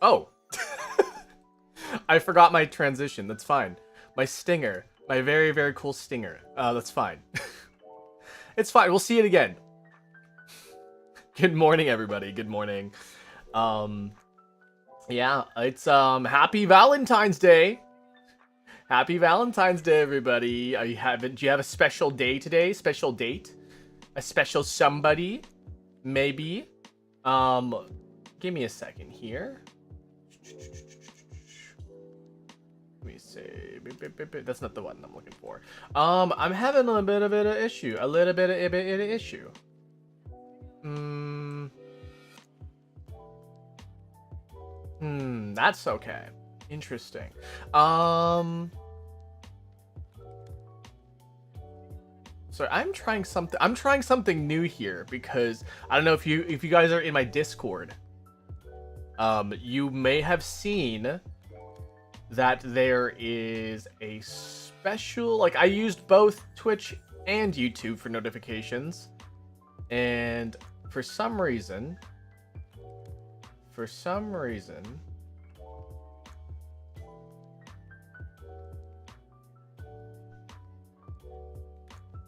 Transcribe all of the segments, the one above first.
Oh. I forgot my transition. That's fine. My stinger. My very, very cool stinger. That's fine. It's fine. We'll see it again. Good morning, everybody. Good morning. Yeah, it's Happy Valentine's Day. Happy Valentine's Day, everybody. Do you have a special day today? Special date? A special somebody? Maybe. Give me a second here. Let me see. That's not the one I'm looking for. I'm having a bit of an issue. A little bit of an issue. That's okay. Interesting. So I'm trying something new here because I don't know if you guys are in my Discord. You may have seen that there is a special, like, I used both Twitch and YouTube for notifications, and for some reason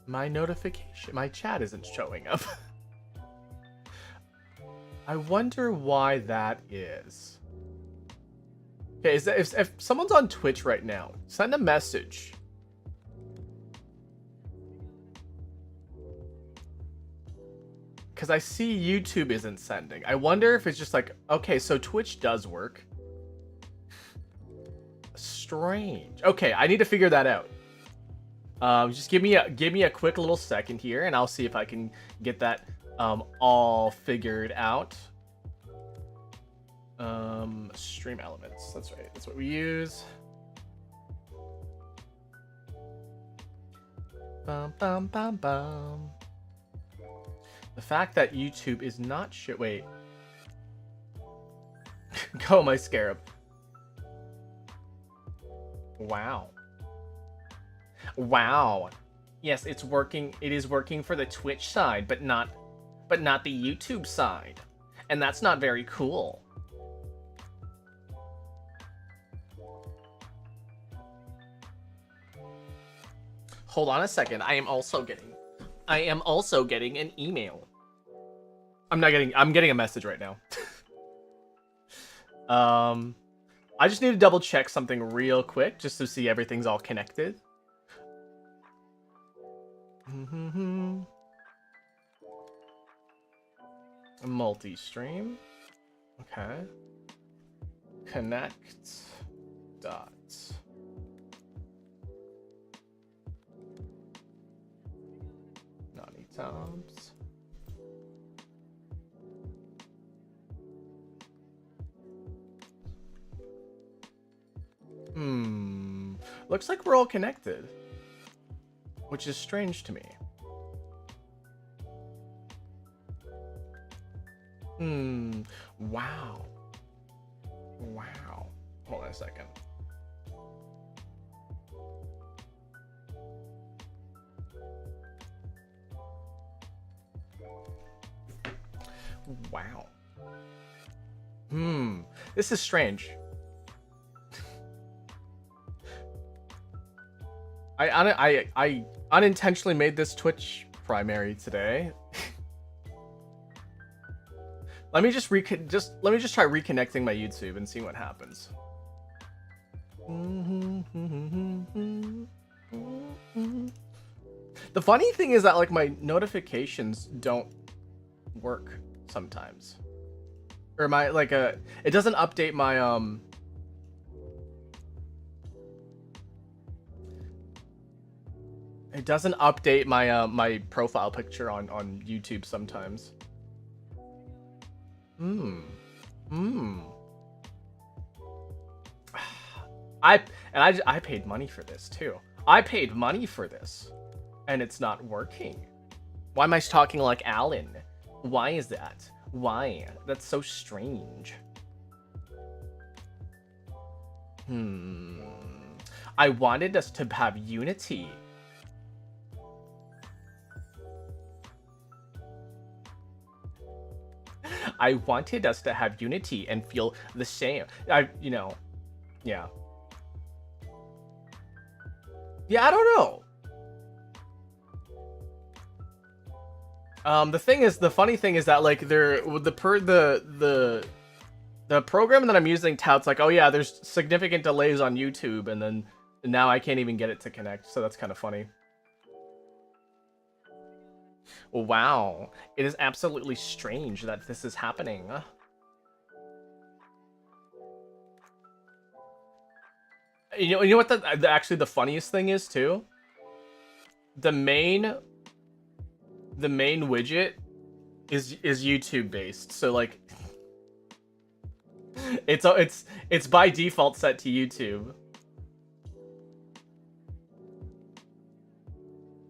my chat isn't showing up. I wonder why that is. Okay, if someone's on Twitch right now, send a message. Because I see YouTube isn't sending. I wonder if it's just like, okay, so Twitch does work. Strange. Okay, I need to figure that out. Just give me a quick little second here, and I'll see if I can get that all figured out. Stream elements. That's right. That's what we use. Bum bum bum bum. The fact that YouTube is not shit. Wait. Go, my scarab. Wow. Wow. Yes, it's working. It is working for the Twitch side, but not the YouTube side. And that's not very cool. Hold on a second. I am also getting an email. I'm getting a message right now. I just need to double check something real quick just to see everything's all connected. Multi-stream. Okay. Connect dots. Naughty Toms. Looks like we're all connected, which is strange to me. Wow. Hold on a second. Wow. This is strange. I unintentionally made this Twitch primary today. Let me just try reconnecting my YouTube and see what happens. The funny thing is that, like, my notifications don't work sometimes, or my it doesn't update my It doesn't update my my profile picture on YouTube sometimes. I paid money for this too. I paid money for this, and it's not working. Why am I talking like Alan? Why is that? Why? That's so strange. I wanted us to have unity. I wanted us to have unity and feel the same. Yeah. Yeah, I don't know. The funny thing is that like the program that I'm using touts like, oh yeah, there's significant delays on YouTube, and then now I can't even get it to connect, so that's kind of funny. Wow, it is absolutely strange that this is happening. You know what actually the funniest thing is too? The main widget is YouTube based, so like it's by default set to YouTube.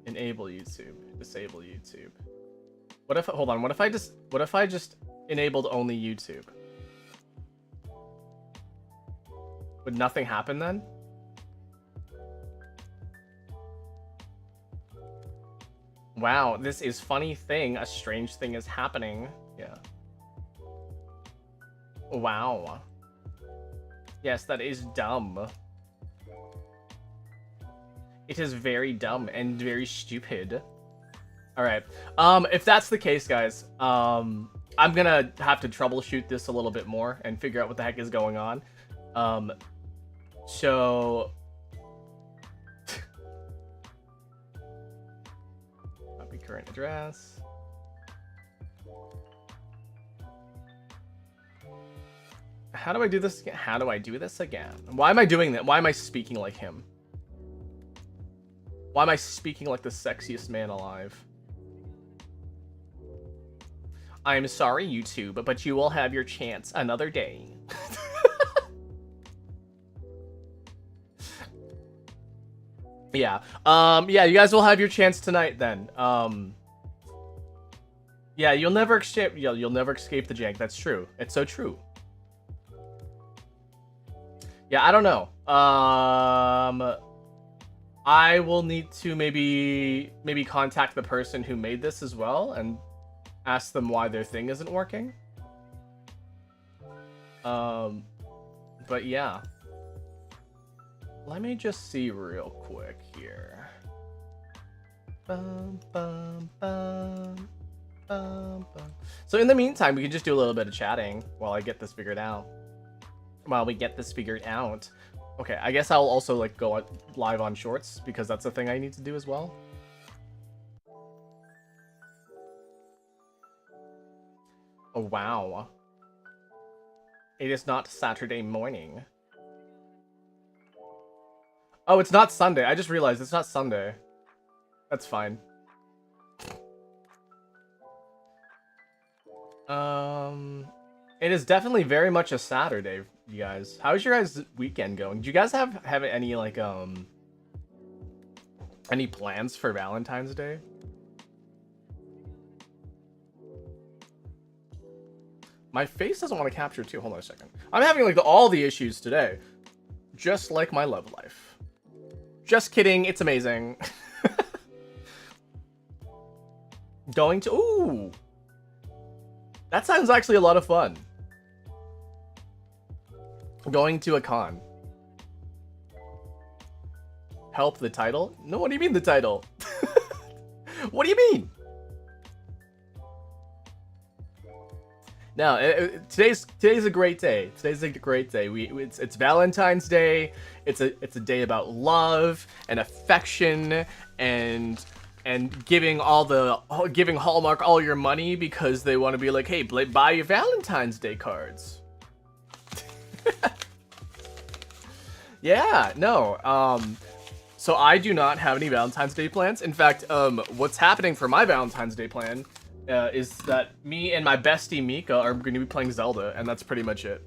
Enable YouTube, disable YouTube. What if I just enabled only YouTube? Would nothing happen then? Wow, this is funny thing. A strange thing is happening. Yeah. Wow. Yes, that is dumb. It is very dumb and very stupid. Alright. If that's the case, guys, I'm gonna have to troubleshoot this a little bit more and figure out what the heck is going on. So... copy current address. How do I do this again? How do I do this again? Why am I doing that? Why am I speaking like him? Why am I speaking like the sexiest man alive? I'm sorry, YouTube, but you will have your chance another day. Yeah. Yeah, you guys will have your chance tonight then. Yeah, you'll never escape the jank. That's true. It's so true. Yeah, I don't know. I will need to maybe contact the person who made this as well and ask them why their thing isn't working. But yeah. Let me just see real quick here. So in the meantime, we can just do a little bit of chatting while I get this figured out. Okay, I guess I'll also like go live on shorts because that's a thing I need to do as well. Oh wow. It is not Saturday morning. Oh, it's not Sunday. I just realized it's not Sunday. That's fine. It is definitely very much a Saturday, you guys. How's your guys' weekend going? Do you guys have any like any plans for Valentine's Day? My face doesn't want to capture too. Hold on a second. I'm having like all the issues today. Just like my love life. Just kidding, it's amazing. Going to... Ooh! That sounds actually a lot of fun. Going to a con. Help the title? No, what do you mean the title? What do you mean? No, today's a great day. Today's a great day. It's Valentine's Day. It's a day about love and affection and giving Hallmark all your money because they want to be like, hey, buy your Valentine's Day cards. Yeah, no. So I do not have any Valentine's Day plans. In fact, what's happening for my Valentine's Day plan is that me and my bestie Mika are going to be playing Zelda, and that's pretty much it.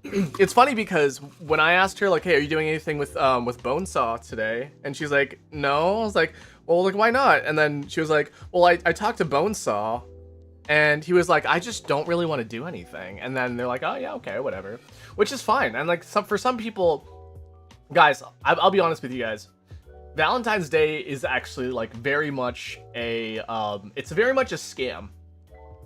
It's funny because when I asked her, like, hey, are you doing anything with Bonesaw today? And she's like, no. I was like, well, like, why not? And then she was like, well, I talked to Bonesaw, and he was like, I just don't really want to do anything. And then they're like, oh, yeah, okay, whatever. Which is fine. And, like, for some people, guys, I'll be honest with you guys. Valentine's Day is actually like very much a it's very much a scam.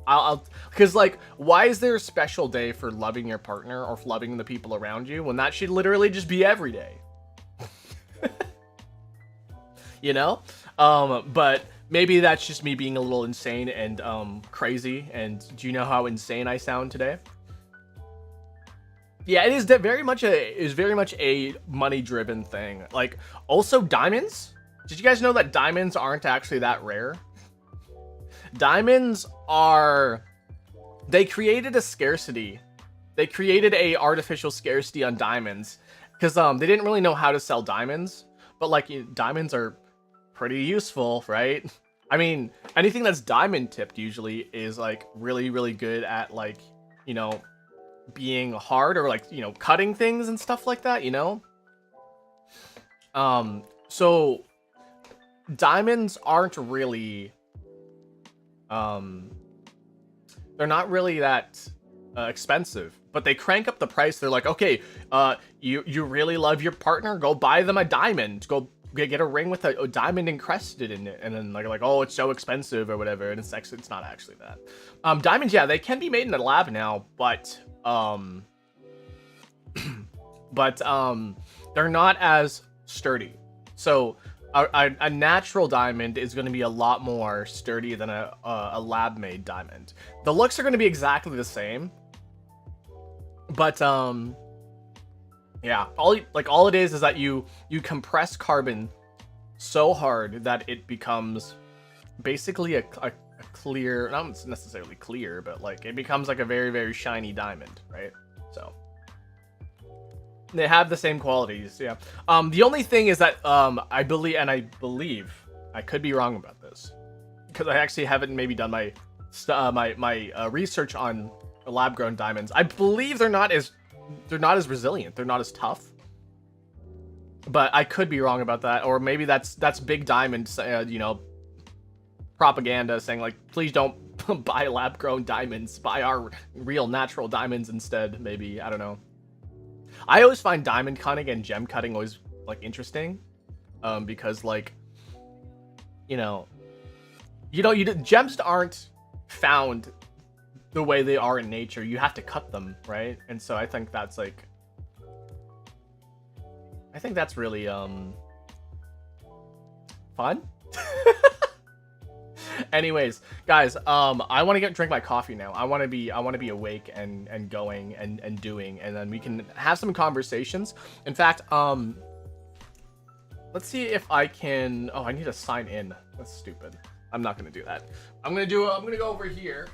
Because like, why is there a special day for loving your partner or loving the people around you when that should literally just be every day? You know? But maybe that's just me being a little insane and crazy. And do you know how insane I sound today? Yeah, it is very much a money-driven thing. Like, also diamonds. Did you guys know that diamonds aren't actually that rare? Diamonds are... They created a scarcity. They created a artificial scarcity on diamonds because they didn't really know how to sell diamonds. But like, diamonds are pretty useful, right? I mean, anything that's diamond tipped usually is like really, really good at like, you know, being hard or like, you know, cutting things and stuff like that, you know? So diamonds aren't really, they're not really that expensive, but they crank up the price. They're like, okay, you really love your partner? Go buy them a diamond. Go get a ring with a diamond encrusted in it. And then like, oh, it's so expensive or whatever. And it's actually, it's not actually that. Diamonds, yeah, they can be made in a lab now, but they're not as sturdy. So a natural diamond is going to be a lot more sturdy than a lab made diamond. The looks are going to be exactly the same, but yeah, all it is that you compress carbon so hard that it becomes basically a clear, not necessarily clear, but like it becomes like a very, very shiny diamond, right? So they have the same qualities, yeah. The only thing is that I believe I could be wrong about this because I actually haven't maybe done my research on lab grown diamonds. I believe they're not as resilient. They're not as tough. But I could be wrong about that, or maybe that's Big Diamond, you know, propaganda saying like, please don't buy lab grown diamonds. Buy our real natural diamonds instead. Maybe, I don't know. I always find diamond cutting and gem cutting always like interesting, because like, gems aren't found the way they are in nature. You have to cut them, right? And so I think that's like, really fun. Anyways, guys, I want to drink my coffee now. I want to be awake and going and doing, and then we can have some conversations. In fact, let's see if I can. Oh, I need to sign in. That's stupid. I'm not gonna do that. I'm gonna go over here.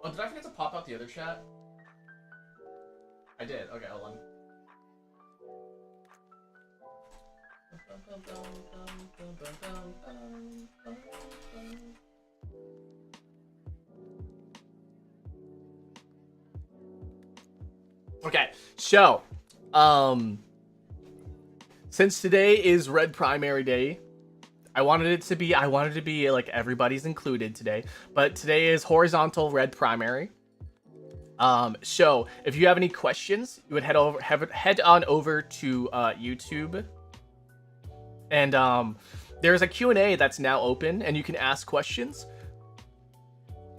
Oh, did I forget to pop out the other chat? I did. Okay, hold on. Okay, so, since today is Red Primary Day, I wanted to be like everybody's included today, but today is horizontal red primary. So if you have any questions, you would head on over to YouTube, and there's a Q&A that's now open, and you can ask questions.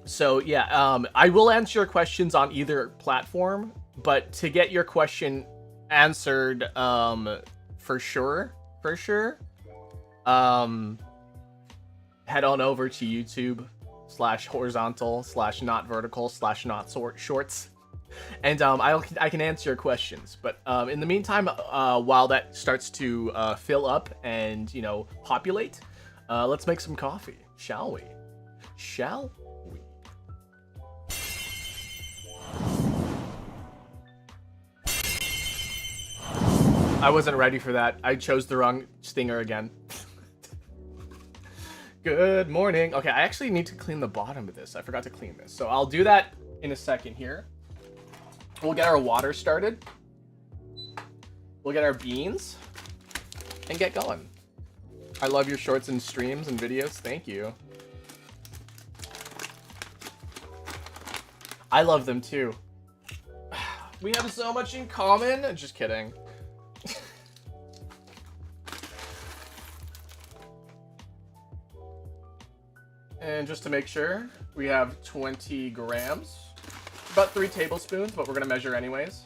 So yeah, I will answer your questions on either platform, but to get your question answered, for sure, head on over to YouTube/horizontal/not-vertical/not-shorts, and I can answer your questions. But in the meantime, while that starts to fill up and populate, let's make some coffee, shall we? I wasn't ready for that. I chose the wrong stinger again. Good morning. Okay, I actually need to clean the bottom of this. I forgot to clean this. So I'll do that in a second here. We'll get our water started. We'll get our beans. and get going. I love your shorts and streams and videos. Thank you. I love them too. We have so much in common. Just kidding. And just to make sure, we have 20 grams. About 3 tablespoons, but we're gonna measure anyways.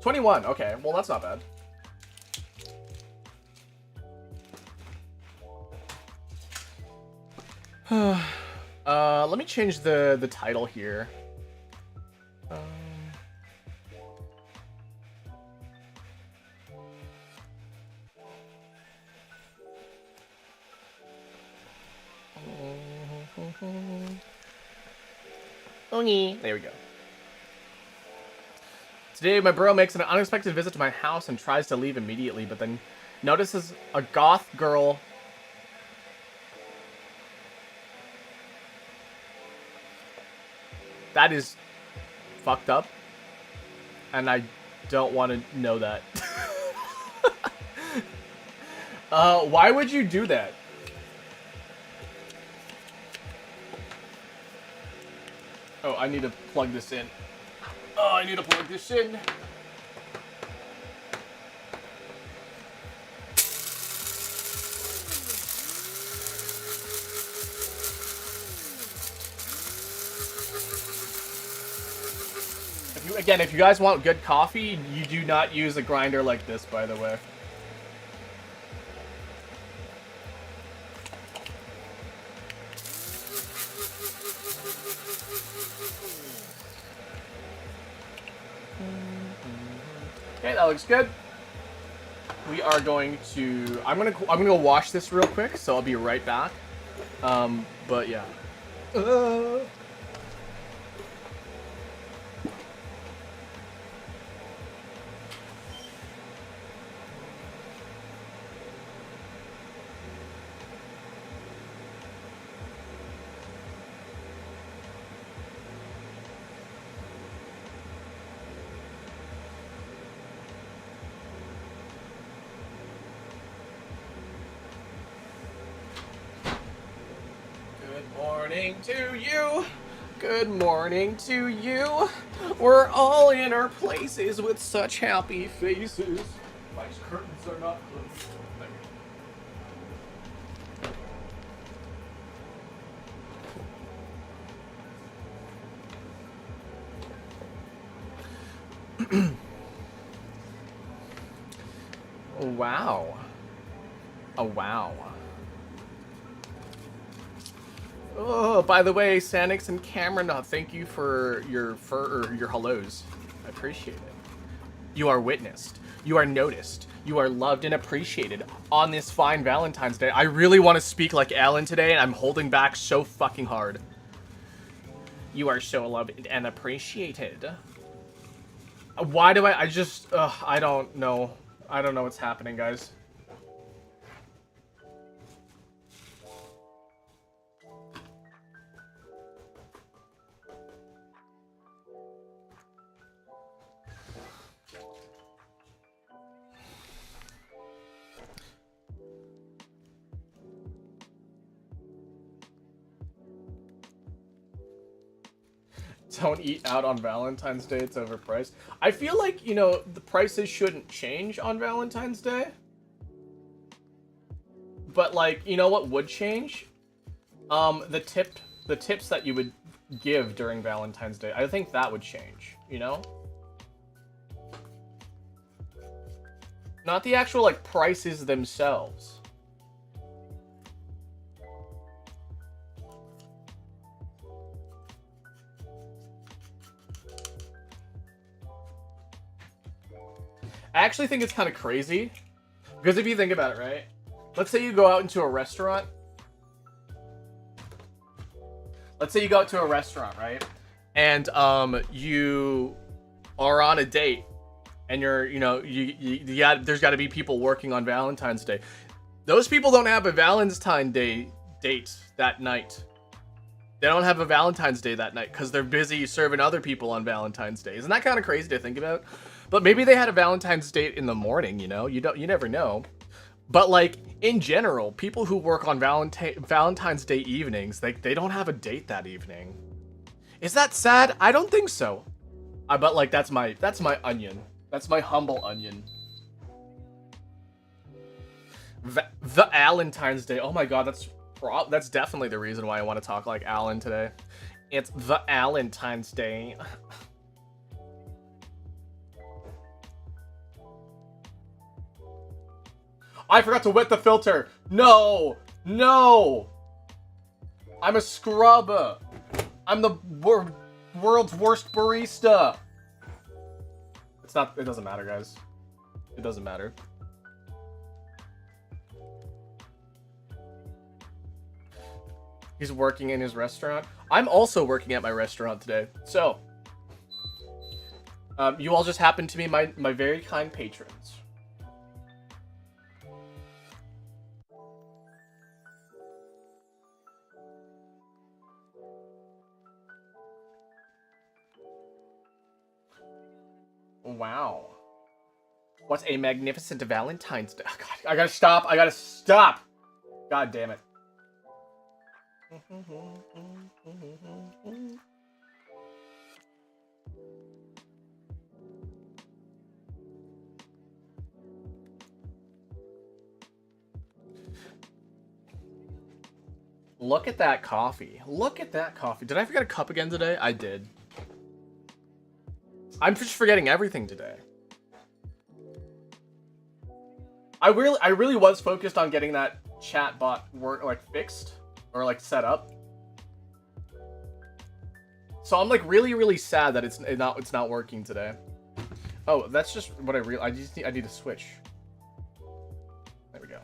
$21, okay, well that's not bad. Let me change the title here. There we go. Today, my bro makes an unexpected visit to my house and tries to leave immediately, but then notices a goth girl. That is fucked up, and I don't want to know that. Why would you do that? Oh, I need to plug this in. Oh, I need to plug this in. Again, if you guys want good coffee, you do not use a grinder like this, by the way. Okay, that looks good. We are going to. I'm gonna go wash this real quick, so I'll be right back. But yeah. To you. Good morning to you. We're all in our places with such happy faces. My curtains are not closed. Wow. Oh, wow. Oh, by the way, Sanix and Cameron, thank you for your hellos. I appreciate it. You are witnessed. You are noticed. You are loved and appreciated on this fine Valentine's Day. I really want to speak like Alan today, and I'm holding back so fucking hard. You are so loved and appreciated. Why do I just... I don't know. I don't know what's happening, guys. Don't eat out on Valentine's Day, it's overpriced. I feel like, you know, the prices shouldn't change on Valentine's Day. But, like, you know what would change? The tips that you would give during Valentine's Day. I think that would change, you know? Not the actual, like, prices themselves. I actually think it's kind of crazy, because if you think about it, right? Let's say you go out into a restaurant. Let's say you go out to a restaurant, right? And you are on a date, and you're, you know, there's got to be people working on Valentine's Day. Those people don't have a Valentine's Day date that night. They don't have a Valentine's Day that night because they're busy serving other people on Valentine's Day. Isn't that kind of crazy to think about? But maybe they had a Valentine's date in the morning, you know? You never know. But like in general, people who work on Valentine's Day evenings, they don't have a date that evening. Is that sad? I don't think so. But like that's my onion. That's my humble onion. The Valentine's Day. Oh my god, that's definitely the reason why I want to talk like Alan today. It's the Valentine's Day. I forgot to wet the filter. No, no. I'm a scrub. I'm the world's worst barista. It doesn't matter, guys. It doesn't matter. He's working in his restaurant. I'm also working at my restaurant today. So, you all just happen to be my very kind patrons. Wow. What a magnificent Valentine's Day. Oh, God, I gotta stop. I gotta stop. God damn it. Look at that coffee. Look at that coffee. Did I forget a cup again today? I did. I'm just forgetting everything today. I really was focused on getting that chat bot fixed or like set up. So I'm like really sad that it's not working today. Oh, that's just what I need to switch. There we go.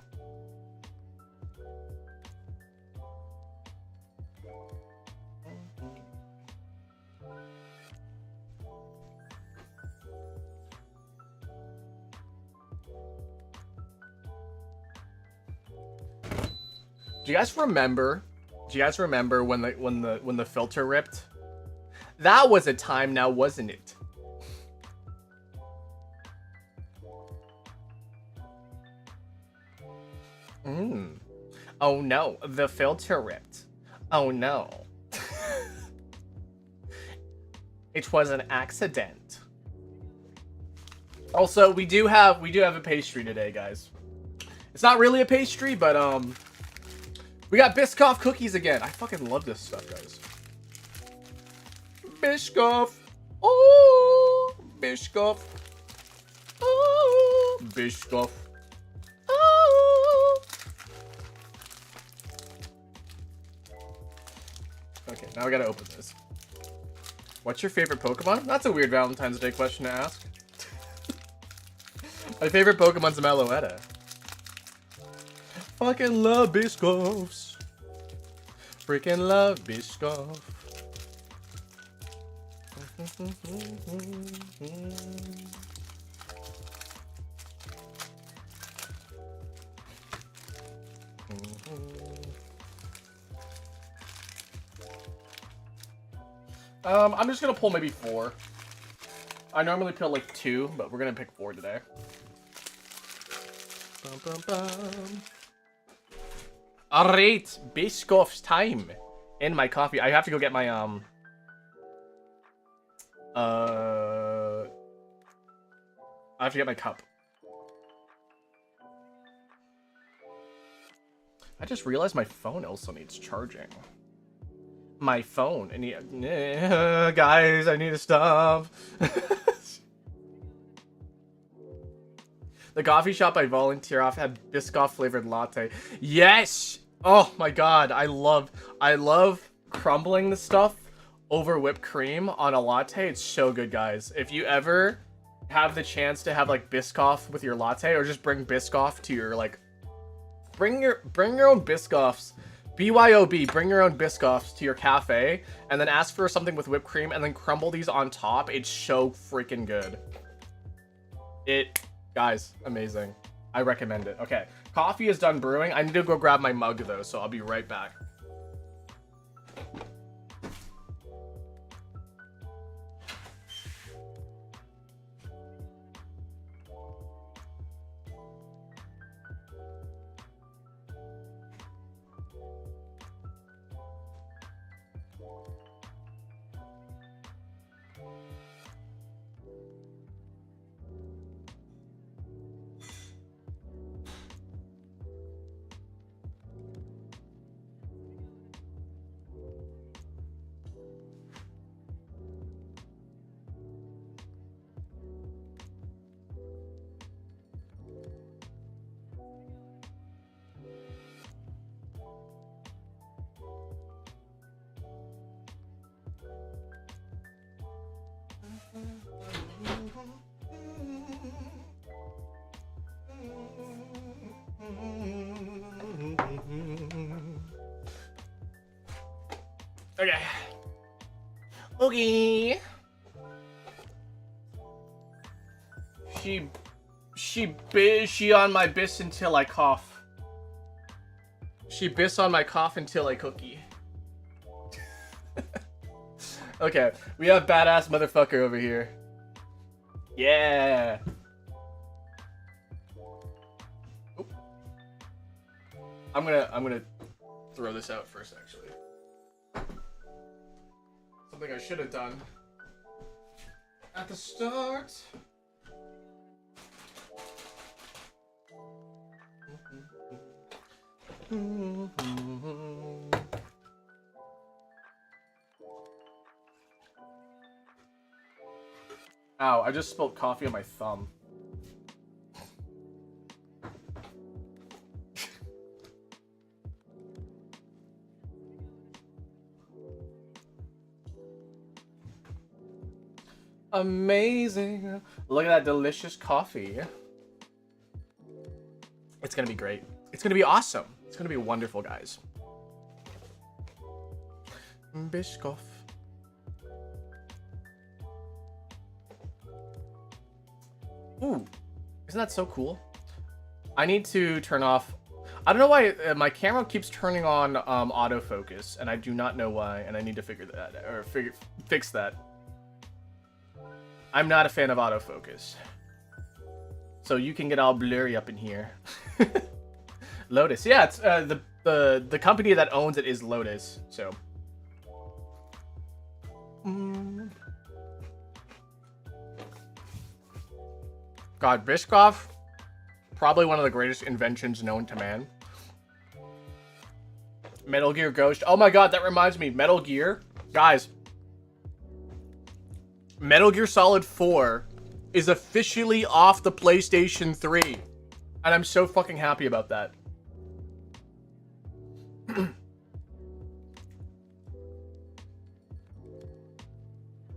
Do you guys remember when the filter ripped? That was a time now, wasn't it? Oh no, the filter ripped. Oh no. It was an accident. Also, we do have a pastry today, guys. It's not really a pastry, but we got Biscoff cookies again. I fucking love this stuff, guys. Biscoff. Oh, Biscoff. Oh, Biscoff. Oh. Okay, now I gotta open this. What's your favorite Pokemon? That's a weird Valentine's Day question to ask. My favorite Pokemon's a Meloetta. Fucking love Biscoffs. Freaking love Biscoff. I'm just gonna pull maybe 4. I normally pick like 2, but we're gonna pick 4 today. Alright, Biscoff's time. In my coffee. I have to go get my I have to get my cup. I just realized my phone also needs charging. My phone. Guys, I need to stop. The coffee shop I volunteer off had Biscoff flavored latte. Yes! Oh my god, I love crumbling the stuff over whipped cream on a latte. It's so good, guys. If you ever have the chance to have like Biscoff with your latte, or just bring Biscoff to your like bring your own Biscoffs. BYOB, bring your own Biscoffs to your cafe and then ask for something with whipped cream and then crumble these on top. It's so freaking good. Guys, amazing. I recommend it. Okay, coffee is done brewing. I need to go grab my mug though, so I'll be right back. Okay. Okay. She on my biss until I cough. She biss on my cough until I cookie. Okay, we have badass motherfucker over here. Yeah. Oop. I'm gonna throw this out first, actually. Something I should have done at the start. Ow, I just spilled coffee on my thumb. Amazing. Look at that delicious coffee. It's gonna be great. It's gonna be awesome. It's gonna be wonderful, guys. Biscoff. Ooh, isn't that so cool? I need to turn off. I don't know why my camera keeps turning on autofocus, and I do not know why, and I need to fix that. I'm not a fan of autofocus, so you can get all blurry up in here. Lotus, yeah, it's the company that owns it is Lotus, so. God, Biscoff, probably one of the greatest inventions known to man. Metal Gear Ghost. Oh my god, that reminds me. Metal Gear. Guys. Metal Gear Solid 4 is officially off the PlayStation 3. And I'm so fucking happy about that.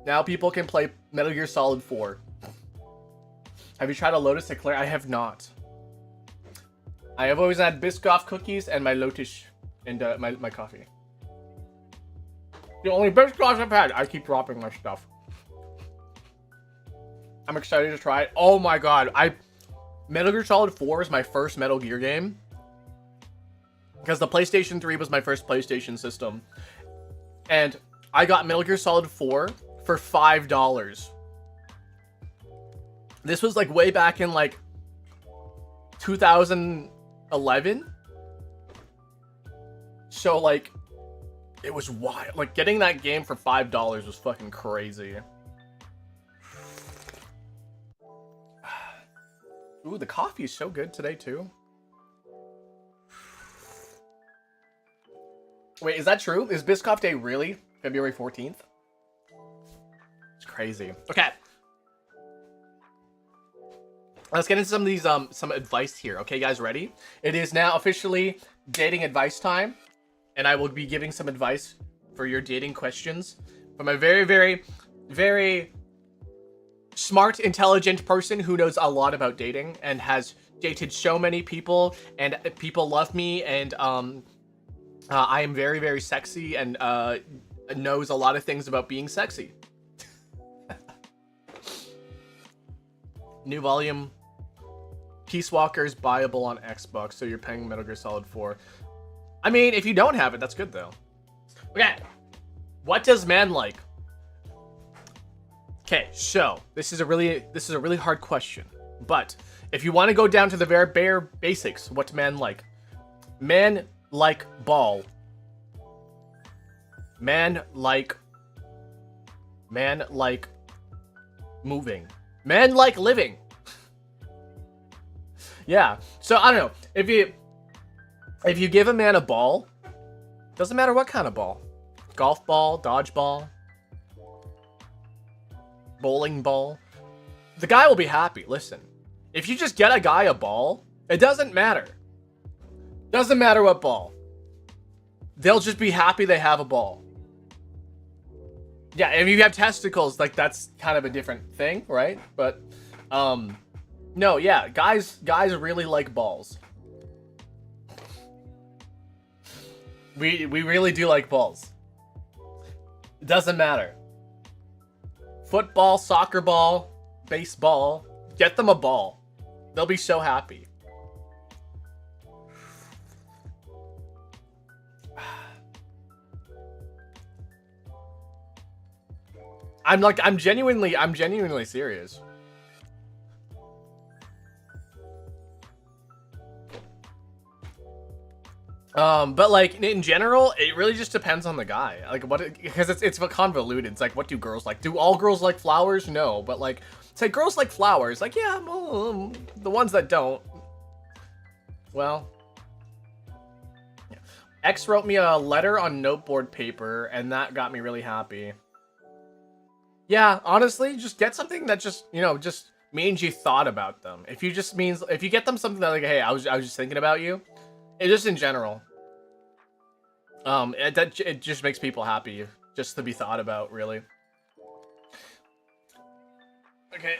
Now people can play Metal Gear Solid 4. Have you tried a Lotus Eclair? I have not. I have always had Biscoff cookies and my Lotus and my coffee. The only Biscoffs I've had. I keep dropping my stuff. I'm excited to try it. Oh my god. Metal Gear Solid 4 is my first Metal Gear game. Because the PlayStation 3 was my first PlayStation system. And I got Metal Gear Solid 4 for $5. This was like way back in like 2011. So like it was wild. Like getting that game for $5 was fucking crazy. Ooh, the coffee is so good today too. Wait, is that true? Is Biscoff Day really February 14th? It's crazy. Okay. Let's get into some of these some advice here. Okay, guys, ready? It is now officially dating advice time, and I will be giving some advice for your dating questions from a very, very, very smart, intelligent person who knows a lot about dating and has dated so many people, and people love me, and I am very, very sexy, and knows a lot of things about being sexy. New volume. Peace Walker is buyable on Xbox, so you're paying Metal Gear Solid 4. I mean, if you don't have it, that's good though. Okay, what does man like? Okay, so this is a really hard question, but if you want to go down to the very bare basics, what do men like? Men like ball. Men like moving. Men like living. Yeah, so I don't know. If you give a man a ball, doesn't matter what kind of ball. Golf ball, dodgeball, bowling ball. The guy will be happy. Listen, if you just get a guy a ball, it doesn't matter. Doesn't matter what ball. They'll just be happy they have a ball. Yeah, if you have testicles, like that's kind of a different thing, right? But, no, yeah, guys really like balls. We really do like balls. It doesn't matter. Football, soccer ball, baseball. Get them a ball. They'll be so happy. I'm genuinely serious. But like in general, it really just depends on the guy. Like because it's convoluted. It's like, what do girls like? Do all girls like flowers? No, but like, say girls like flowers. Like, yeah, well, the ones that don't. Well, yeah. X wrote me a letter on noteboard paper, and that got me really happy. Yeah, honestly, just get something that just, just means you thought about them. If you get them something that like, hey, I was just thinking about you. It just in general. It just makes people happy just to be thought about, really. Okay.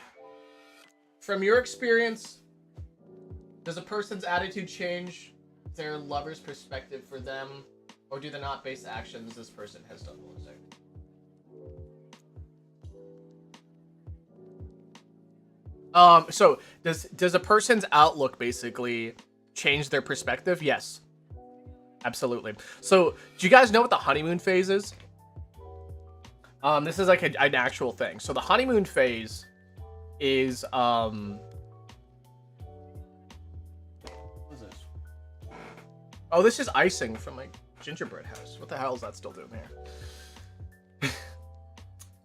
From your experience, does a person's attitude change their lover's perspective for them, or do they not base actions this person has done? So does a person's outlook basically change their perspective? Yes. Absolutely. So, do you guys know what the honeymoon phase is? This is like an actual thing. So the honeymoon phase is what is this? Oh, this is icing from my gingerbread house. What the hell is that still doing here?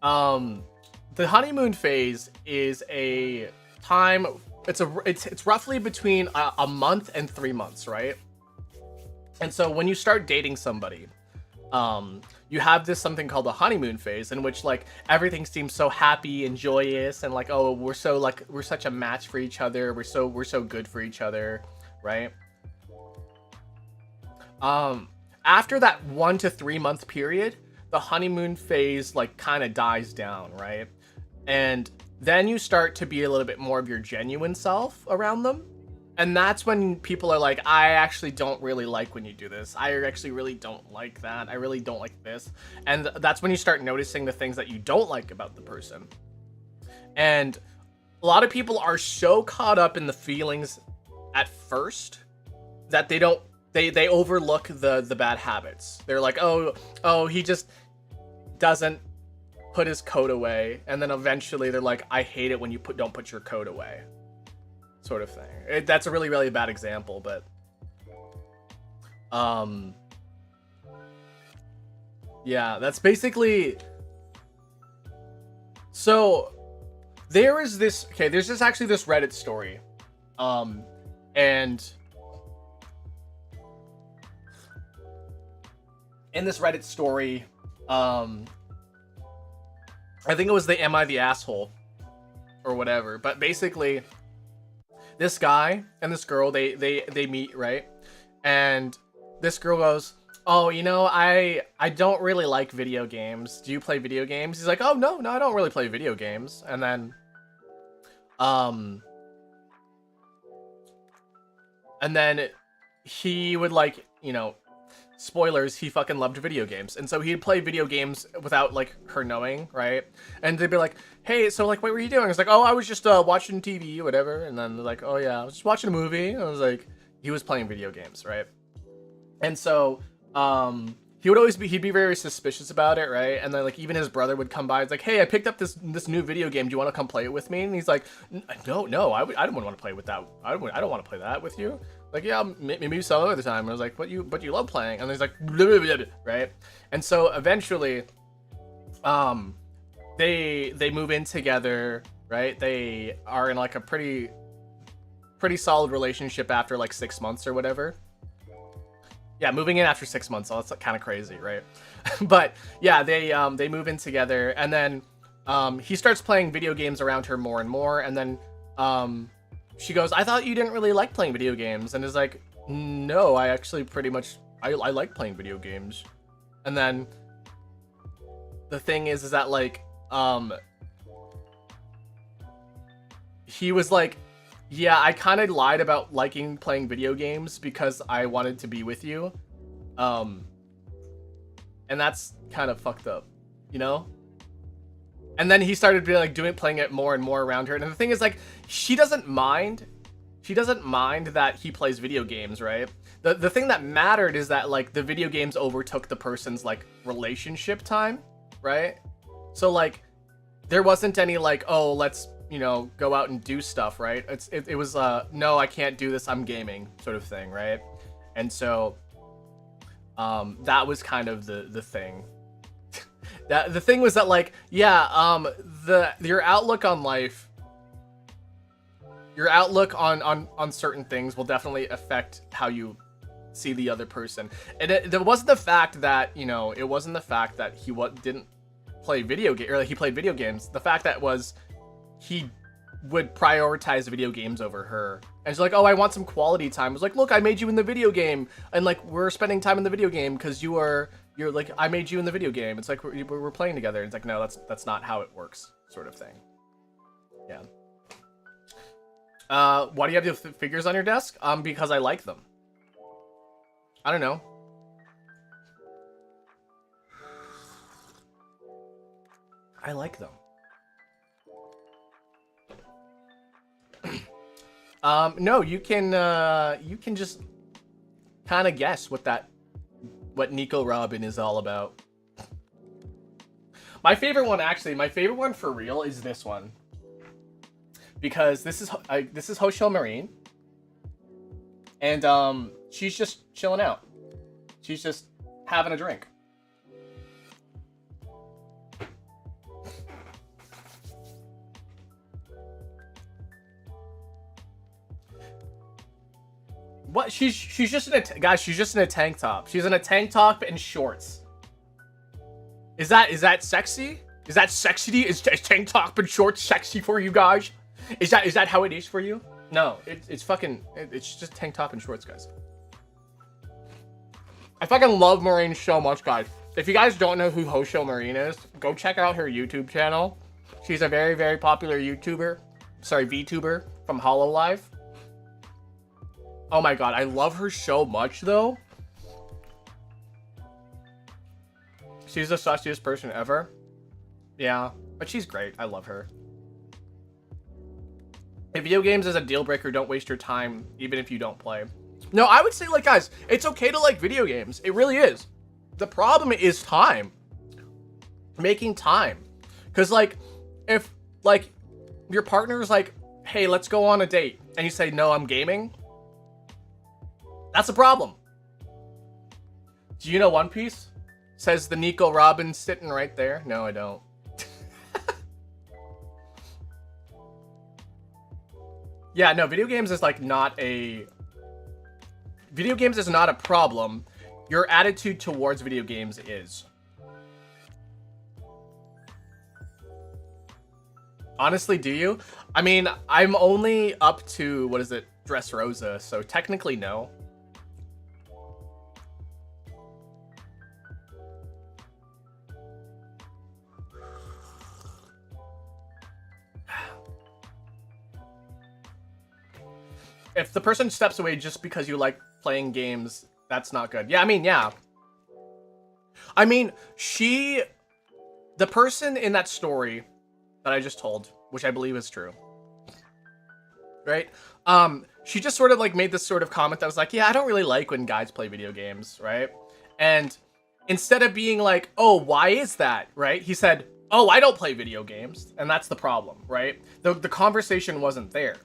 The honeymoon phase is a time. It's roughly between a month and 3 months, right? And so when you start dating somebody, you have this something called the honeymoon phase, in which like everything seems so happy and joyous, and like, oh, we're such a match for each other. We're so good for each other, right? After that 1 to 3 month period, the honeymoon phase like kind of dies down, right? And then you start to be a little bit more of your genuine self around them. And that's when people are like, I actually don't really like when you do this. I actually really don't like that. I really don't like this. And that's when you start noticing the things that you don't like about the person. And a lot of people are so caught up in the feelings at first that they overlook the bad habits. They're like, oh, he just doesn't put his coat away. And then eventually they're like, I hate it when you don't put your coat away. Sort of thing. That's a really, really bad example, but yeah, that's basically. So there's this actually this Reddit story, and in this Reddit story, I think it was the "Am I the Asshole?" or whatever, but basically, this guy and this girl, they meet, right? And this girl goes, oh, I don't really like video games. Do you play video games? He's like, oh, no, I don't really play video games. And then, he would like, spoilers, he fucking loved video games. And so he'd play video games without like her knowing, right? And they'd be like, hey, so like, what were you doing? It's like, oh, I was just watching TV, whatever. And then they're like, oh yeah, I was just watching a movie. And I was like, he was playing video games, right? And so he'd be very suspicious about it, right? And then like even his brother would come by. It's like, hey, I picked up this new video game. Do you want to come play it with me? And he's like, no, I don't want to play with that. I don't want to play that with you. Like, yeah, maybe some other time. And I was like, but you love playing. And he's like, blah, blah, blah, blah, right? And so eventually, they move in together, right? They are in like a pretty solid relationship after like 6 months or whatever. Yeah, moving in after 6 months, so that's like kind of crazy, right? But yeah, they move in together, and then he starts playing video games around her more and more, and then she goes, I thought you didn't really like playing video games. And is like, no, I actually pretty much, I like playing video games. And then the thing is that like, he was like, yeah, I kind of lied about liking playing video games because I wanted to be with you. And that's kind of fucked up, you know? And then he started being like playing it more and more around her. And the thing is, like, she doesn't mind that he plays video games, right? The thing that mattered is that, like, the video games overtook the person's, like, relationship time, right? So, like, there wasn't any, like, oh, let's, you know, go out and do stuff, right? It was, no, I can't do this, I'm gaming, sort of thing, right? And so, that was kind of the thing. The thing was that, like, yeah, your outlook on life, your outlook on certain things will definitely affect how you see the other person. And it wasn't the fact that, you know, it wasn't the fact that he didn't play video game, or like he played video games. The fact that was he would prioritize video games over her. And she's like, oh, I want some quality time. I was like, look, I made you in the video game, and like we're spending time in the video game because you're like, I made you in the video game. It's like we're playing together. It's like, no, that's not how it works, sort of thing. Yeah. Why do you have the figures on your desk? Because I like them. I don't know. I like them. No, you can just kind of guess what Nico Robin is all about. My favorite one for real is this one. Because this is Hoshio Marine. And she's just chilling out. She's just having a drink. What? She's just in a guys. She's just in a tank top. She's in a tank top and shorts. Is that sexy? Is that sexy? Is tank top and shorts sexy for you guys? Is that how it is for you? No, it's just tank top and shorts, guys. I fucking love Marine so much, guys. If you guys don't know who Hoshio Marine is, go check out her YouTube channel. She's a very, very popular YouTuber. Sorry, VTuber from HoloLive. Oh my god, I love her so much, though. She's the sussiest person ever. Yeah, but she's great. I love her. If video games is a deal breaker, don't waste your time, even if you don't play. No, I would say, like, guys, it's okay to like video games. It really is. The problem is time. Making time. Because, like, if, like, your partner's like, hey, let's go on a date, and you say, no, I'm gaming, that's a problem. Do you know One Piece? Says the Nico Robin sitting right there. No, I don't. Yeah, no, video games is like not a... Video games is not a problem. Your attitude towards video games is. Honestly, do you? I mean, I'm only up to, what is it, Dressrosa, so technically no. If the person steps away just because you like playing games, that's not good. Yeah, I mean, yeah. I mean, the person in that story that I just told, which I believe is true, right? She just sort of like made this sort of comment that was like, yeah, I don't really like when guys play video games, right? And instead of being like, oh, why is that, right? He said, oh, I don't play video games, and that's the problem, right? The conversation wasn't there.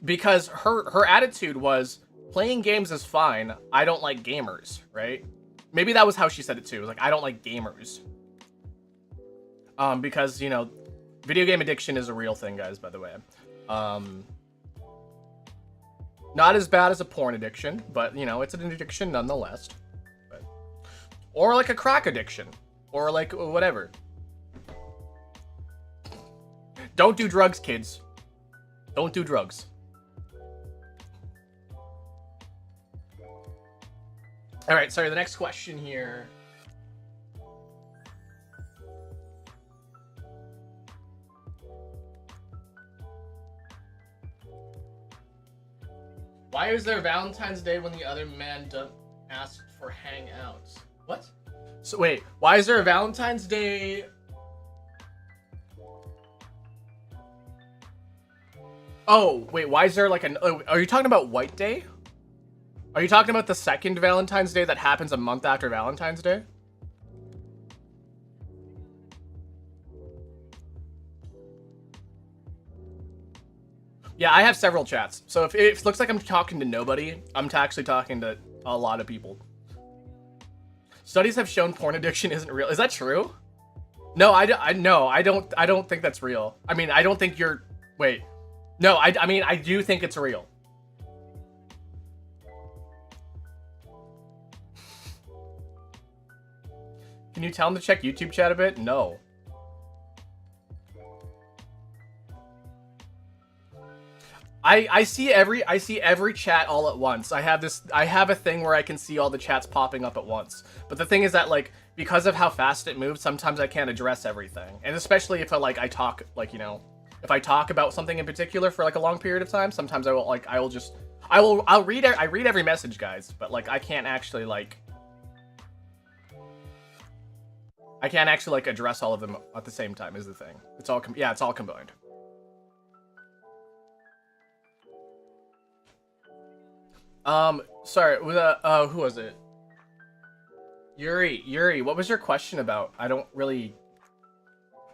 Because her attitude was, playing games is fine, I don't like gamers, right? Maybe that was how she said it too. It was like, I don't like gamers. Because, you know, video game addiction is a real thing, guys, by the way. Not as bad as a porn addiction, but, you know, it's an addiction nonetheless. But, or like a crack addiction. Or like, whatever. Don't do drugs, kids. Don't do drugs. All right, sorry, the next question here. Why is there Valentine's Day when the other man asked for hangouts. What? So wait, why is there a Valentine's Day? Oh, wait, why is there like an... Oh, are you talking about White Day? Are you talking about the second Valentine's Day that happens a month after Valentine's Day? Yeah, I have several chats. So if it looks like I'm talking to nobody, I'm actually talking to a lot of people. Studies have shown porn addiction isn't real. Is that true? No, I don't think that's real. I mean, I don't think you're... Wait. No, I mean, I do think it's real. Can you tell him to check YouTube chat a bit? No. I see every chat all at once. I have a thing where I can see all the chats popping up at once. But the thing is that, like, because of how fast it moves, sometimes I can't address everything. And especially if I talk, like, you know, if I talk about something in particular for like a long period of time, sometimes I'll read every message, guys, but like I can't actually like address all of them at the same time is the thing. It's all combined. Sorry, who was it? Yuri, what was your question about? I don't really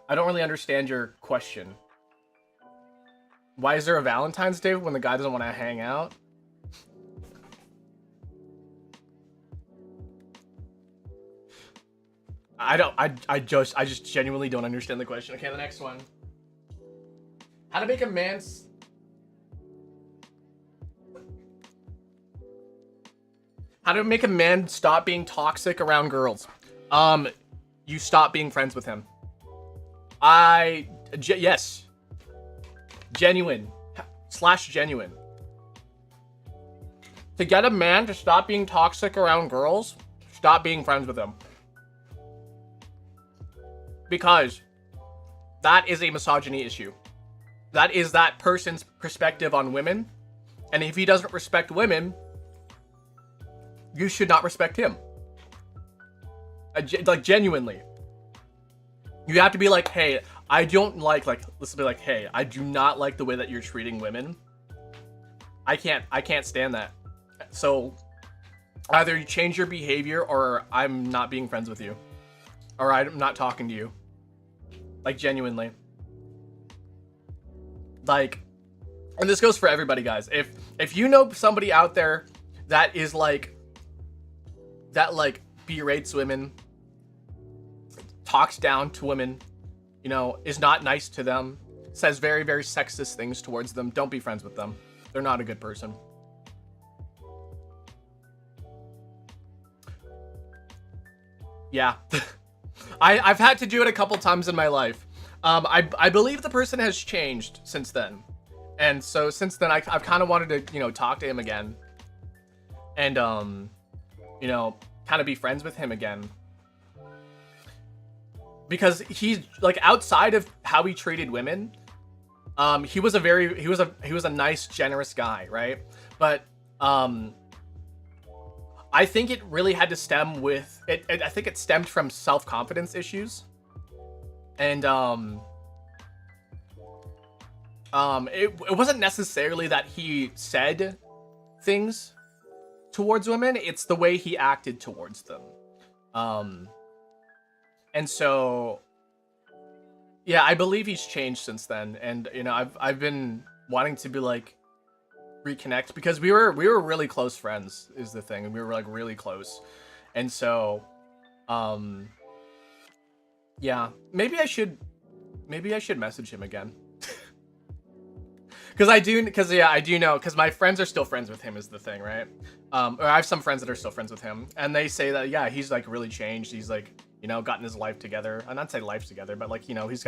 understand your question. Why is there a Valentine's Day when the guy doesn't want to hang out? I just genuinely don't understand the question. Okay, the next one. How to make a man... How to make a man stop being toxic around girls. You stop being friends with him. Yes. Genuine. /genuine. To get a man to stop being toxic around girls, stop being friends with him. Because that is a misogyny issue. That is that person's perspective on women. And if he doesn't respect women, you should not respect him. Like, genuinely. You have to be like, hey, I don't like, let's be like, hey, I do not like the way that you're treating women. I can't stand that. So either you change your behavior or I'm not being friends with you. Or I'm not talking to you. Like, genuinely. Like, and this goes for everybody, guys. If you know somebody out there that is like, that like berates women, talks down to women, you know, is not nice to them, says very, very sexist things towards them, don't be friends with them. They're not a good person. Yeah. I've had to do it a couple times in my life. I believe the person has changed since then. And so since then, I've kind of wanted to, you know, talk to him again. And, you know, kind of be friends with him again. Because he's, like, outside of how he treated women, he was a nice, generous guy, right? But, I think it really had to stem with, I think it stemmed from self-confidence issues. And, it wasn't necessarily that he said things towards women, it's the way he acted towards them. And so, yeah, I believe he's changed since then. And, you know, I've been wanting to be like, reconnect, because we were really close friends is the thing, and we were like really close. And so yeah, maybe I should message him again. Because I do know, because my friends are still friends with him is the thing, right? Or I have some friends that are still friends with him, and they say that, yeah, he's like really changed. He's like, you know, gotten his life together. I'm not saying life together, but like, you know, he's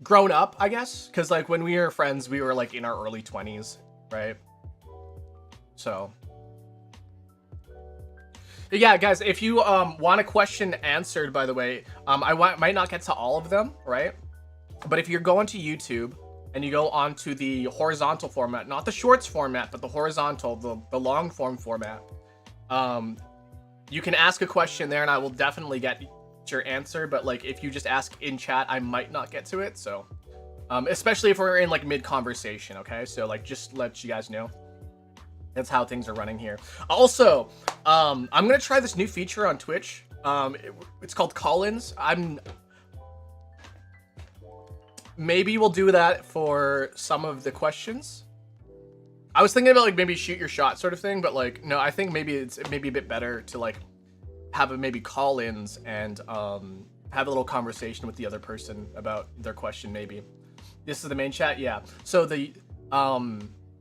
grown up, I guess, because like when we were friends, we were like in our early 20s, right? So yeah, guys, if you want a question answered, by the way, I might not get to all of them, right? But if you're going to YouTube and you go onto the horizontal format, not the shorts format, but the horizontal, the long form format, you can ask a question there and I will definitely get your answer, but like if you just ask in chat, I might not get to it. So especially if we're in like mid conversation. Okay, so like just let you guys know that's how things are running here. Also, I'm gonna try this new feature on Twitch. It's called call-ins. Maybe we'll do that for some of the questions. I was thinking about like maybe shoot your shot sort of thing, but like no, I think maybe it's maybe a bit better to like have a maybe call-ins and have a little conversation with the other person about their question. Maybe this is the main chat. Yeah, so the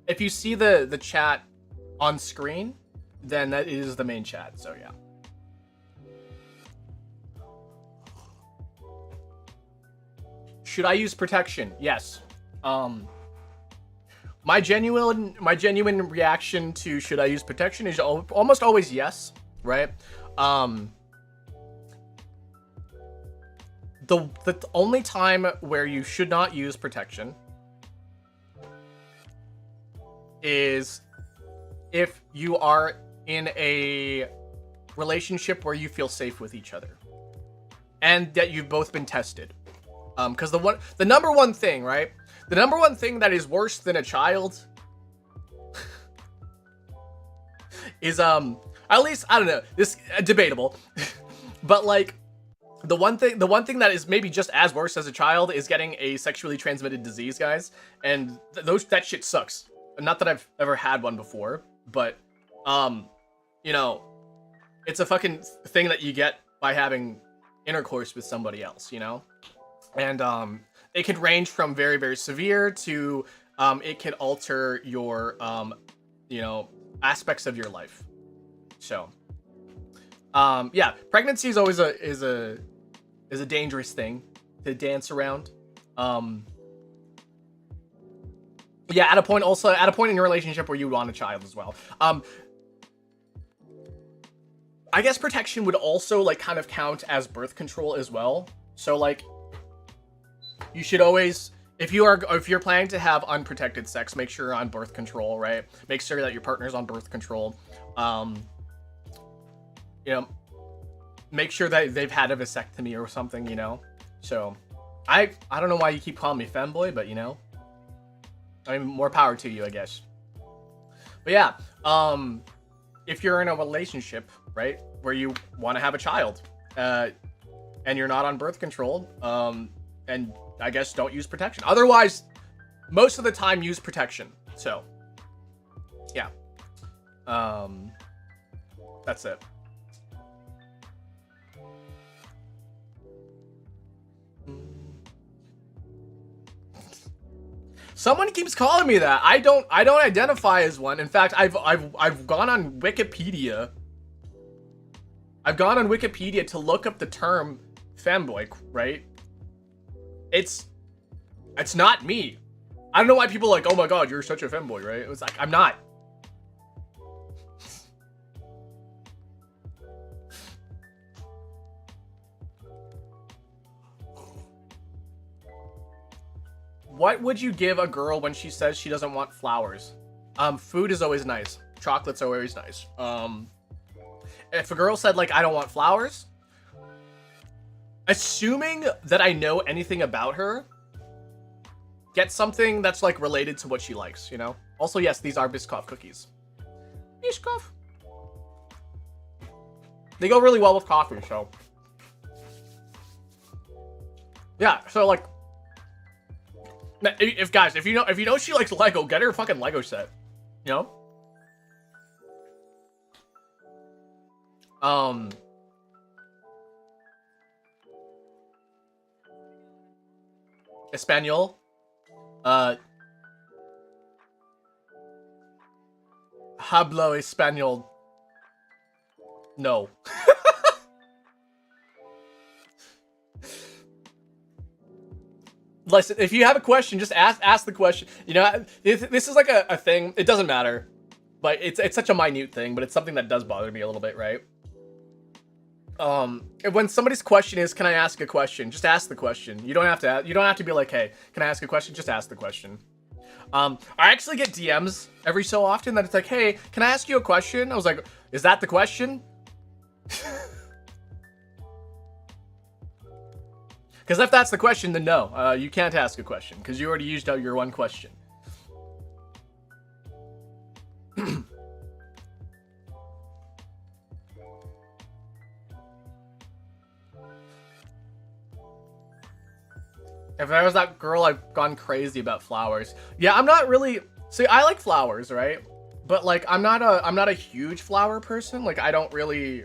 if you see the chat on screen, then that is the main chat. So yeah. Should I use protection? Yes. My genuine reaction to should I use protection is almost always yes, right? The only time where you should not use protection is if you are in a relationship where you feel safe with each other and that you've both been tested. Because the number one thing, right? The number one thing that is worse than a child is at least I don't know, this debatable, but like the one thing that is maybe just as worse as a child is getting a sexually transmitted disease, guys, and that shit sucks. Not that I've ever had one before, but you know, it's a fucking thing that you get by having intercourse with somebody else, you know, and it could range from very, very severe to it can alter your you know, aspects of your life. So yeah, pregnancy is always a dangerous thing to dance around. Yeah, at a point in your relationship where you want a child as well. I guess protection would also like kind of count as birth control as well. So like you should always, if you're planning to have unprotected sex, make sure you're on birth control, right? Make sure that your partner's on birth control. You know, make sure that they've had a vasectomy or something, you know? So I don't know why you keep calling me femboy, but you know, I mean, more power to you, I guess. But yeah, if you're in a relationship, right, where you want to have a child, and you're not on birth control, and I guess don't use protection. Otherwise, most of the time use protection. So yeah, that's it. Someone keeps calling me that. I don't identify as one. In fact, I've gone on Wikipedia. I've gone on Wikipedia to look up the term femboy, right? It's not me. I don't know why people are like, oh my god, you're such a femboy, right? It was like, I'm not. What would you give a girl when she says she doesn't want flowers? Food is always nice. Chocolates are always nice. If a girl said like, I don't want flowers, assuming that I know anything about her, get something that's like related to what she likes, you know? Also, yes, these are Biscoff cookies. Biscoff. They go really well with coffee, so. Yeah, so like, if you know she likes Lego, get her a fucking Lego set, you know? Espanol. Hablo Espanol. No. Listen, if you have a question, just ask the question. You know, this is like a thing. It doesn't matter, but it's such a minute thing, but it's something that does bother me a little bit, right? When somebody's question is, "Can I ask a question?" Just ask the question. You don't have to. You don't have to be like, "Hey, can I ask a question?" Just ask the question. I actually get DMs every so often that it's like, "Hey, can I ask you a question?" I was like, "Is that the question?" Because if that's the question, then no, you can't ask a question because you already used out your one question. If I was that girl, I've gone crazy about flowers. Yeah, I'm not really. See, I like flowers, right? But like, I'm not a huge flower person. Like, I don't really.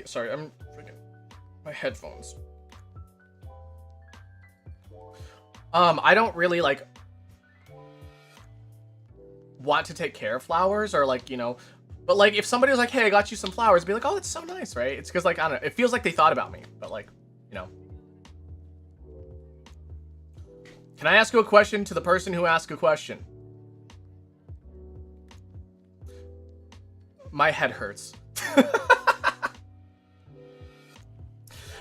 Sorry, I'm freaking my headphones. I don't really like want to take care of flowers or like, but like if somebody was like, "Hey, I got you some flowers," I'd be like, "Oh, that's so nice," right? It's because like, I don't know, it feels like they thought about me, but like, you know. Can I ask you a question to the person who asked a question? My head hurts.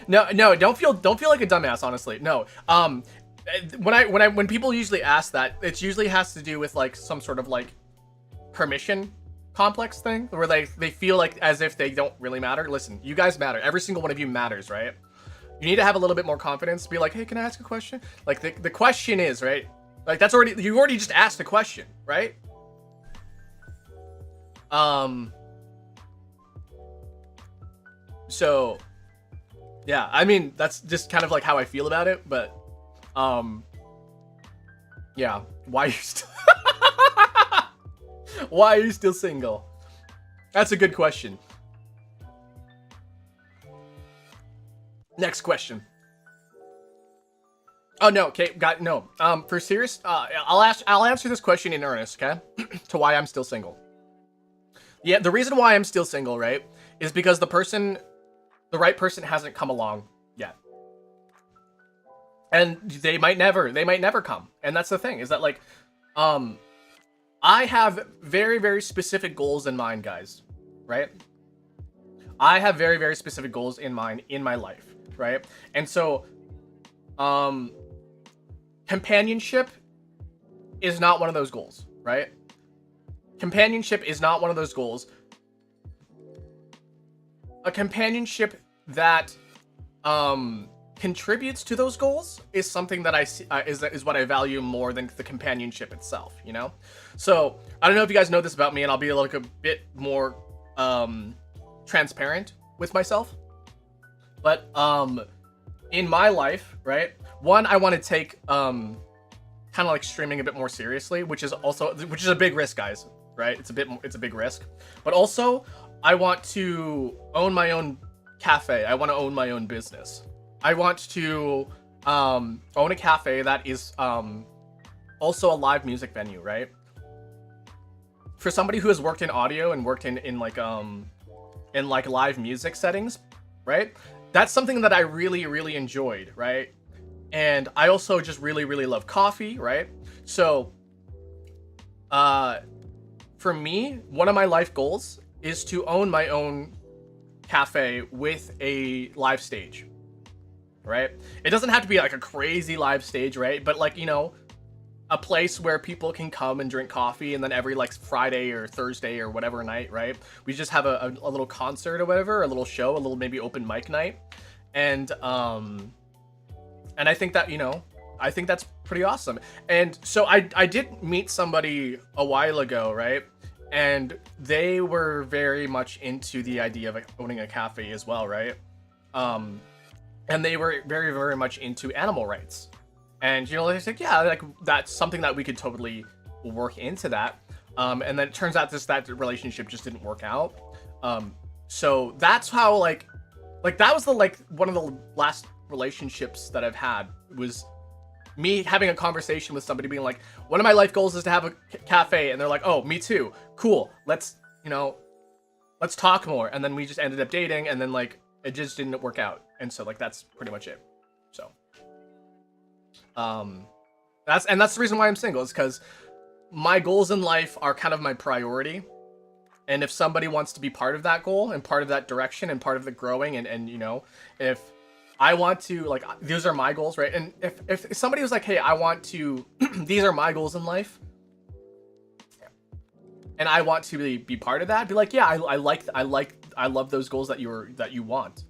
No, don't feel like a dumbass, honestly. No. When people usually ask that, it usually has to do with like some sort of like permission complex thing where they feel like as if they don't really matter. Listen, you guys matter. Every single one of you matters, right? You need to have a little bit more confidence. Be like, "Hey, can I ask a question?" Like the question is, right? Like that's already, you already just asked a question, right? So yeah, I mean, that's just kind of like how I feel about it, but yeah, why are you still why are you still single? That's a good question. Next question. Oh no, okay, got no. For serious, I'll answer this question in earnest, okay? To why I'm still single. Yeah, the reason why I'm still single, right, is because the right person hasn't come along yet. And they might never come. And that's the thing, is that like, I have very, very specific goals in mind, guys, right? I have very, very specific goals in mind in my life, right? And so, companionship is not one of those goals, right? Companionship is not one of those goals. A companionship that contributes to those goals is something that I see, is what I value more than the companionship itself, you know? So, I don't know if you guys know this about me, and I'll be like a bit more transparent with myself. But in my life, right? One, I want to take kind of like streaming a bit more seriously, which is a big risk, guys, right? It's a big risk. But also, I want to own my own cafe. I want to own my own business. I want to own a cafe that is also a live music venue, right? For somebody who has worked in audio and worked in like live music settings, right? That's something that I really, really enjoyed, right? And I also just really, really love coffee, right? So, for me, one of my life goals is to own my own cafe with a live stage, right? It doesn't have to be like a crazy live stage, right? But like, a place where people can come and drink coffee, and then every like Friday or Thursday or whatever night, right? We just have a little concert or whatever, a little show, a little maybe open mic night. And I think that, I think that's pretty awesome. And so I did meet somebody a while ago, right? And they were very much into the idea of owning a cafe as well, right? And they were very, very much into animal rights. And, they like, yeah, like that's something that we could totally work into that. And then it turns out that relationship just didn't work out. So that's how like that was one of the last relationships that I've had, was me having a conversation with somebody being like, one of my life goals is to have a cafe. And they're like, "Oh, me too. Cool. Let's talk more." And then we just ended up dating, and then like, it just didn't work out. And so like, that's pretty much it. So, that's the reason why I'm single, is because my goals in life are kind of my priority. And if somebody wants to be part of that goal and part of that direction and part of the growing, and you know, if I want to, like, these are my goals, right? And if somebody was like, hey, I want to, these are my goals in life, and I want to be part of that, be like, yeah, I love those goals that you want.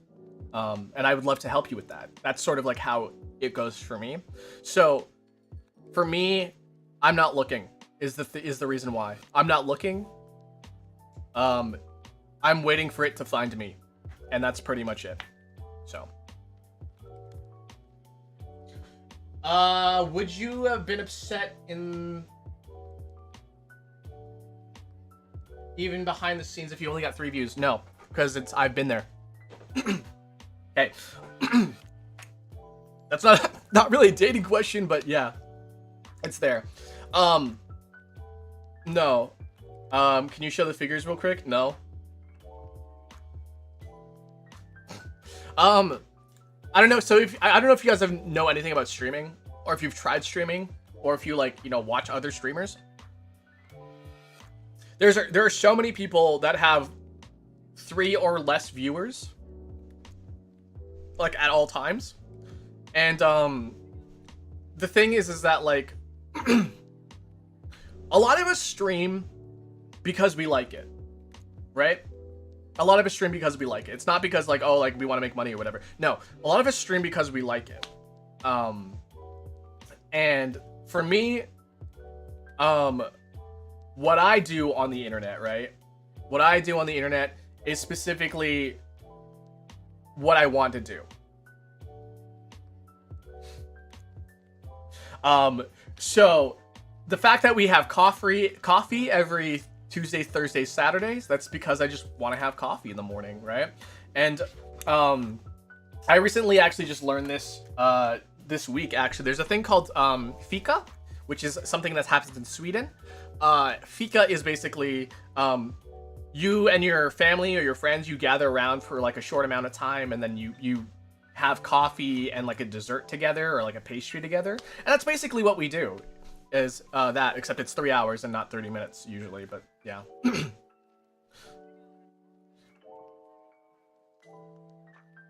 And I would love to help you with that. That's sort of like how it goes for me. So for me, I'm not looking is the reason why. I'm not looking. I'm waiting for it to find me. And that's pretty much it. So. Would you have been upset in even behind the scenes if you only got 3 views? No, because I've been there. Okay. That's not really a dating question, but yeah. It's there. No. Can you show the figures real quick? No. I don't know. So I don't know if you guys know anything about streaming, or if you've tried streaming, or if you, like, you know, watch other streamers. There are so many people that have 3 or less viewers, like, at all times. And the thing is that, like, a lot of us stream because we like it, right? A lot of us stream because we like it. It's not because, like, oh, like, we want to make money or whatever. No, a lot of us stream because we like it. And for me, what I do on the internet, right? What I do on the internet is specifically what I want to do. So the fact that we have coffee every Tuesdays, Thursdays, Saturdays, that's because I just want to have coffee in the morning, right? And I recently actually just learned this this week, actually. There's a thing called fika, which is something that happens in Sweden. Fika is basically you and your family or your friends, you gather around for, like, a short amount of time, and then you have coffee and, like, a dessert together, or like a pastry together. And that's basically what we do, is that, except it's 3 hours and not 30 minutes usually, but yeah.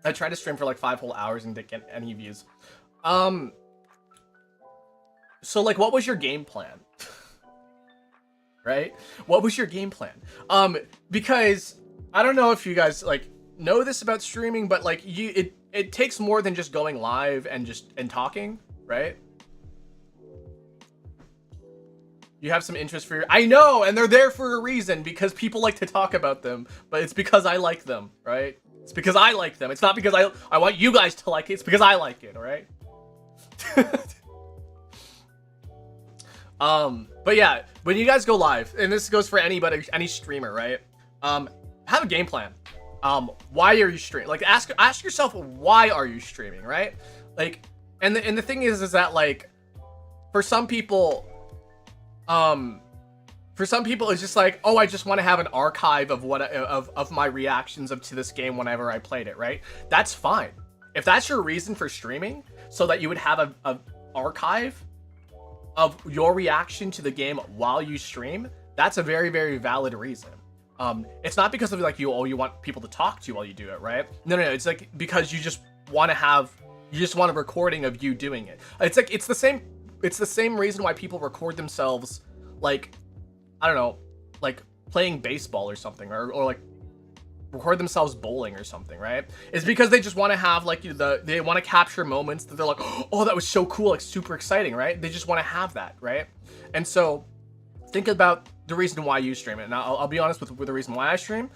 I tried to stream for like 5 whole hours and didn't get any views. So, like, what was your game plan? Right? What was your game plan? Because I don't know if you guys, like, know this about streaming, but, like, it takes more than just going live and talking, right? You have some interest for your... I know, and they're there for a reason, because people like to talk about them, but it's because I like them, right? It's because I like them. It's not because I want you guys to like it. It's because I like it, all right? But yeah, when you guys go live, and this goes for anybody, any streamer, right? Have a game plan. Why are you streaming? Like, ask yourself, why are you streaming, right? Like, and the thing is that, like, for some people, it's just like, oh, I just want to have an archive of what of my reactions to this game whenever I played it, right? That's fine. If that's your reason for streaming, so that you would have a archive of your reaction to the game while you stream, that's a very, very valid reason. It's not because of, like, you want people to talk to you while you do it, right? No, it's like because you just want a recording of you doing it. It's like it's the same reason why people record themselves, like, I don't know, like playing baseball or something, or like record themselves bowling or something, right? It's because they just want to have, like, they want to capture moments that they're like, oh, that was so cool, like, super exciting, right? They just want to have that, right? And so think about the reason why you stream it. And I'll be honest with the reason why I stream.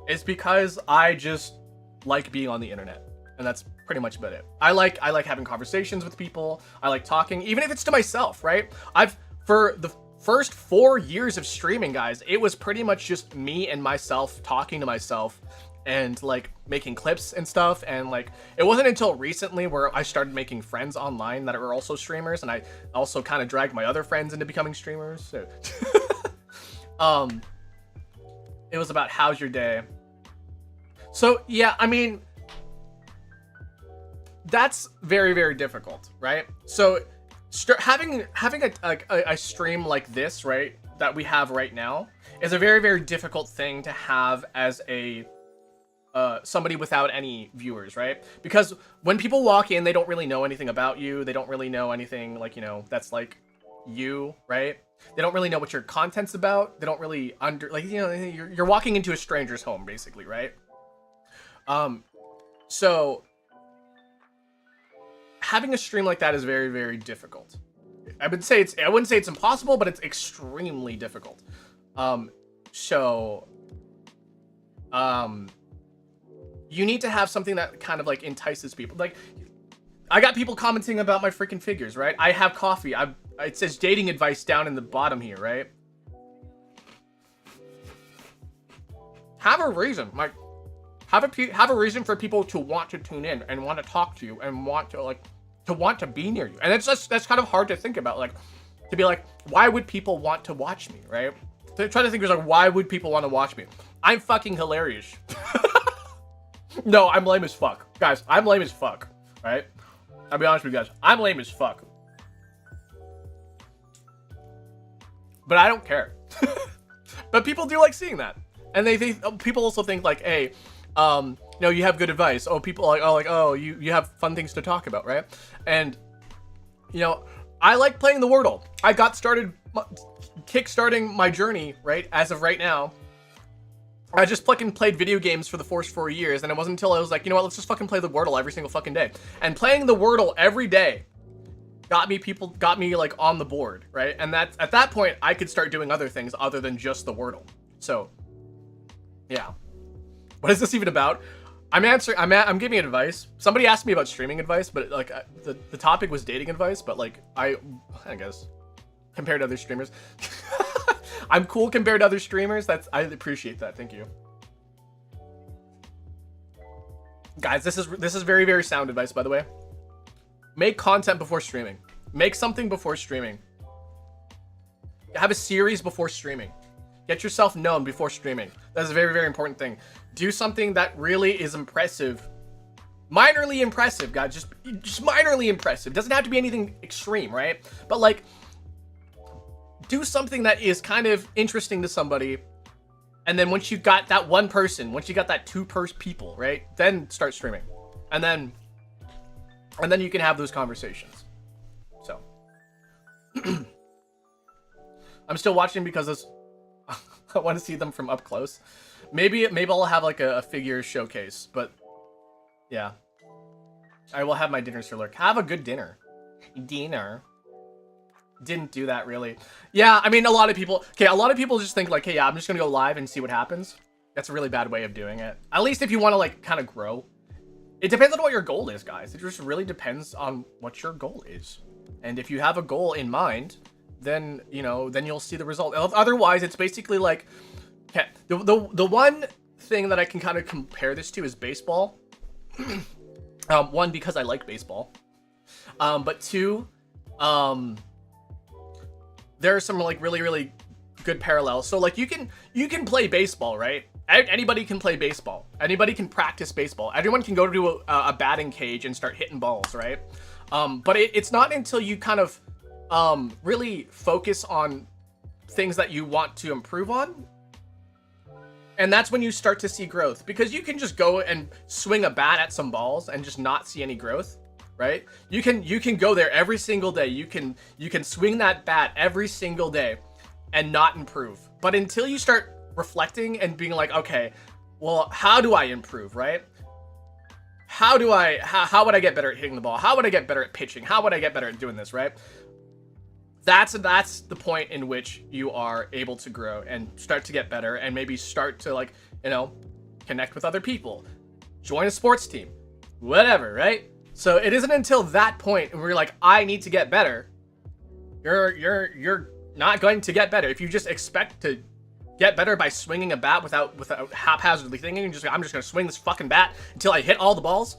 It's because I just like being on the internet, and that's pretty much about it. I like having conversations with people. I like talking, even if it's to myself, right? For the first 4 years of streaming, guys, it was pretty much just me and myself talking to myself and, like, making clips and stuff. And, like, it wasn't until recently where I started making friends online that were also streamers, and I also kind of dragged my other friends into becoming streamers. So it was about, how's your day? So yeah, I mean, that's very, very difficult, right? So having a stream like this, right, that we have right now is a very, very difficult thing to have as a somebody without any viewers, right? Because when people walk in, they don't really know anything about you. They don't really know anything like, you know, that's like you, right? They don't really know what your content's about. They don't really like, you know, you're walking into a stranger's home basically, right? So having a stream like that is very, very difficult. I wouldn't say it's impossible, but it's extremely difficult. You need to have something that kind of like entices people. Like, I got people commenting about my freaking figures, right? I have coffee. It says dating advice down in the bottom here, right? Have a reason, like, have a reason for people to want to tune in and want to talk to you and want to be near you. And that's kind of hard to think about, like, to be like, why would people want to watch me, right? To try to think, like, why would people want to watch me? I'm fucking hilarious. No, I'm lame as fuck. Guys, I'm lame as fuck, right? I'll be honest with you guys. I'm lame as fuck. But I don't care. But people do like seeing that. And people also think like, hey, you know, you have good advice. Oh, people are like, oh, you have fun things to talk about, right? And, you know, I like playing the Wordle. I got started kickstarting my journey, right, as of right now. I just fucking played video games for the first 4 years, and it wasn't until I was like, you know what, let's just fucking play the Wordle every single fucking day. And playing the Wordle every day got me like on the board, right? And that's, at that point, I could start doing other things other than just the Wordle. So, yeah. What is this even about? I'm giving advice. Somebody asked me about streaming advice, but like the topic was dating advice, but like I guess compared to other streamers, I'm cool compared to other streamers. I appreciate that. Thank you. Guys, this is very, very sound advice, by the way. Make content before streaming. Make something before streaming. Have a series before streaming. Get yourself known before streaming. That's a very, very important thing. Do something that really is impressive. Minorly impressive, guys. Just minorly impressive. Doesn't have to be anything extreme, right? But like, do something that is kind of interesting to somebody. And then once you got that one person, once you got that two-person people, right? Then start streaming. And then you can have those conversations. So. I'm still watching because I want to see them from up close. Maybe I'll have like a figure showcase, but yeah. I will have my dinner Sir Lurk. Have a good dinner. Dinner. Didn't do that really. Yeah, I mean, a lot of people just think like, hey, yeah, I'm just gonna go live and see what happens. That's a really bad way of doing it. At least if you want to like kind of grow. It depends on what your goal is, guys. It just really depends on what your goal is. And if you have a goal in mind, then, you know, then you'll see the result. Otherwise, it's basically like, okay, the one thing that I can kind of compare this to is baseball. One, because I like baseball. But two, there are some like really, really good parallels. So like you can play baseball, right? Anybody can play baseball. Anybody can practice baseball. Everyone can go to a batting cage and start hitting balls, right? But it's not until you kind of really focus on things that you want to improve on, and that's when you start to see growth. Because you can just go and swing a bat at some balls and just not see any growth, right? You can go there every single day. You can swing that bat every single day and not improve. But until you start reflecting and being like, okay, well, how do I improve, right? How would I get better at hitting the ball? How would I get better at pitching? How would I get better at doing this, right? That's the point in which you are able to grow and start to get better and maybe start to, like, you know, connect with other people, join a sports team, whatever, right? So it isn't until that point where you're like, I need to get better. You're not going to get better if you just expect to get better by swinging a bat without haphazardly thinking. I'm just gonna swing this fucking bat until I hit all the balls.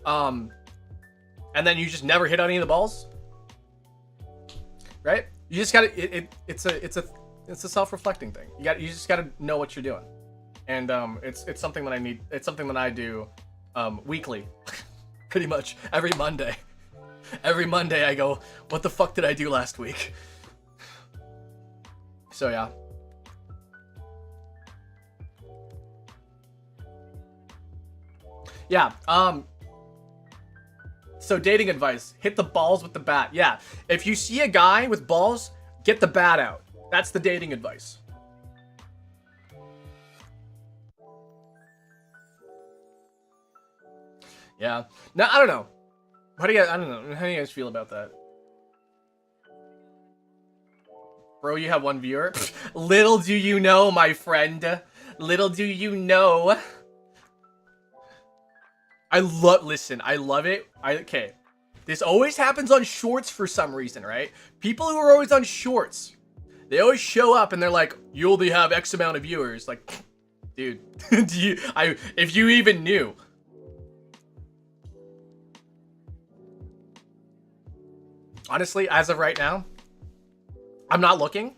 And then you just never hit any of the balls. Right? You just gotta. It's a self-reflecting thing. You just gotta know what you're doing, and it's something that I need. It's something that I do weekly, pretty much every Monday. Every Monday I go, what the fuck did I do last week? So yeah. Yeah, so dating advice, hit the balls with the bat. Yeah, if you see a guy with balls, get the bat out. That's the dating advice. Yeah. Now, I don't know. I don't know. How do you guys feel about that? Bro, you have one viewer? Little do you know, my friend. Little do you know. Listen, I love it. Okay. This always happens on shorts for some reason, right? People who are always on shorts, they always show up and they're like, you only have X amount of viewers. Like, dude, if you even knew. Honestly, as of right now, I'm not looking,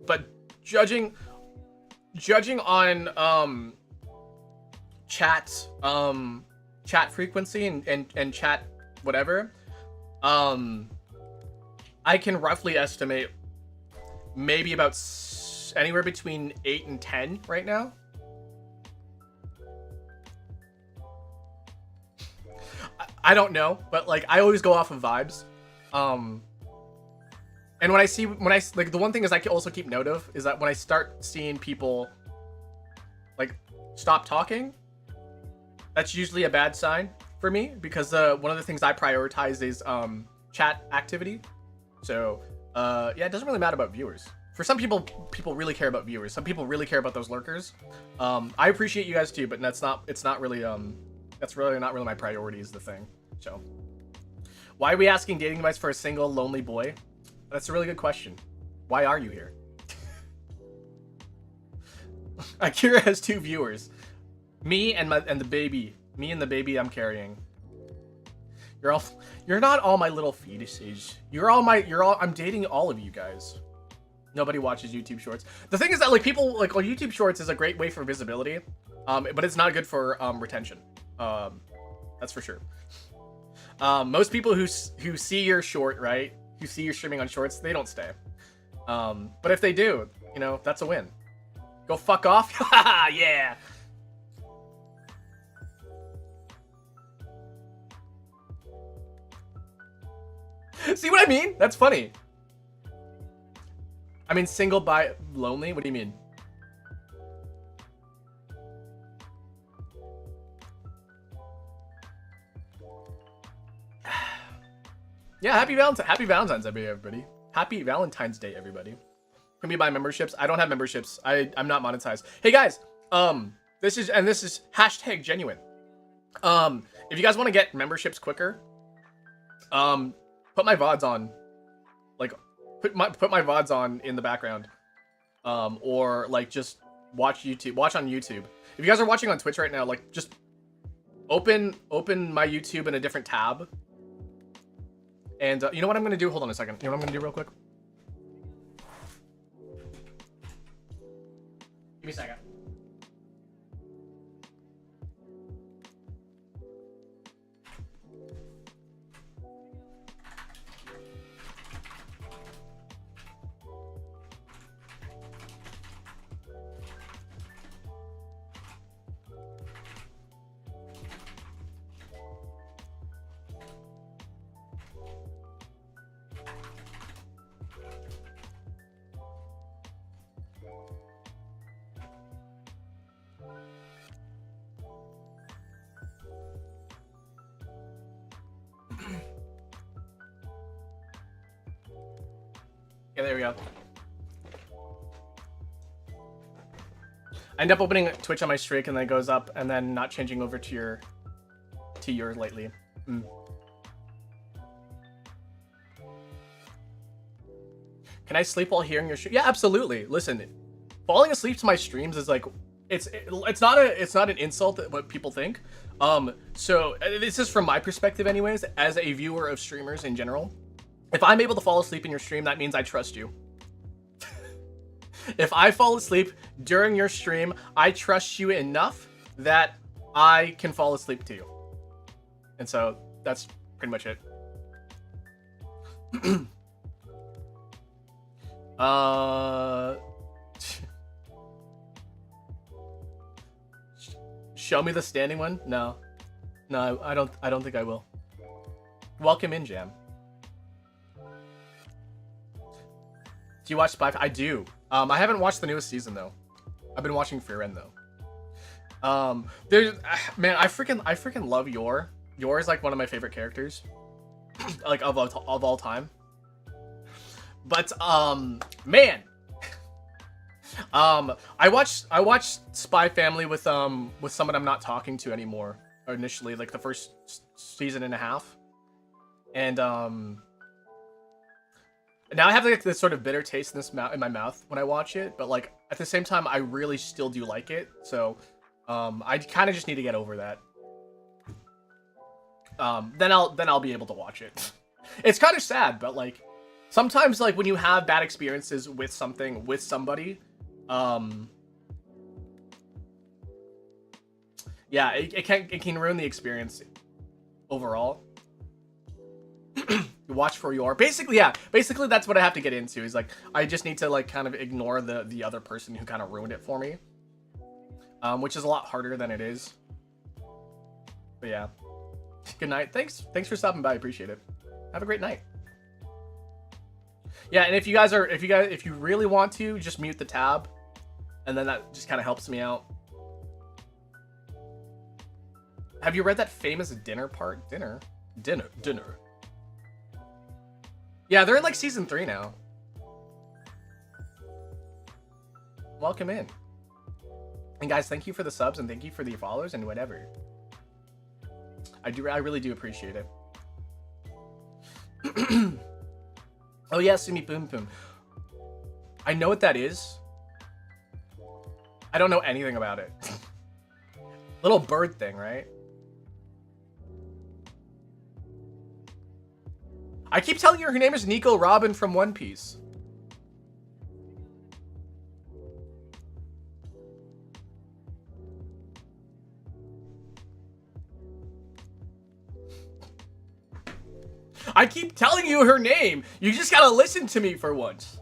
but judging on chat frequency and chat whatever, I can roughly estimate maybe about anywhere between 8 and 10 right now. I don't know, but like I always go off of vibes. And when I like, the one thing is I can also keep note of is that when I start seeing people like stop talking, that's usually a bad sign for me, because one of the things I prioritize is chat activity. So yeah, it doesn't really matter about viewers. For some people really care about viewers. Some people really care about those lurkers. I appreciate you guys too, but that's not really not really my priority is the thing. So why are we asking dating advice for a single lonely boy? That's a really good question. Why are you here? Akira has 2 viewers. Me and the baby. Me and the baby I'm carrying. You're not all my little fetuses. I'm dating all of you guys. Nobody watches YouTube Shorts. The thing is that like people like YouTube Shorts is a great way for visibility, but it's not good for retention. That's for sure. Most people who see your short, right, who see your streaming on Shorts, they don't stay. But if they do, you know, that's a win. Go fuck off. Yeah. See what I mean? That's funny. I mean, single by lonely? What do you mean? Yeah, happy Valentine's Day, everybody. Happy Valentine's Day, everybody. Can we buy memberships? I don't have memberships. I'm not monetized. Hey guys, this is hashtag genuine. If you guys want to get memberships quicker, put my VODs on, like, put my VODs on in the background, or like just watch on YouTube. If you guys are watching on Twitch right now, like just open my YouTube in a different tab. And you know what I'm gonna do? Hold on a second. You know what I'm gonna do real quick? Give me a second. Yeah, there we go. I end up opening Twitch on my streak and then it goes up and then not changing over to yours lately. Can I sleep while hearing your stream? Yeah, absolutely. Listen, falling asleep to my streams is like, it's not an insult at what people think. So this is from my perspective anyways, as a viewer of streamers in general. If I'm able to fall asleep in your stream, that means I trust you. If I fall asleep during your stream, I trust you enough that I can fall asleep to you. And so that's pretty much it. Show me the standing one? No. No, I don't think I will. Welcome in, Jam. Do you watch Spy? I do. I haven't watched the newest season though. I've been watching Fear End though. There's man, I freaking love Yor. Yor is like one of my favorite characters, like of all time. But man, I watched Spy Family with someone I'm not talking to anymore. Initially, like the first season and a half, and now I have like this sort of bitter taste in my mouth when I watch it. But like at the same time, I really still do like it. So I kind of just need to get over that. Then I'll be able to watch it. It's kind of sad, but like sometimes like when you have bad experiences with something with somebody, yeah, it can ruin the experience overall. You watch for your basically that's what I have to get into. Is like I just need to like kind of ignore the other person who kind of ruined it for me, which is a lot harder than it is. But yeah, good night. Thanks for stopping by. I appreciate it. Have a great night. Yeah, and if you really want to, just mute the tab, and then that just kind of helps me out. Have you read that famous dinner part? Dinner. Yeah, they're in like season 3 now. Welcome in. And guys, thank you for the subs and thank you for the followers and whatever. I really do appreciate it. Oh yeah, Sumi Boom Boom. I know what that is. I don't know anything about it. Little bird thing, right? I keep telling you her name is Nico Robin from One Piece. I keep telling you her name. You just gotta listen to me for once.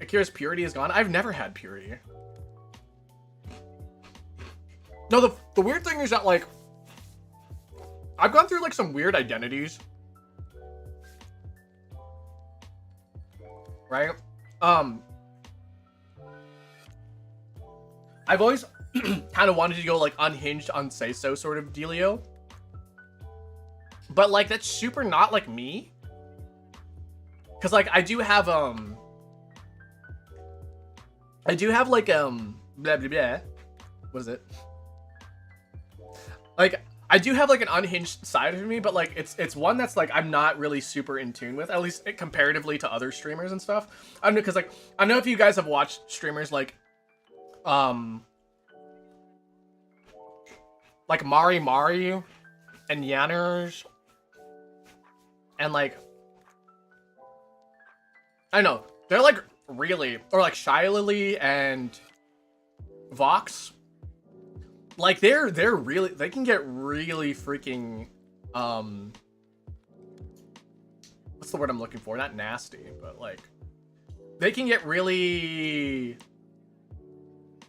Akira's purity is gone. I've never had purity. No, the weird thing is that like I've gone through like some weird identities. Right? I've always kind of wanted to go like unhinged, unsay-so sort of dealio. But like that's super not like me. Cause like I do have like blah blah blah. What is it? Like I do have like an unhinged side of me, but like it's one that's like I'm not really super in tune with, at least comparatively to other streamers and stuff. I don't know, cause like I don't know if you guys have watched streamers like Mari and Yanners and like I don't know, they're like really, or like Shy Lily and Vox. Like they're really, they can get really freaking what's the word I'm looking for? Not nasty, but like they can get really,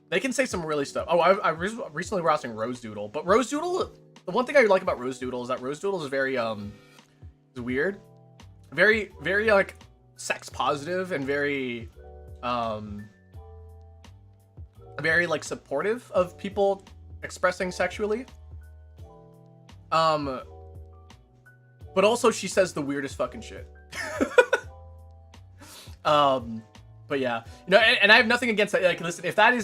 they can say some really stuff. Oh, I recently was watching Rose Doodle, but Rose Doodle, the one thing I like about Rose Doodle is that Rose Doodle is very is weird, very like sex positive and very like supportive of people expressing sexually. But also she says the weirdest fucking shit. But yeah, you know, and I have nothing against that. Like, listen, if that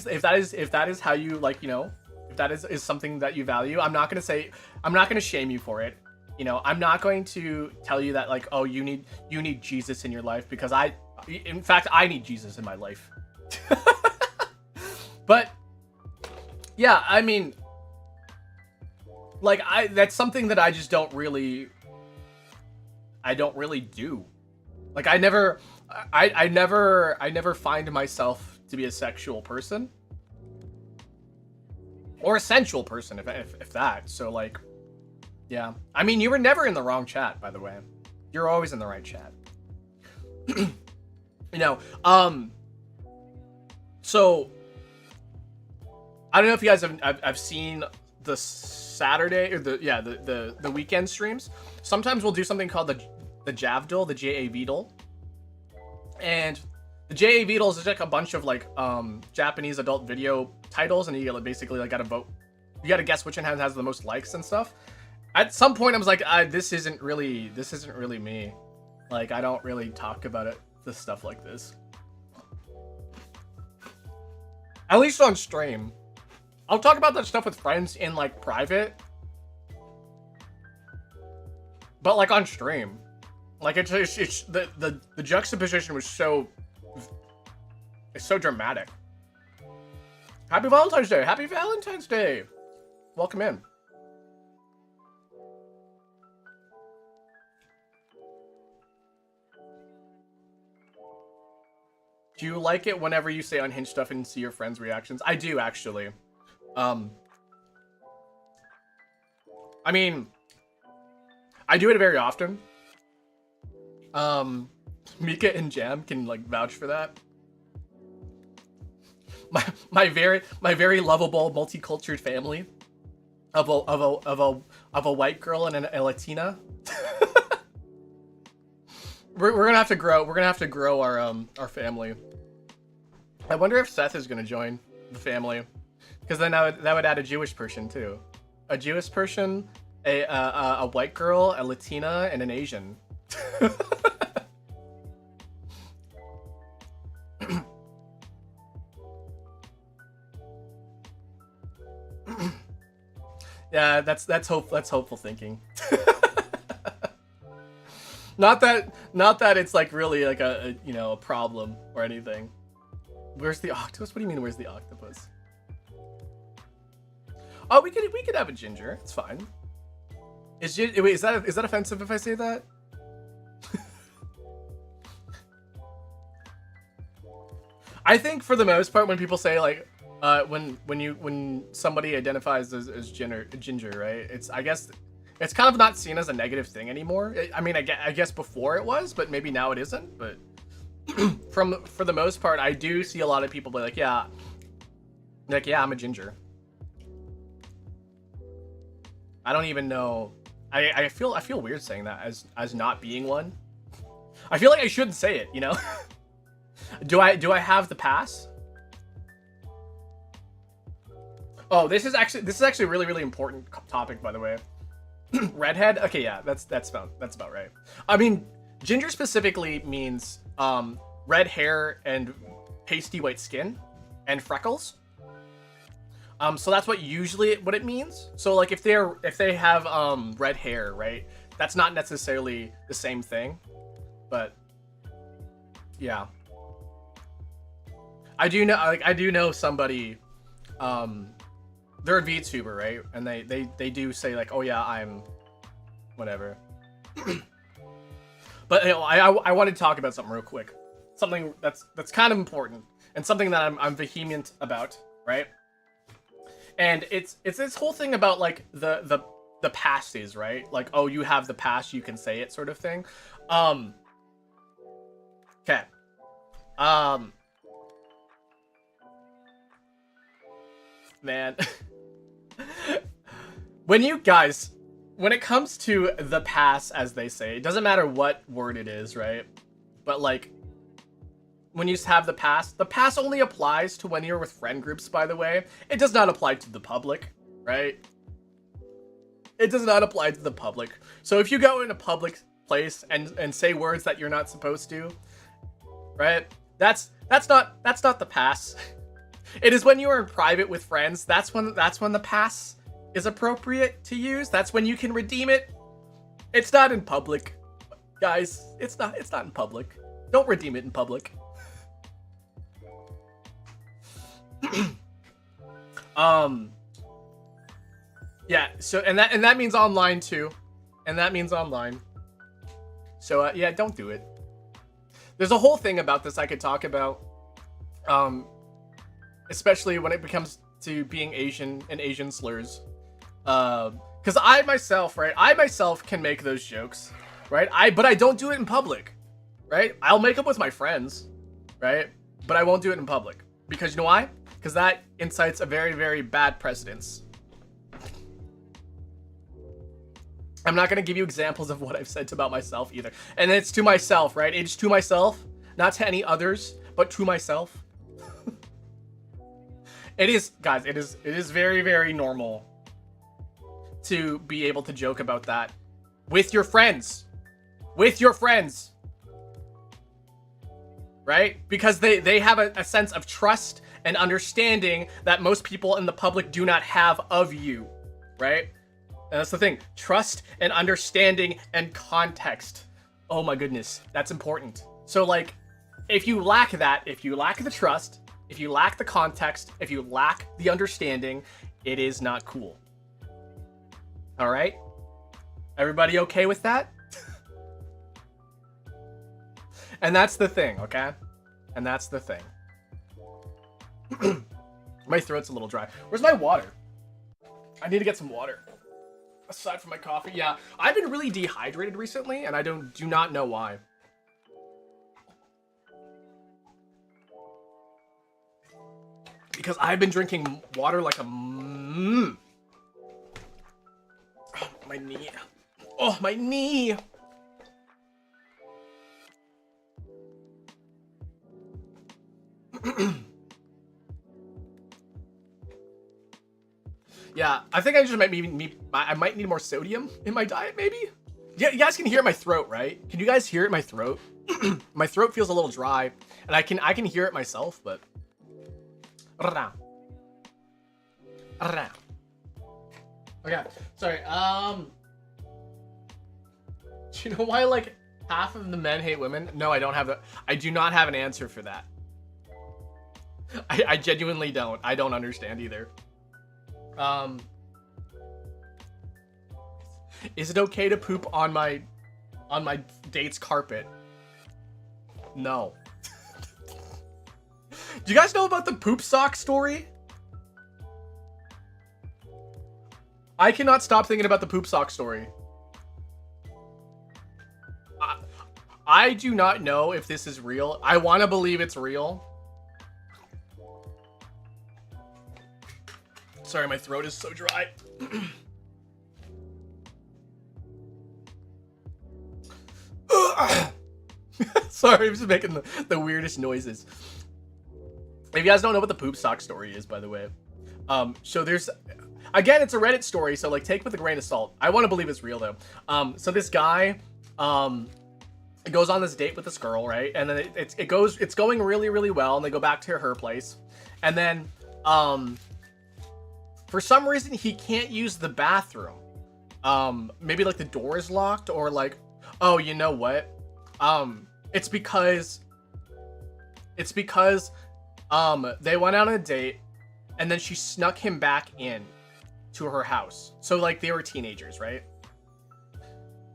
is how you like, you know, if that is something that you value, I'm not gonna shame you for it. You know, I'm not going to tell you that like, oh, you need Jesus in your life, because in fact, I need Jesus in my life. But yeah, I mean, like that's something that I just don't really do. Like I never find myself to be a sexual person or a sensual person, if that. So like, yeah. I mean, you were never in the wrong chat, by the way. You're always in the right chat. You know, So I don't know if you guys have seen the Saturday or the weekend streams. Sometimes we'll do something called the Javdol, the JAVdol. And the JAVdol is like a bunch of like Japanese adult video titles, and you basically like gotta vote. You gotta guess which one has the most likes and stuff. At some point I was like, this isn't really me. Like, I don't really talk about this stuff like this. At least on stream. I'll talk about that stuff with friends in like private. But like on stream. Like it's the juxtaposition was so dramatic. Happy Valentine's Day! Happy Valentine's Day! Welcome in. Do you like it whenever you say unhinged stuff and see your friends' reactions? I do, actually. I mean, I do it very often. Mika and Jam can like vouch for that. My very lovable multicultural family of a white girl and a Latina. we're gonna have to grow. We're gonna have to grow our family. I wonder if Seth is gonna join the family, because then that would add a Jewish person too, a Jewish person, a white girl, a Latina, and an Asian. Yeah, that's hopeful thinking. Not that it's like really like a a problem or anything. Where's the octopus? What do you mean, where's the octopus? Oh, we could have a ginger. It's fine. Wait, is that offensive if I say that? I think for the most part, when people say like, when somebody identifies as ginger, right? I guess it's kind of not seen as a negative thing anymore. I mean, I guess before it was, but maybe now it isn't. But for the most part, I do see a lot of people be like, yeah, I'm a ginger. I don't even know. I feel weird saying that as not being one. I feel like I shouldn't say it, you know? Do I have the pass? Oh, this is actually a really, really important topic, by the way. Redhead? Okay, yeah, that's about right. I mean, ginger specifically means red hair and pasty white skin and freckles. So that's what it means. So like if they have red hair, right? That's not necessarily the same thing, but yeah. I do know somebody, they're a VTuber, right? And they do say like, oh yeah, I'm whatever. But I want to talk about something real quick. Something that's kind of important and something that I'm vehement about, right? And it's this whole thing about like the passes, right? Like, oh, you have the pass, you can say it, sort of thing. Okay. Man. When it comes to the pass, as they say, it doesn't matter what word it is, right? But like, when you have the pass only applies to when you're with friend groups, by the way. It does not apply to the public, right? It does not apply to the public. So if you go in a public place and say words that you're not supposed to, right? That's not the pass. It is when you are in private with friends. That's when the pass is appropriate to use. That's when you can redeem it. It's not in public, guys. It's not in public. Don't redeem it in public. Yeah. So and that means online too, and that means online. So yeah, don't do it. There's a whole thing about this I could talk about. Especially when it comes to being Asian and Asian slurs. Because I myself can make those jokes, right? But I don't do it in public, right? I'll make them with my friends, right? But I won't do it in public Because you know why? Because that incites a very, very bad precedence. I'm not going to give you examples of what I've said about myself either. And it's to myself, right? It's to myself, not to any others, but to myself. It is, guys, it is very, very normal to be able to joke about that with your friends. With your friends. Right? Because they have a sense of trust and understanding that most people in the public do not have of you. Right? And that's the thing. Trust and understanding and context. Oh my goodness. That's important. So like, if you lack that, if you lack the trust, if you lack the context, if you lack the understanding, it is not cool. All right? Everybody okay with that? And that's the thing, okay? And that's the thing. My throat's a little dry. Where's my water? I need to get some water. Aside from my coffee, yeah. I've been really dehydrated recently, and I do not know why. Because I've been drinking water like a... Oh, my knee. Oh, my knee! Yeah, I think I just might need more sodium in my diet, maybe? Yeah, you guys can hear my throat, right? Can you guys hear it in my throat? My throat feels a little dry, and I can hear it myself, but... Okay, sorry, do you know why, like, half of the men hate women? No, I do not have an answer for that. I genuinely don't. I don't understand either. Is it okay to poop on my date's carpet? No. Do you guys know about the poop sock story? I cannot stop thinking about the poop sock story. I do not know if this is real. I want to believe it's real. Sorry, my throat is so dry. Sorry, I'm just making the weirdest noises. If you guys don't know what the poop sock story is, by the way. So there's... Again, it's a Reddit story, so like take it with a grain of salt. I want to believe it's real, though. So this guy... goes on this date with this girl, right? And then it's going really, really well, and they go back to her place. And then... for some reason, he can't use the bathroom. Maybe like the door is locked, or like, oh, you know what? It's because they went out on a date, and then she snuck him back in to her house. So like they were teenagers, right?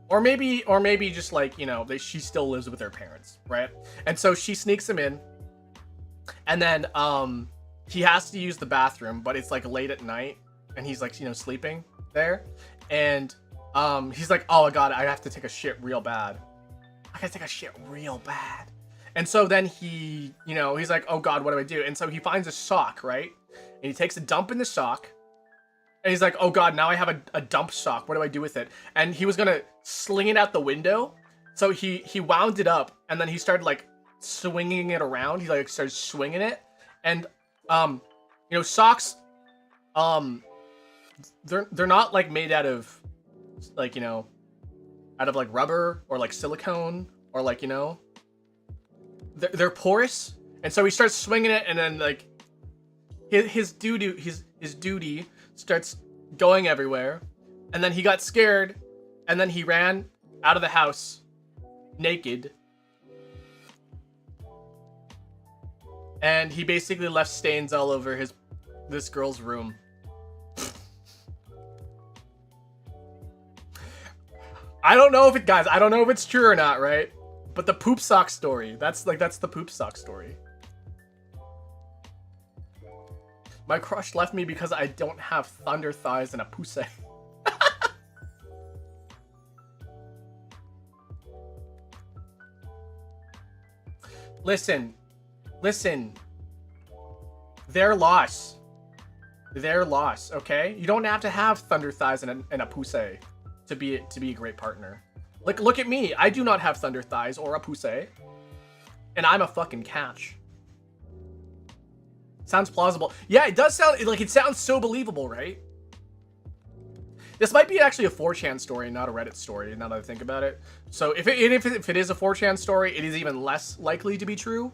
Or maybe just like, you know, she still lives with her parents, right? And so she sneaks him in, and then he has to use the bathroom, but it's like late at night, and he's like, you know, sleeping there, and he's like, oh god, I have to take a shit real bad. I gotta take a shit real bad. And so then he, you know, he's like, oh god, what do I do? And so he finds a sock, right? And he takes a dump in the sock, and he's like, oh god, now I have a dump sock. What do I do with it? And he was gonna sling it out the window, so he wound it up, and then he started like swinging it around. He like started swinging it, and you know, socks, they're not like made out of like, you know, out of like rubber or like silicone or like, you know, they're porous. And so he starts swinging it, and then like his duty starts going everywhere, and then he got scared, and then he ran out of the house naked, and he basically left stains all over this girl's room. I don't know if it's true or not, right? But the poop sock story, that's the poop sock story. My crush left me because I don't have thunder thighs and a pussy. Listen. Their loss. Their loss, okay? You don't have to have thunder thighs and a poussey to be a great partner. Like, look at me. I do not have thunder thighs or a poussey. And I'm a fucking catch. Sounds plausible. Yeah, it does sound like it sounds so believable, right? This might be actually a 4chan story, not a Reddit story, now that I think about it. So if it is a 4chan story, it is even less likely to be true.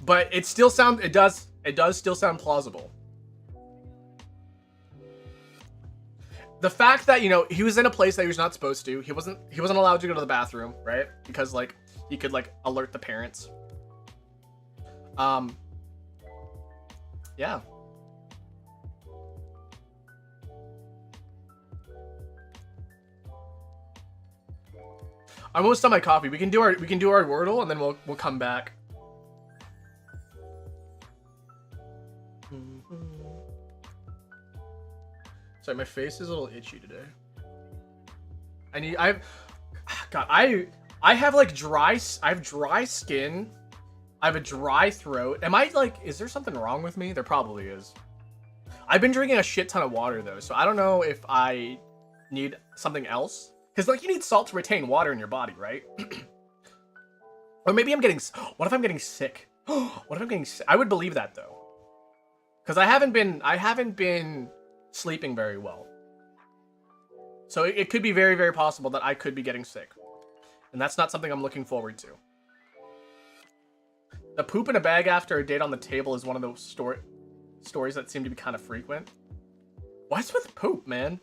But it still does still sound plausible. The fact that, you know, he was in a place that he was not supposed to. He wasn't allowed to go to the bathroom, right? Because like he could like alert the parents. Yeah. I'm almost done my coffee. We can do our Wordle and then we'll come back. Sorry, my face is a little itchy today. I have like dry skin. I have a dry throat. Am I like, is there something wrong with me? There probably is. I've been drinking a shit ton of water though, so I don't know if I need something else. Because like you need salt to retain water in your body, right? Or maybe I'm getting, what if I'm getting sick? What if I'm getting sick? I would believe that though. Because I haven't been sleeping very well. So it could be very, very possible that I could be getting sick. And that's not something I'm looking forward to. The poop in a bag after a date on the table is one of those stories that seem to be kind of frequent. What's with poop, man?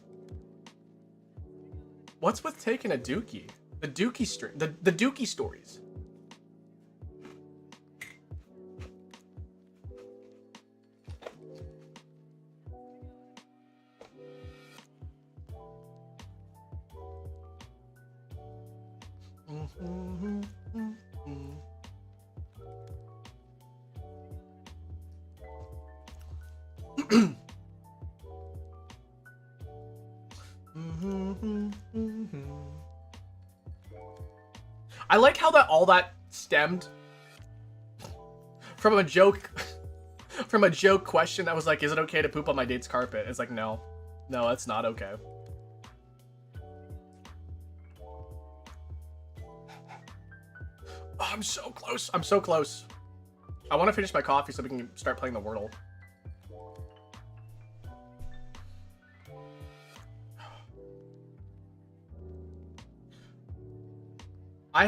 What's with taking a dookie? The dookie stories. I like how all that stemmed from a joke question that was like, is it okay to poop on my date's carpet? It's like, no, that's not okay. Oh, I'm so close. I want to finish my coffee so we can start playing the Wordle. I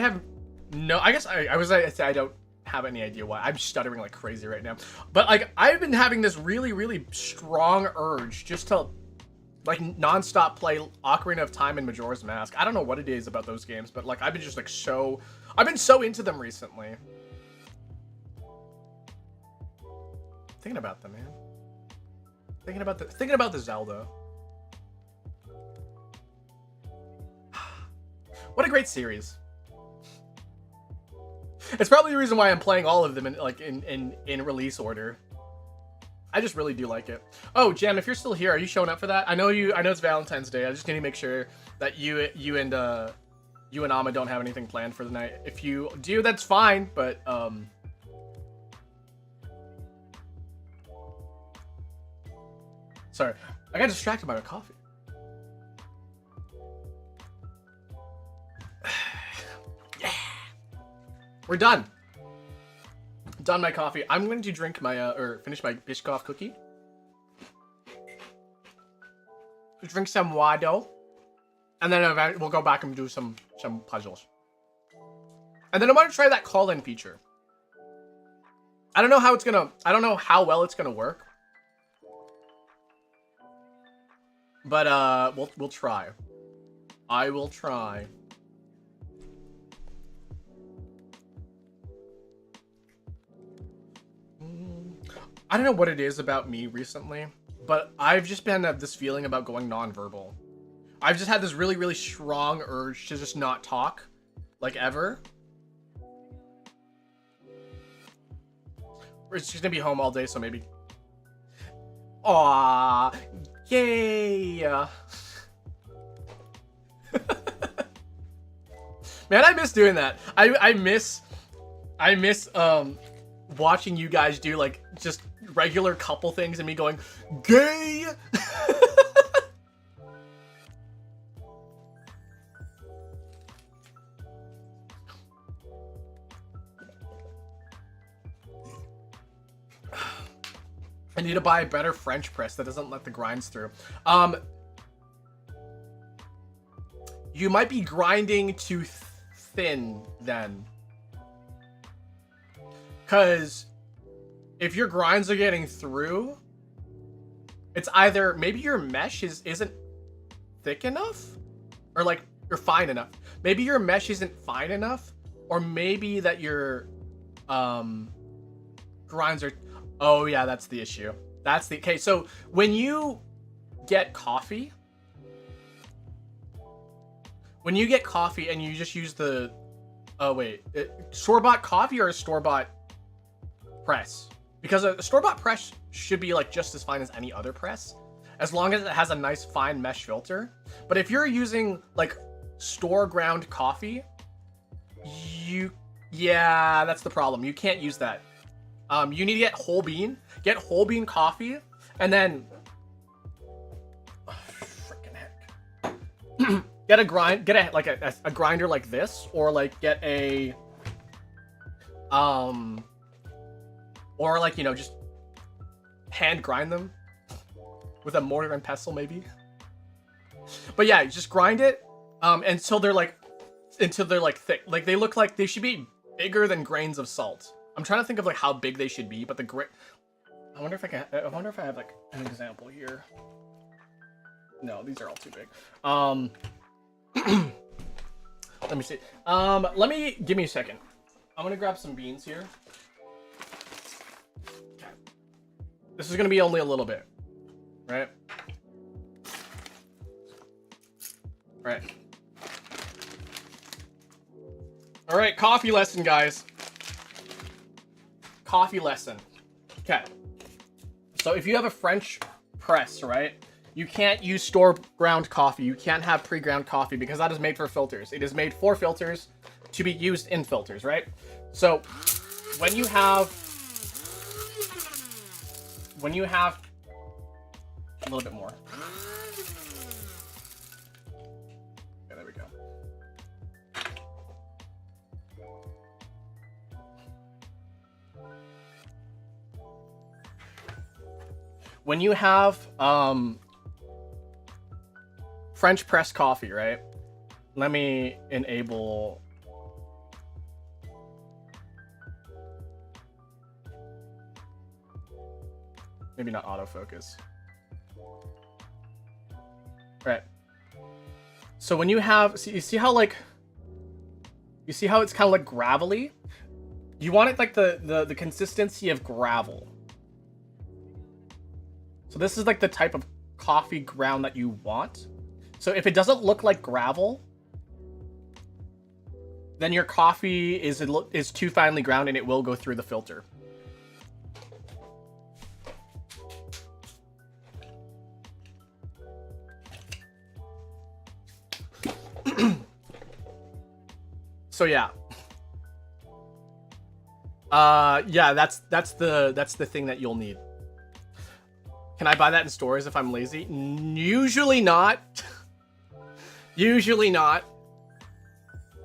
guess I don't have any idea why. I'm stuttering like crazy right now. But like, I've been having this really, really strong urge just to like non-stop play Ocarina of Time and Majora's Mask. I don't know what it is about those games, but like I've been just like I've been so into them recently. Thinking about them, man. Thinking about the Zelda. What a great series. It's probably the reason why I'm playing all of them in release order. I just really do like it. Oh, Jem, if you're still here, are you showing up for that? I know it's Valentine's Day. I just need to make sure that you and Amma don't have anything planned for the night. If you do, that's fine, but sorry. I got distracted by my coffee. Yeah. We're done. Done my coffee. I'm going to drink my or finish my Bishkov cookie. Drink some Wado. And then we'll go back and do some puzzles. And then I want to try that call-in feature. I don't know how well it's gonna work. But we'll try. I will try. I don't know what it is about me recently, but I've just been this feeling about going nonverbal. I've just had this really, really strong urge to just not talk, like ever. We're just gonna be home all day, so maybe. Aww, yay! Man, I miss doing that. I miss watching you guys do like just regular couple things and me going, gay! I need to buy a better French press that doesn't let the grinds through. You might be grinding too thin then. Because if your grinds are getting through, it's either maybe your mesh isn't thick enough, or like you're fine enough. Maybe your mesh isn't fine enough, or maybe that your grinds are. Oh yeah, that's the issue. That's the okay. So when you get coffee, and you just use the store-bought coffee or a store-bought press, because a store-bought press should be like just as fine as any other press, as long as it has a nice fine mesh filter. But if you're using like store ground coffee, yeah, that's the problem. You can't use that. You need to get whole bean coffee, and then freaking heck. Get a grinder like this, or like get a or like, you know, just hand grind them with a mortar and pestle maybe. But yeah, just grind it until they're like thick. Like they look like they should be bigger than grains of salt. I'm trying to think of like how big they should be, but I wonder if I have like an example here. No, these are all too big. Let me see. Give me a second. I'm gonna grab some beans here. Okay. This is gonna be only a little bit, right? Right. All right, coffee lesson, guys. Coffee lesson. Okay. So if you have a French press, right? You can't use store ground coffee. You can't have pre-ground coffee because that is made for filters. It is made for filters to be used in filters, right? So when you have a little bit more. Okay, there we go. When you have French press coffee, right? Let me enable. Maybe not autofocus. Right. So when you have, you see how it's kind of like gravelly? You want it like the consistency of gravel. So this is like the type of coffee ground that you want. So if it doesn't look like gravel, then your coffee is too finely ground and it will go through the filter. So yeah. Yeah, that's the thing that you'll need. Can I buy that in stores if I'm lazy? Usually not. Usually not.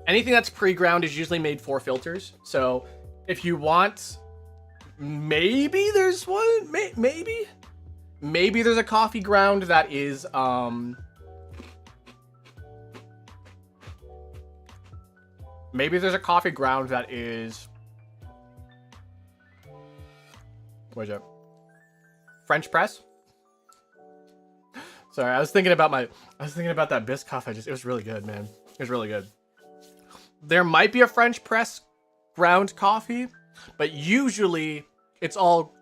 Anything that's pre-ground is usually made for filters. So if you want, maybe there's one. Maybe there's a coffee ground that is maybe there's a coffee ground that is. Where's it? French press. Sorry, I was thinking about that Biscoff. It was really good, man. It was really good. There might be a French press ground coffee, but usually it's all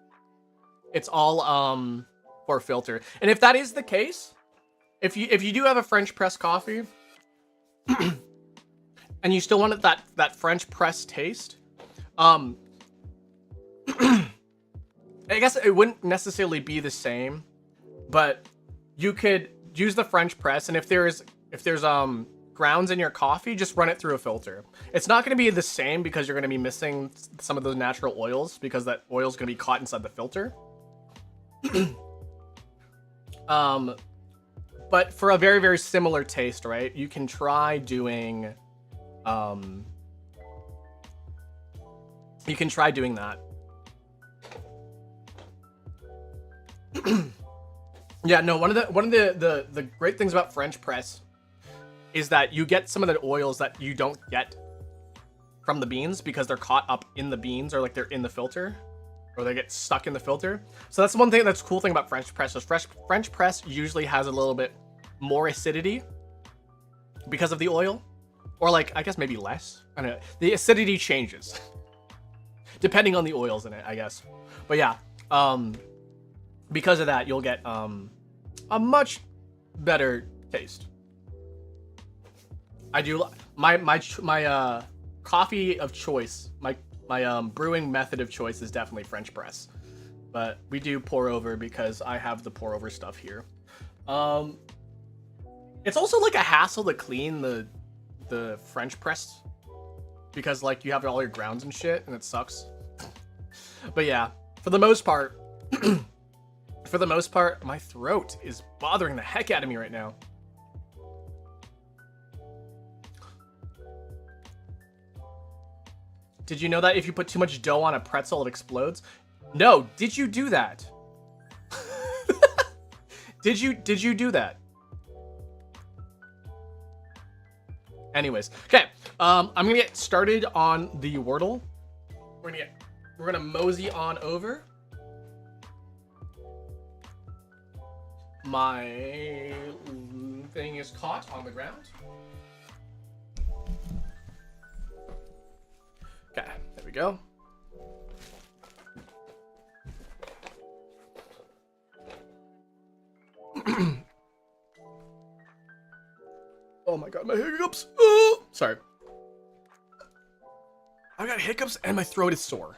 for filter. And if that is the case, if you do have a French press coffee and you still want that French press taste, I guess it wouldn't necessarily be the same, but you could use the French press, and if there's grounds in your coffee, just run it through a filter. It's not going to be the same because you're going to be missing some of those natural oils because that oil is going to be caught inside the filter. But for a very, very similar taste, right? You can try doing, you can try doing that. Yeah, no, one of the great things about French press is that you get some of the oils that you don't get from the beans because they're caught up in the beans, or like they're in the filter, or they get stuck in the filter. So that's one thing that's cool thing about French press. So French press usually has a little bit more acidity because of the oil, or like I guess maybe less. I don't know. The acidity changes depending on the oils in it, I guess. But yeah, because of that, you'll get a much better taste. I do my coffee of choice. My brewing method of choice is definitely French press, but we do pour over because I have the pour over stuff here. It's also like a hassle to clean the French press because like you have all your grounds and shit, and it sucks. But yeah, for the most part, my throat is bothering the heck out of me right now. Did you know that if you put too much dough on a pretzel, it explodes? No, did you do that? Did you do that? Anyways, okay. I'm gonna get started on the Wordle. We're gonna mosey on over. My thing is caught on the ground. Okay, there we go. Oh my god, my hiccups. Oh, sorry. I got hiccups and my throat is sore.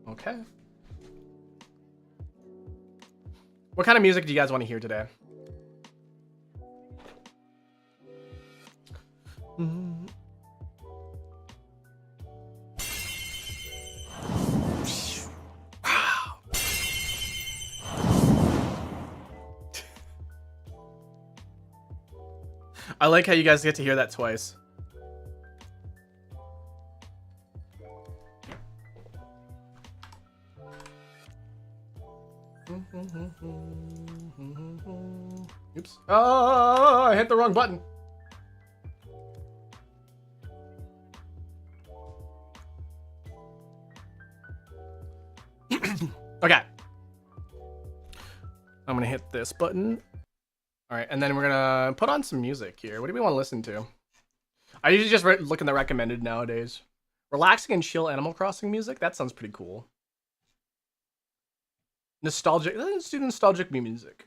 Okay. What kind of music do you guys want to hear today? Wow. I like how you guys get to hear that twice. Oops. Oh, I hit the wrong button. Okay. I'm gonna hit this button. All right, and then we're gonna put on some music here. What do we want to listen to? I usually just look in the recommended nowadays. Relaxing and chill Animal Crossing music? That sounds pretty cool. Nostalgic. Let's do nostalgic music.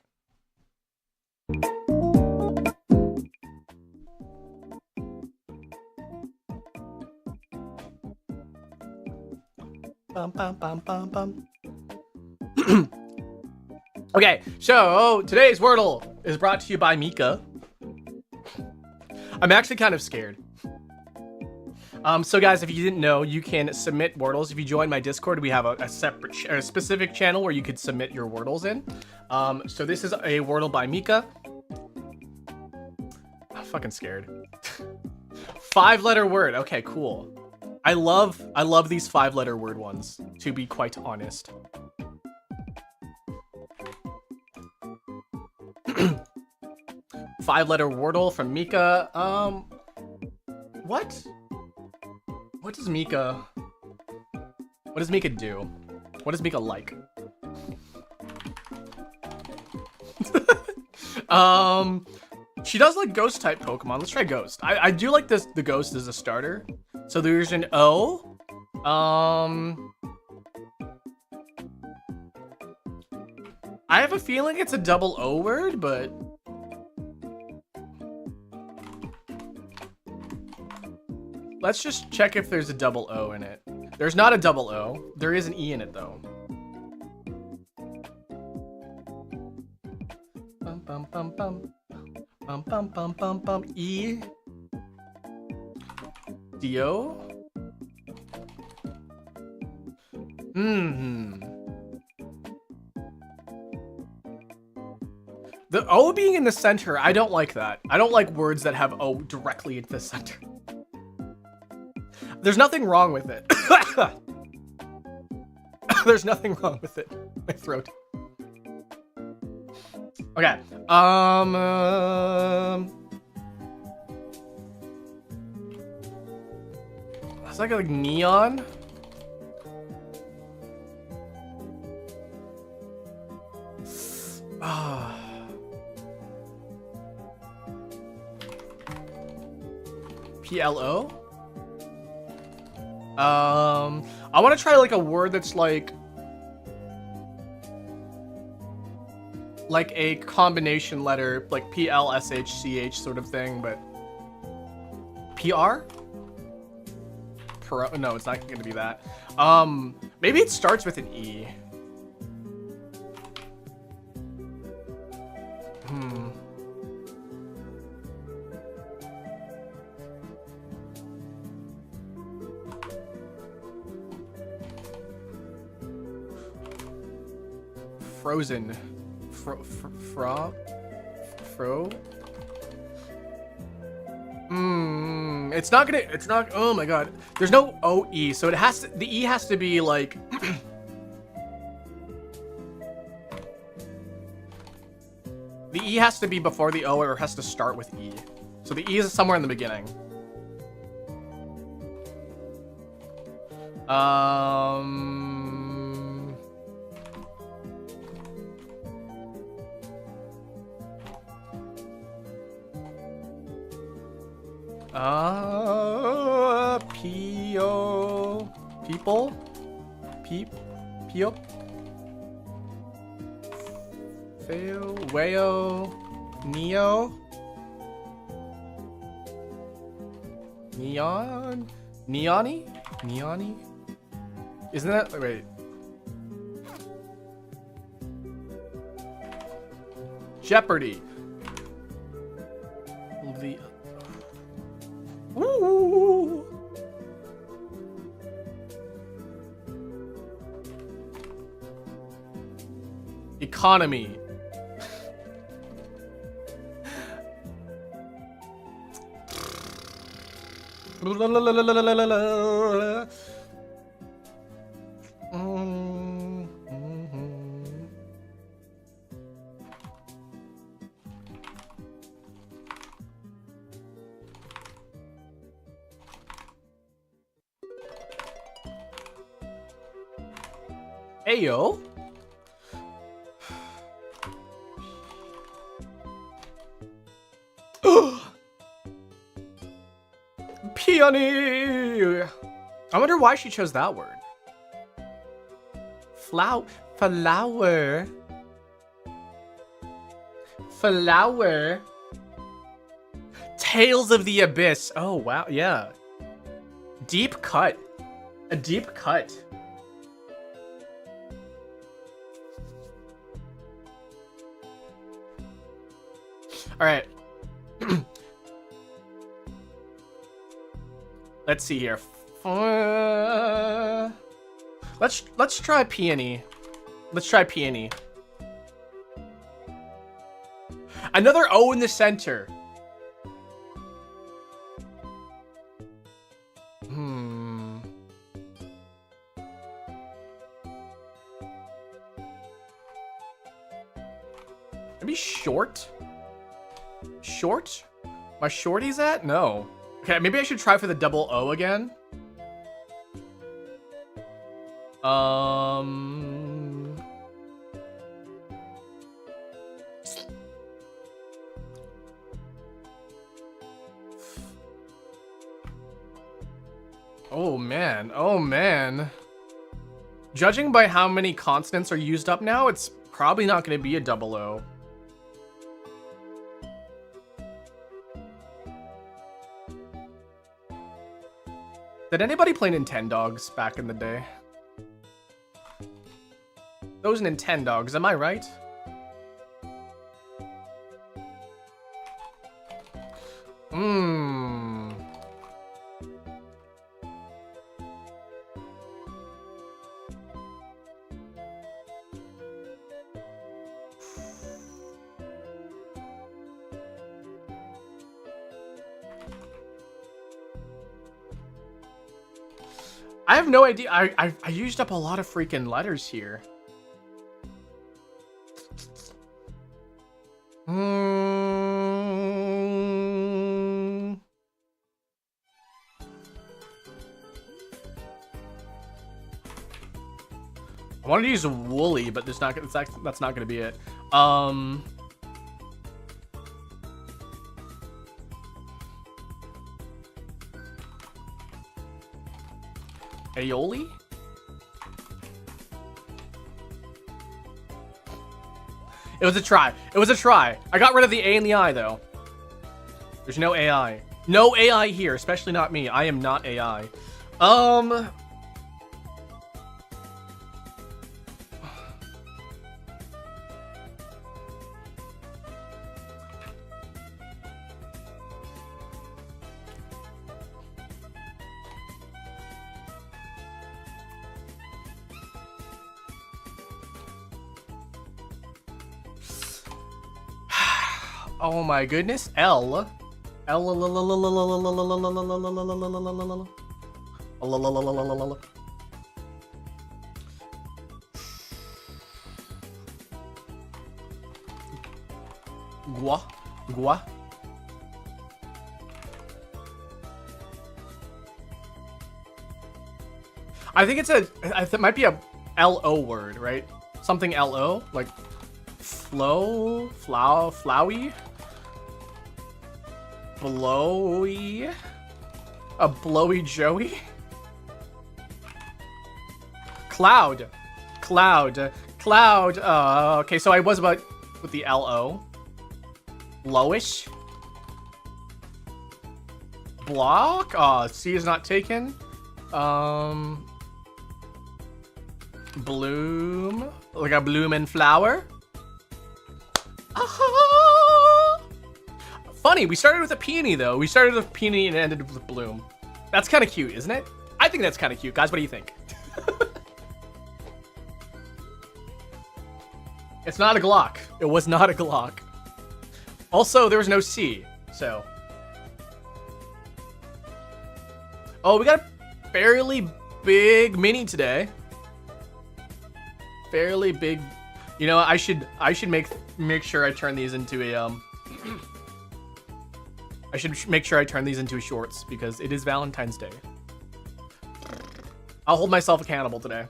Bum, bum, bum, bum, bum. Okay, so today's Wordle is brought to you by Mika. I'm actually kind of scared. So guys, if you didn't know, you can submit Wordles. If you join my Discord, we have a separate, a specific channel where you could submit your Wordles in. So this is a Wordle by Mika. I'm fucking scared. 5-letter word. Okay, cool. I love these 5-letter word ones, to be quite honest. 5-letter Wordle from Mika. What? What does Mika do? What does Mika like? She does like ghost type Pokemon. Let's try ghost. I do like the ghost as a starter. So there's an O. I have a feeling it's a double O word, but let's just check if there's a double O in it. There's not a double O. There is an E in it though. Bum bum bum bum. Bum bum bum bum bum. E. D-O. The O being in the center, I don't like that. I don't like words that have O directly in the center. There's nothing wrong with it. There's nothing wrong with it. My throat. Okay. It's like neon. PLO? I want to try like a word that's like a combination letter, like PLSHCH sort of thing, but PR? No, it's not going to be that. Maybe it starts with an E. Frozen. It's not, oh my god. There's no OE, so the E has to be like, the E has to be before the O or it has to start with E. So the E is somewhere in the beginning. People? Pio? Feo? Weo? Neo? Neon? Neoni? Neoni? Isn't that, wait. Jeopardy. Ooh. Economy. Ayo. Peony. I wonder why she chose that word. Flower. Tales of the Abyss. Oh, wow. Yeah. Deep cut. A deep cut. All right. Let's see here. Let's try peony. Let's try peony. Another O in the center. Maybe short? Short? My shorties at? No. Okay, maybe I should try for the double O again. Oh man, oh man. Judging by how many consonants are used up now, it's probably not going to be a double O. Did anybody play Nintendogs back in the day? Those Nintendogs, am I right? Hmm. I have no idea. I used up a lot of freaking letters here. I wanted to use woolly, but that's not going to be it. Aioli? It was a try. It was a try. I got rid of the A and the I, though. There's no AI. No AI here, especially not me. I am not AI. Oh my goodness. L. Gua. I think it might be a LO word, right? Something LO, like flowy, blowy, a blowy Joey, cloud. Okay, so I was about with the LO, lowish, block. C is not taken. Bloom, like a bloom and flower. Funny, we started with a peony though. We started with peony and ended with bloom. That's kind of cute, isn't it? I think that's kind of cute. Guys, what do you think? It's not a Glock. It was not a Glock. Also, there was no C, so. Oh, we got a fairly big mini today. Fairly big. You know, I should make sure I turn these into a I should make sure I turn these into shorts because it is Valentine's Day. I'll hold myself accountable today.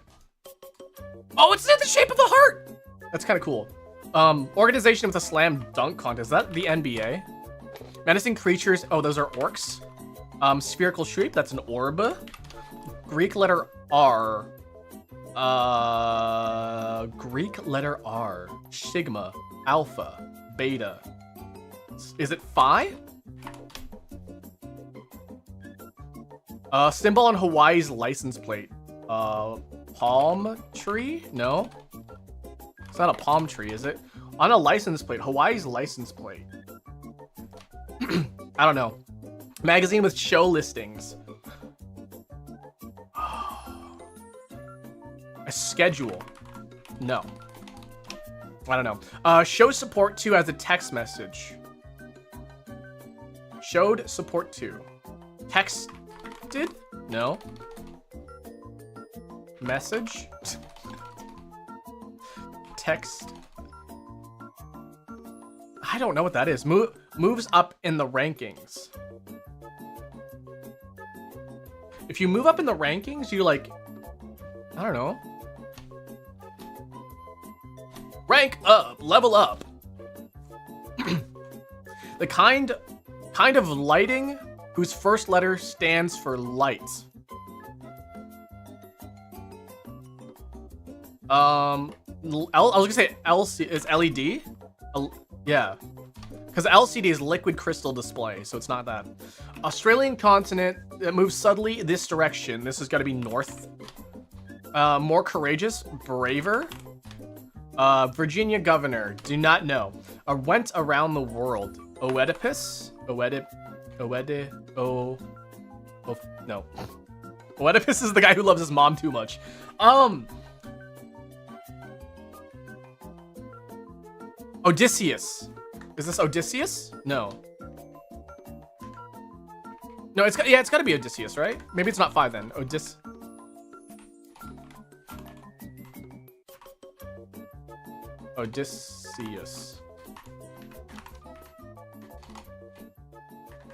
Oh, it's in the shape of a heart. That's kind of cool. Organization with a slam dunk contest. Is that the NBA? Menacing creatures. Oh, those are orcs. Spherical shriek. That's an orb. Greek letter R. Greek letter R. Sigma. Alpha. Beta. Is it phi? Symbol on Hawaii's license plate. Palm tree? No. It's not a palm tree, is it? On a license plate. Hawaii's license plate. I don't know. Magazine with show listings. A schedule. No. I don't know. Show support to as a text message. Showed support to. Texted? No. Message? Text. I don't know what that is. Moves up in the rankings. If you move up in the rankings, you like, I don't know. Rank up, level up. The kind of lighting whose first letter stands for light. I was gonna say LC is LED. Yeah, because LCD is liquid crystal display, so it's not that. Australian continent that moves subtly this direction. This has got to be north. More courageous, braver. Virginia governor, do not know. Went around the world. Oedipus? Oh, no. Oedipus is the guy who loves his mom too much. Odysseus. Is this Odysseus? No. No, it's got to be Odysseus, right? Maybe it's not 5 then. Odysseus.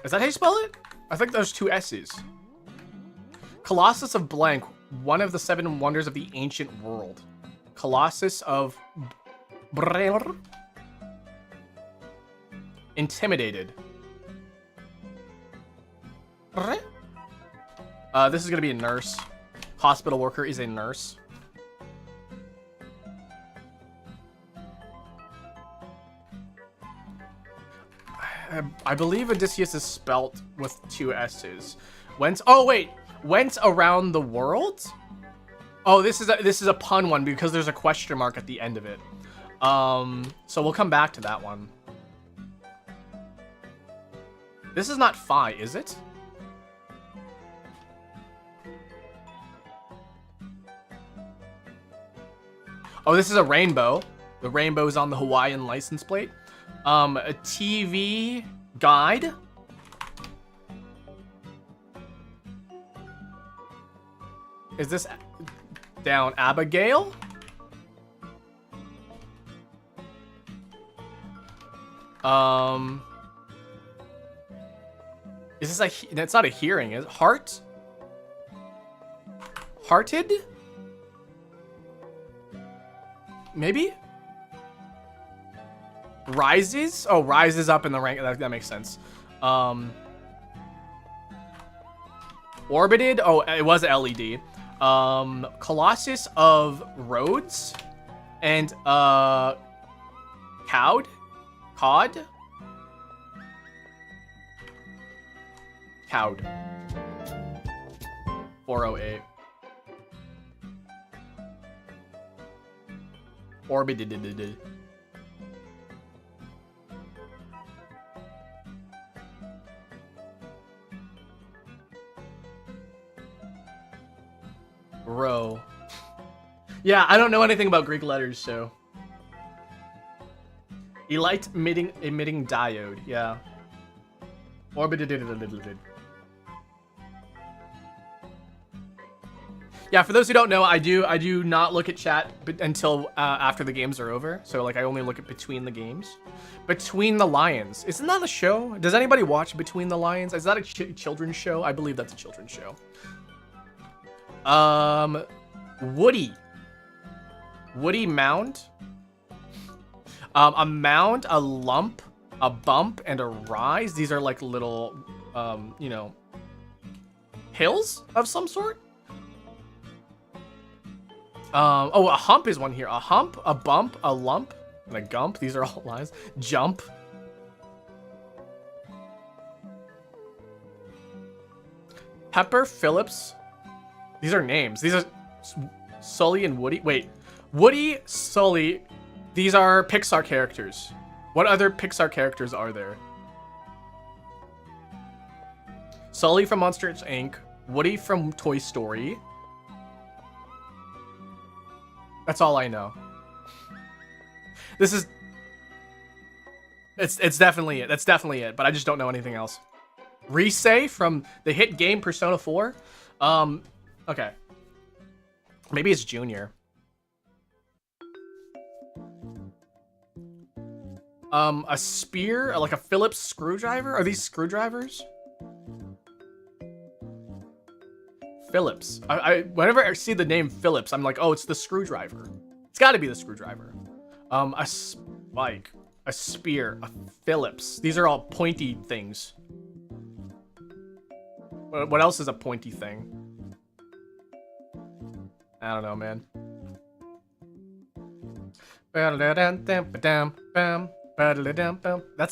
Is that how you spell it? I think there's 2 S's. Colossus of blank, one of the 7 wonders of the ancient world. Colossus of intimidated. This is gonna be a nurse. Hospital worker is a nurse. I believe Odysseus is spelt with 2 S's. Went around the world? Oh, this is a pun one because there's a question mark at the end of it. So we'll come back to that one. This is not phi, is it? Oh, this is a rainbow. The rainbow is on the Hawaiian license plate. A TV guide. Is this down Abigail? Is this a, it's not a hearing, is it? Heart? Hearted? Maybe? Rises? Oh, rises up in the rank. That makes sense. Orbited? Oh, it was LED. Colossus of Rhodes? And, Cod? 408. Orbited. Row. Yeah, I don't know anything about Greek letters, so. Elite emitting diode, yeah. Orbited. Yeah, for those who don't know, I do not look at chat until after the games are over. So like I only look at Between the Games. Between the Lions. Isn't that a show? Does anybody watch Between the Lions? Is that a children's show? I believe that's a children's show. Woody mound. A mound, a lump, a bump, and a rise. These are like little, you know, hills of some sort. Oh, a hump is one here. A hump, a bump, a lump, and a gump. These are all lines. Jump. Pepper Phillips. These are names. These are Sully and Woody. Wait, Woody, Sully. These are Pixar characters. What other Pixar characters are there? Sully from Monsters, Inc. Woody from Toy Story. That's all I know. This is... It's definitely it. That's definitely it, but I just don't know anything else. Risei from the hit game Persona 4. Okay. Maybe it's Junior. A spear, like a Phillips screwdriver? Are these screwdrivers? Phillips. Whenever I see the name Phillips, I'm like, oh, it's the screwdriver. It's got to be the screwdriver. A spike, a spear, a Phillips. These are all pointy things. What else is a pointy thing? I don't know, man. That's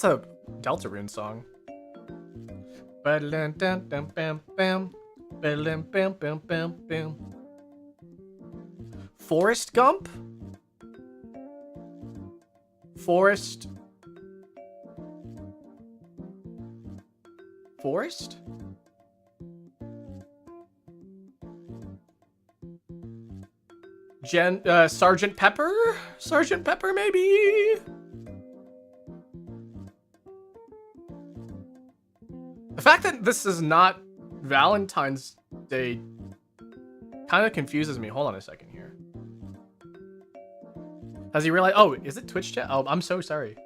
a Deltarune song. Forrest Gump? Forrest Forest? Sergeant Pepper? Sergeant Pepper, maybe? The fact that this is not Valentine's Day kind of confuses me. Hold on a second here. Has he realized? Oh, is it Twitch chat? Oh, I'm so sorry.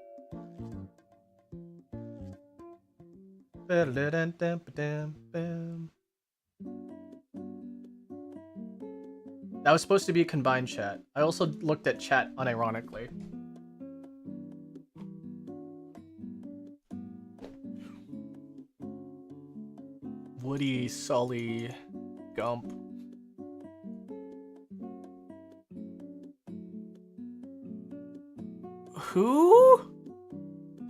That was supposed to be a combined chat. I also looked at chat unironically. Woody, Sully, Gump. Who?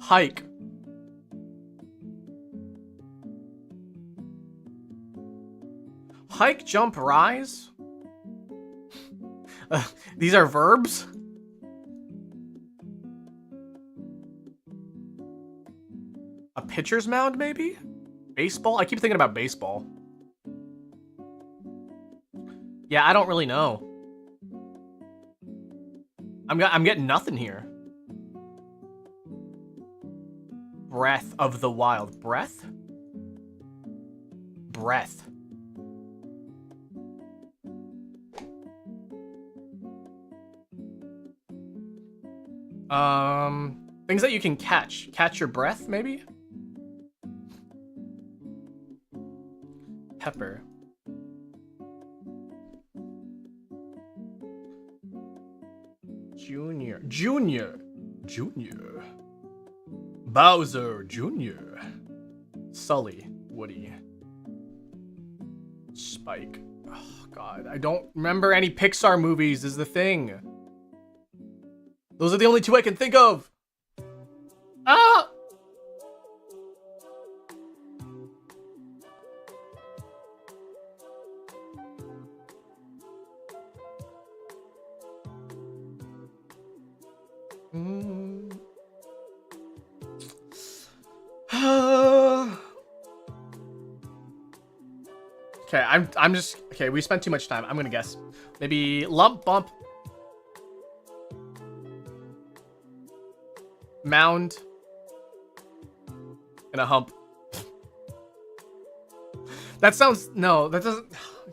Hike. Hike, jump, rise? These are verbs? A pitcher's mound, maybe? Baseball? I keep thinking about baseball. Yeah, I don't really know. I'm getting nothing here. Breath of the Wild. Breath? Breath. Things that you can catch. Catch your breath, maybe? Pepper. Junior. Bowser Jr. Sully. Woody. Spike. Oh, God. I don't remember any Pixar movies is the thing. Those are the only two I can think of. Ah! Okay, I'm just okay. We spent too much time. I'm gonna guess. Maybe lump, bump, mound, and a hump. That sounds no. That doesn't.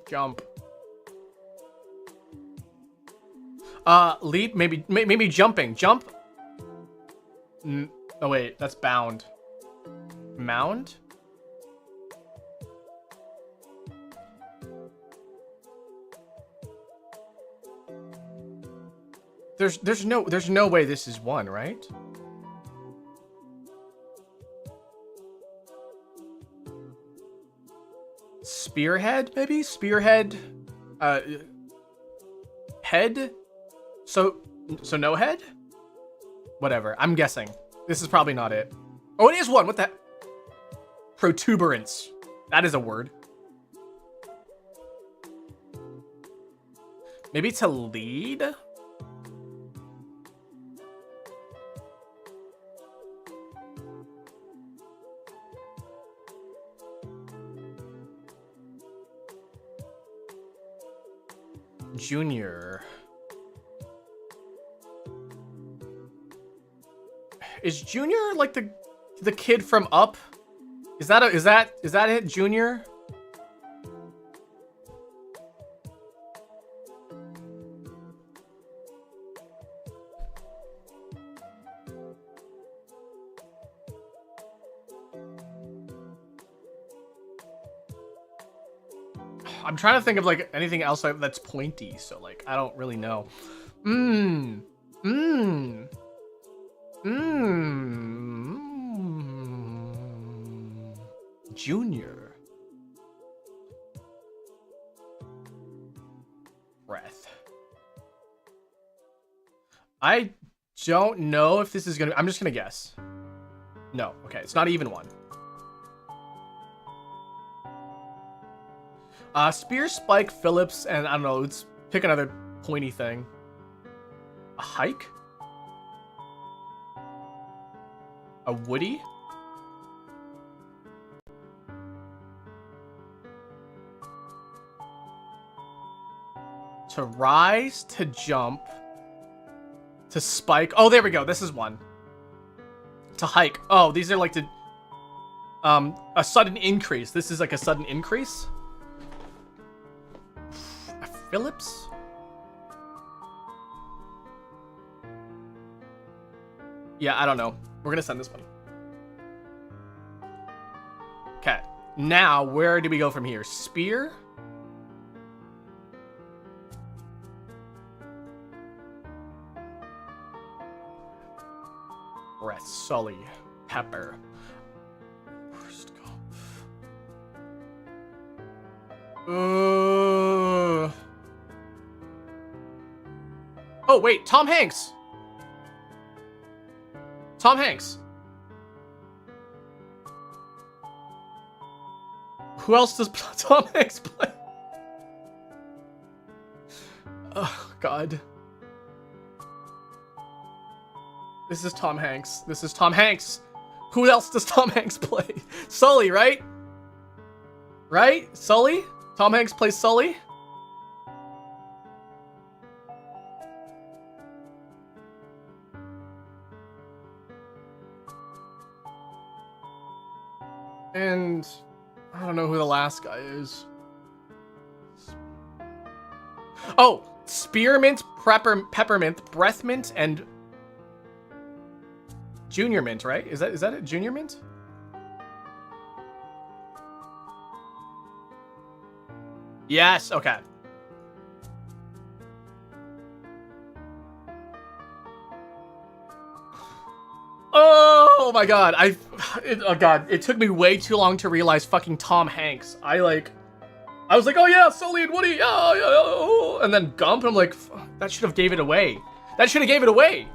Jump. Leap. Maybe jumping. Jump. Oh wait, that's bound. Mound. There's no way this is one, right? Spearhead, maybe? Spearhead, head? So no head? Whatever, I'm guessing. This is probably not it. Oh, it is one, what the? Protuberance. That is a word. Maybe to lead? Junior. Is Junior like the kid from Up? Is that it, Junior? I'm trying to think of like anything else that's pointy, so like I don't really know. Junior. Breath. I don't know if this is gonna. I'm just gonna guess. No. Okay, it's not even one. Spear, Spike, Phillips, and I don't know, let's pick another pointy thing. A hike? A Woody? To rise, to jump, to spike. Oh, there we go. This is one. To hike. Oh, these are like to a sudden increase. This is like a sudden increase. Phillips. Yeah, I don't know. We're gonna send this one. Okay. Now, where do we go from here? Spear. Breath. Sully. Pepper. First go. Oh, wait. Tom Hanks. Tom Hanks. Who else does Tom Hanks play? Oh, God. This is Tom Hanks. This is Tom Hanks. Who else does Tom Hanks play? Sully, right? Right? Sully? Tom Hanks plays Sully? And I don't know who the last guy is. Oh, Spearmint, Peppermint, Breathmint, and Junior Mint, right? Is that it? Junior Mint? Yes, okay. Oh my god, oh god, it took me way too long to realize fucking Tom Hanks. I was like, oh yeah, Sully and Woody, yeah, and then Gump, and I'm like, that should have gave it away. That should have gave it away.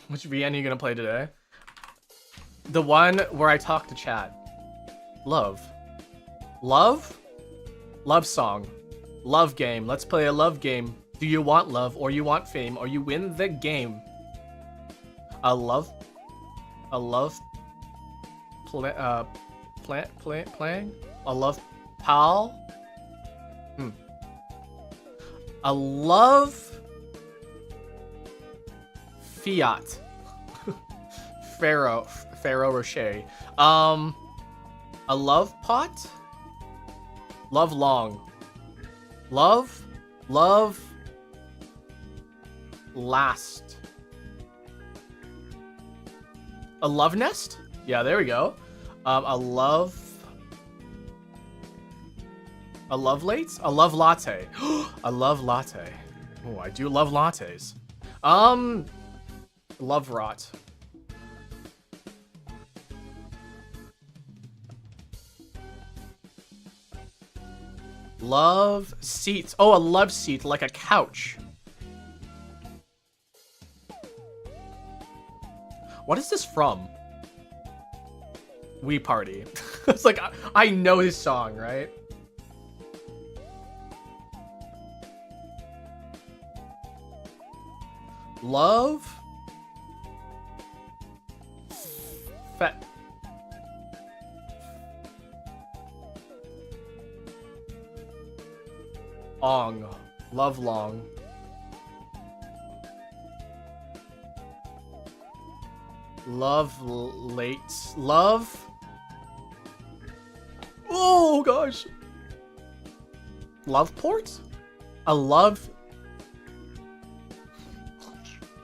Which VN are you gonna play today? The one where I talk to chat. Love. Love? Love song. Love game. Let's play a love game. Do you want love or you want fame or you win the game? A love playing? A love pal? A love Fiat. Pharaoh Rocher. A love pot? Love long. Love last. A love nest? Yeah, there we go. A love late? A love latte. A love latte. Oh, I do love lattes. Love rot. Love seats. Oh, a love seat, like a couch. What is this from? Wii Party. It's like, I know this song, right? Love. Ong. Love long. Love late. Love. Oh gosh. Love port? A love.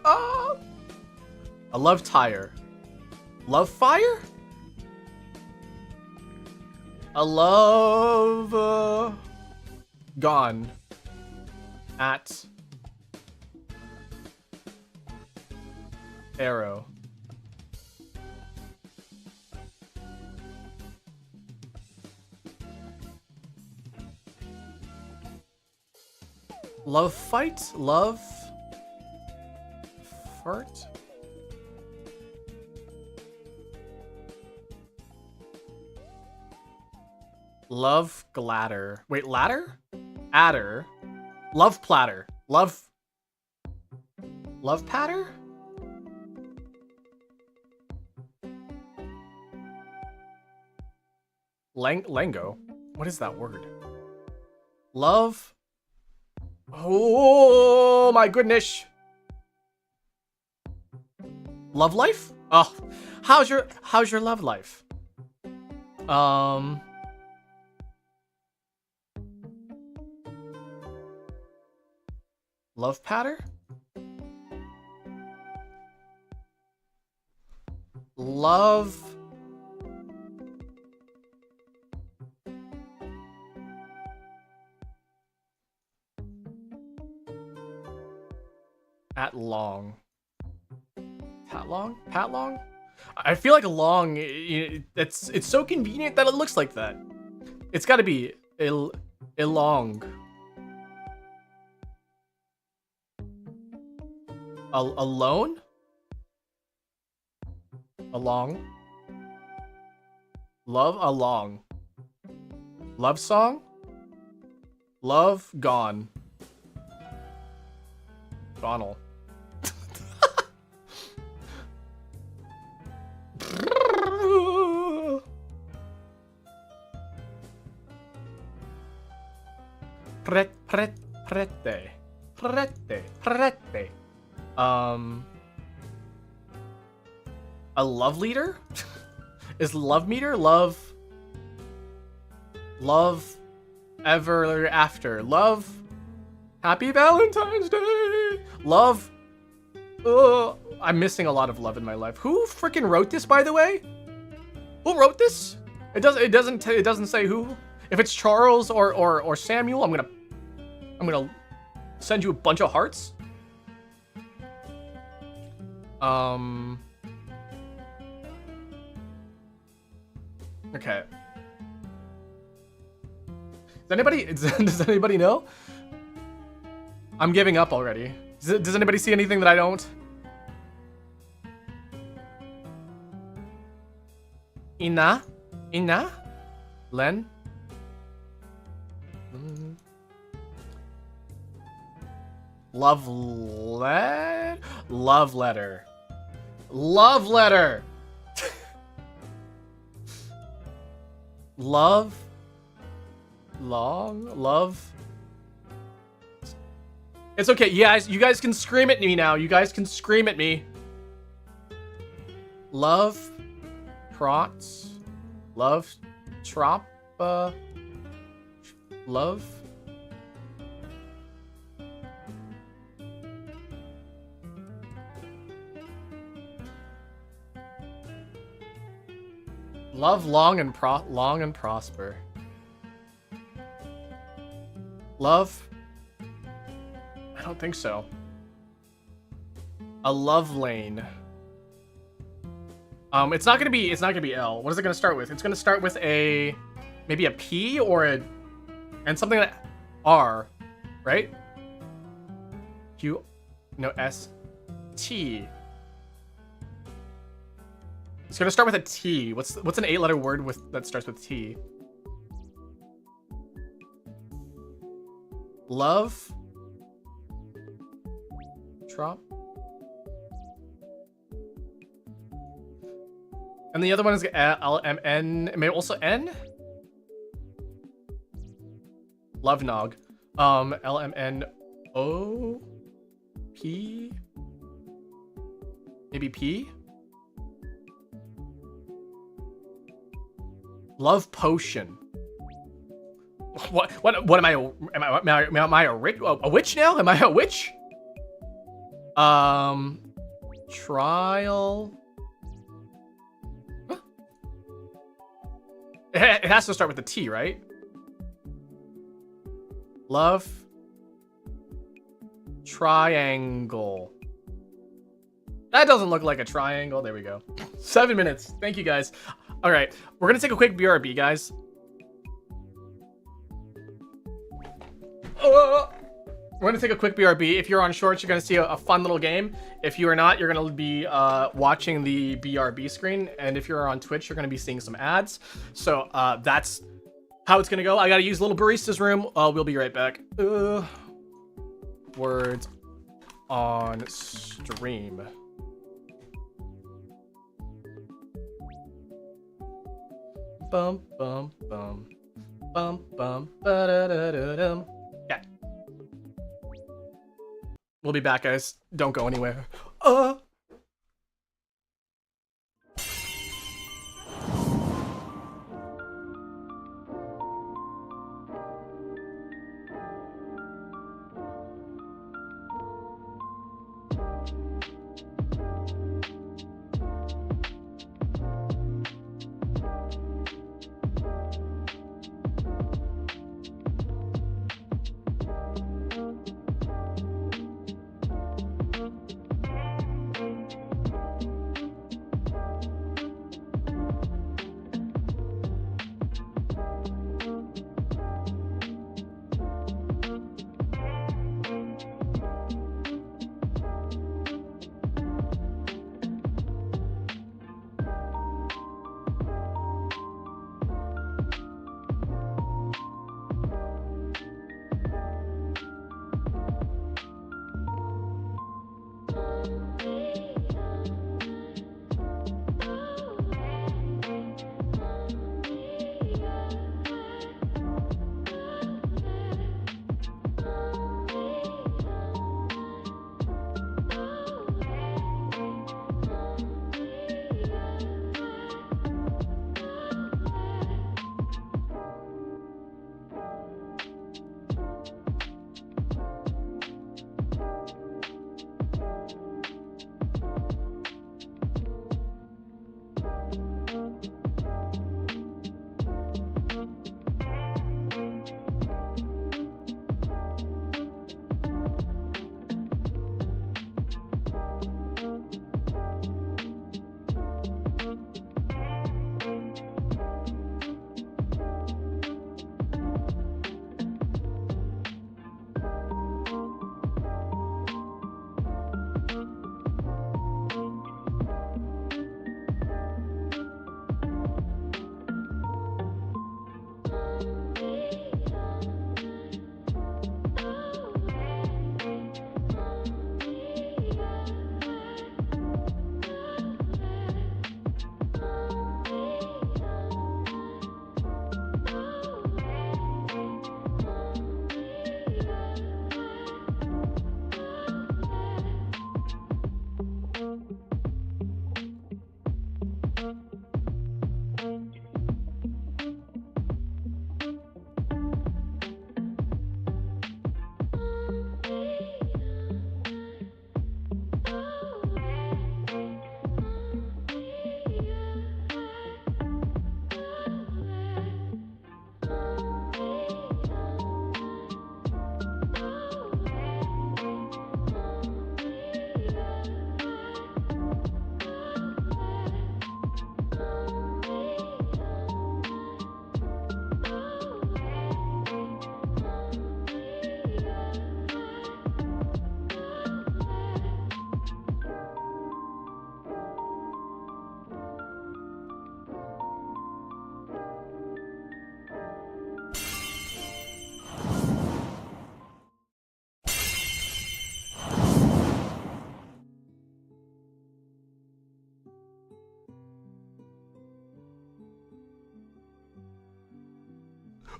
Ah. A love tire. Love fire? A love gone at arrow. Love fight? Love fart? Love gladder. Wait, ladder? Adder. Love platter. Love patter? Lango? What is that word? Love? Oh my goodness. Love life? Oh, how's your love life? Love patter? Love at long. Pat long? Pat long? I feel like long, it's so convenient that it looks like that. It's got to be ilong. Alone? Along? Love along. Love song? Love gone. Gonal. Prete. A love leader? Is love meter? Love ever after. Love Happy Valentine's Day. Love. I'm missing a lot of love in my life. Who freaking wrote this, by the way? Who wrote this? It doesn't say who. If it's Charles or Samuel, I'm gonna send you a bunch of hearts. Okay. Does anybody know? I'm giving up already. Does anybody see anything that I don't? Ina? Len? Love letter? Love letter. Love letter! Love? Long? Love? It's okay, you guys can scream at me now. You guys can scream at me. Love? Trots? Love? Trop? Love? Love long and prosper. Love? I don't think so. A love lane. It's not gonna be L. What is it gonna start with? It's gonna start with maybe a P or and something that R, right? Q, no, S, T. It's gonna start with a T. What's an 8-letter word that starts with T? Love? Trop? And the other one is L, M, N, maybe also N? Love Nog. L, M, N, O, P? Maybe P? Love potion. What am I a witch now? Am I a witch? Trial. Huh? It has to start with a T, right? Love. Triangle. That doesn't look like a triangle. There we go. 7 minutes. Thank you, guys. All right, we're gonna take a quick BRB, guys. We're gonna take a quick BRB. If you're on Shorts, you're gonna see a fun little game. If you are not, you're gonna be watching the BRB screen. And if you're on Twitch, you're gonna be seeing some ads. So that's how it's gonna go. I gotta use Little Barista's room. We'll be right back. Words on stream. bum bum bum bum bum ba-da-da-da-dum. Yeah. We'll be back, guys. Don't go anywhere.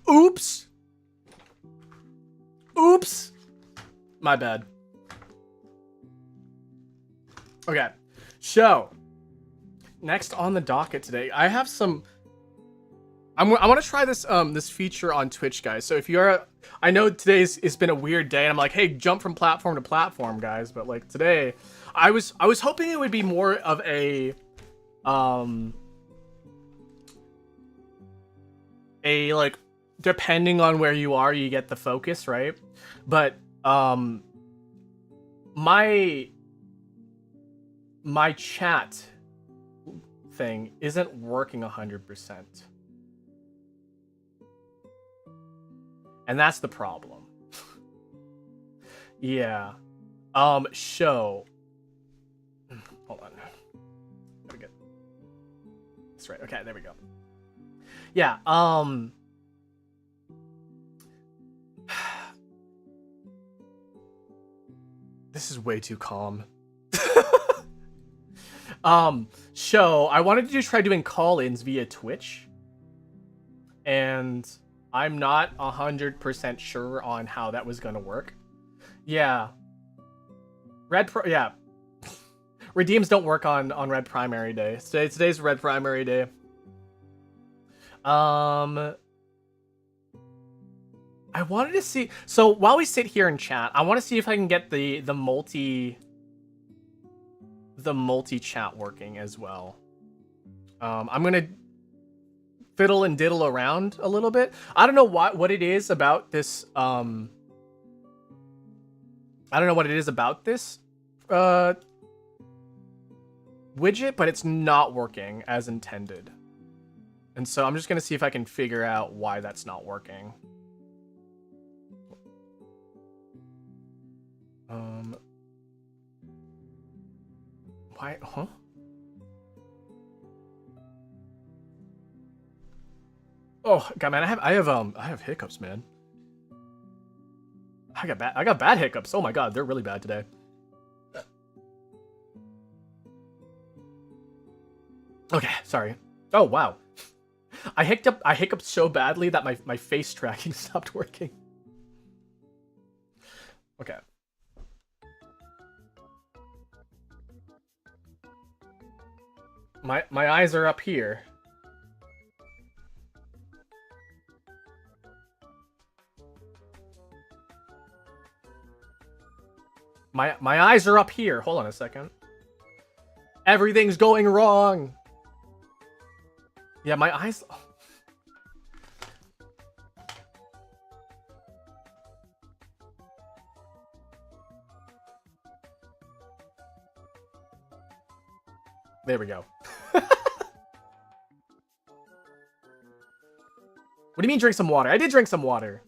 Oops. Oops. My bad. Okay. So, next on the docket today, I have some... I want to try this this feature on Twitch, guys. So if you're... I know today's it's been a weird day, and I'm like, hey, jump from platform to platform, guys. But like today, I was hoping it would be more of a like, depending on where you are, you get the focus, right? But my chat thing isn't working 100%. And that's the problem. Yeah. Show. Hold on. Gotta get this right. Okay, there we go. Yeah, this is way too calm. Show. I wanted to try doing call-ins via Twitch. and I'm not 100% sure on how that was gonna work. Yeah. Yeah. Redeems don't work on Red Primary Day. Today's Red Primary Day. I wanted to see. So while we sit here and chat, I want to see if I can get the multi chat working as well. I'm gonna fiddle and diddle around a little bit. I don't know what it is about this. I don't know what it is about this widget, but it's not working as intended. And so I'm just gonna see if I can figure out why that's not working. Why? Huh? Oh God, man, I have hiccups, man. I got bad hiccups. Oh my God, they're really bad today. Okay, sorry. Oh wow, I hiccuped so badly that my face tracking stopped working. Okay. My eyes are up here. My eyes are up here. Hold on a second. Everything's going wrong. Yeah, my eyes. There we go. What do you mean drink some water? I did drink some water.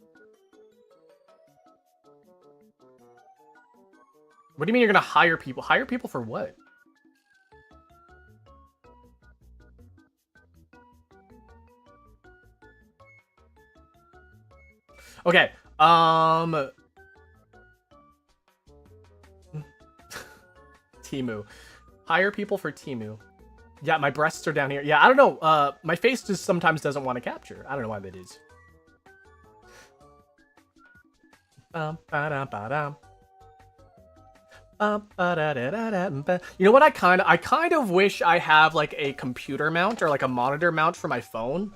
What do you mean you're gonna hire people? Hire people for what? Okay. Timu. Hire people for Timu. Yeah, my breasts are down here. Yeah, I don't know. My face just sometimes doesn't want to capture. I don't know why that is. You know what? I kind of wish I have like a computer mount or like a monitor mount for my phone.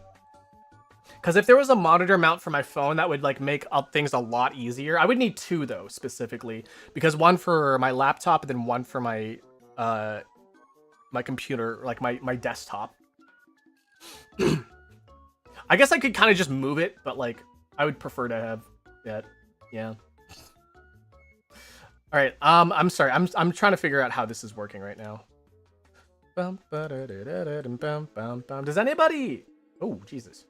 Because if there was a monitor mount for my phone, that would like make up things a lot easier. I would need two though, specifically, because one for my laptop and then one for my my computer, like my desktop. I guess I could kind of just move it, but like I would prefer to have that. Yeah. All right. I'm sorry. I'm trying to figure out how this is working right now. Does anybody? Oh Jesus.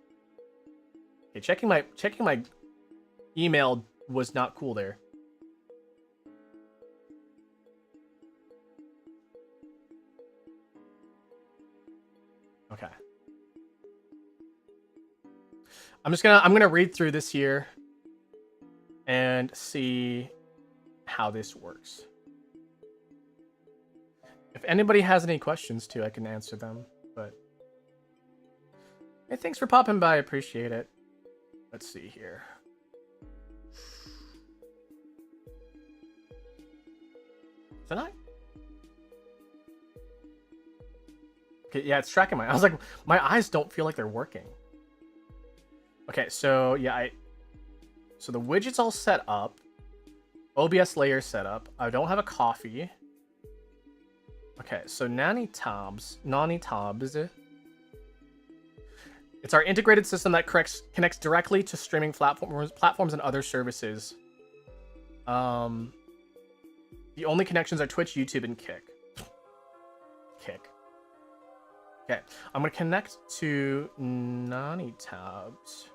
Okay, checking my email was not cool there. Okay. I'm gonna read through this here and see how this works. If anybody has any questions too, I can answer them. But hey, thanks for popping by. I appreciate it. Let's see here. Tonight? Okay, yeah, it's tracking I was like, my eyes don't feel like they're working. Okay, so yeah, so the widget's all set up. OBS layer set up. I don't have a coffee. Okay, so Nani Tabs. It's our integrated system that connects directly to streaming platforms and other services. The only connections are Twitch, YouTube, and Kick. Okay, I'm gonna connect to Nani Tabs.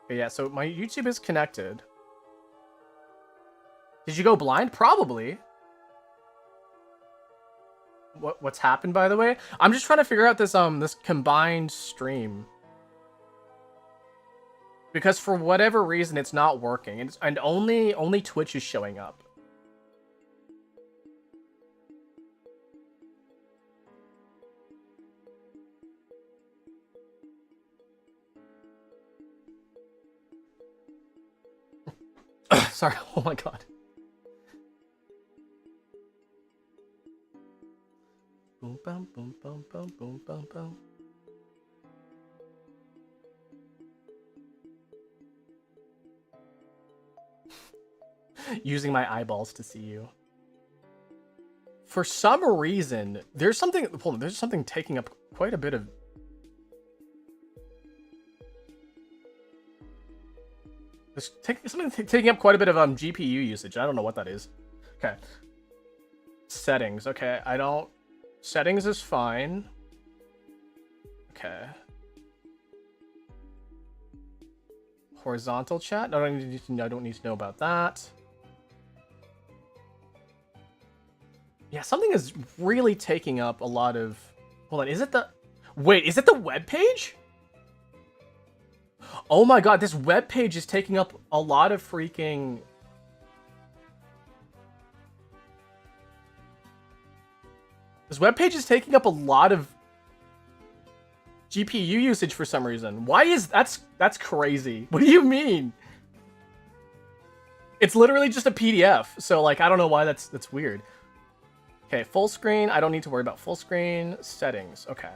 Okay, yeah, so my YouTube is connected. Did you go blind? Probably. What's happened, by the way? I'm just trying to figure out this this combined stream, because for whatever reason it's not working, and only Twitch is showing up. sorry. Oh my god. Boom, bum, boom, bum, bum, boom, bum, bum. Using my eyeballs to see you. For some reason, there's something. Hold on, there's something taking up quite a bit of. There's something taking up quite a bit of GPU usage. I don't know what that is. Okay. Settings. Okay, I don't. Settings is fine. Okay. Horizontal chat. I don't need to know about that. Yeah, something is really taking up a lot of... Hold on, is it the... Wait, is it the web page? Oh my god, this web page is taking up a lot of freaking... This web page is taking up a lot of GPU usage for some reason. Why is... That's crazy. What do you mean? It's literally just a PDF, so like, I don't know why that's weird. Okay, full screen. I don't need to worry about full screen. Settings. Okay.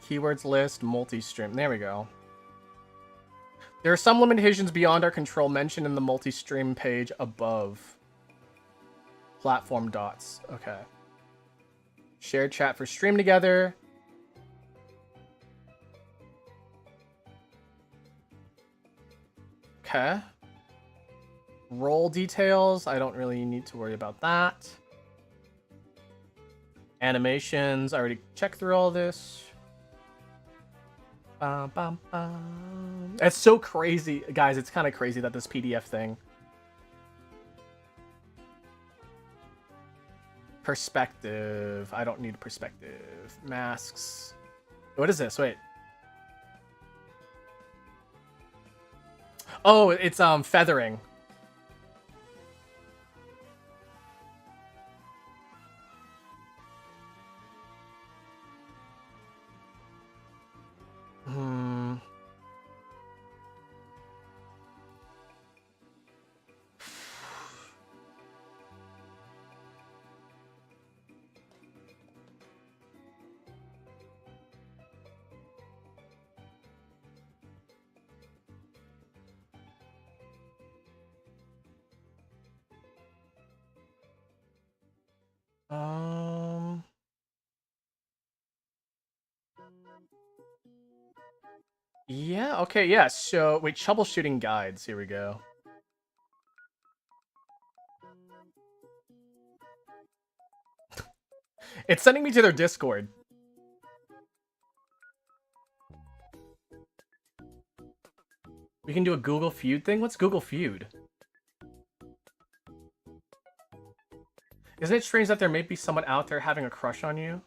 Keywords list, multi-stream. There we go. There are some limitations beyond our control mentioned in the multi-stream page above. Platform dots. Okay. Shared chat for stream together. Okay. Role details. I don't really need to worry about that. Animations. I already checked through all this. Bum, bum, bum. It's so crazy. Guys, it's kind of crazy that this PDF thing. Perspective. I don't need perspective. Masks. What is this? Wait. Oh, it's feathering. Yeah, okay, yeah. So, wait, troubleshooting guides. Here we go. It's sending me to their Discord. We can do a Google Feud thing? What's Google Feud? Isn't it strange that there may be someone out there having a crush on you?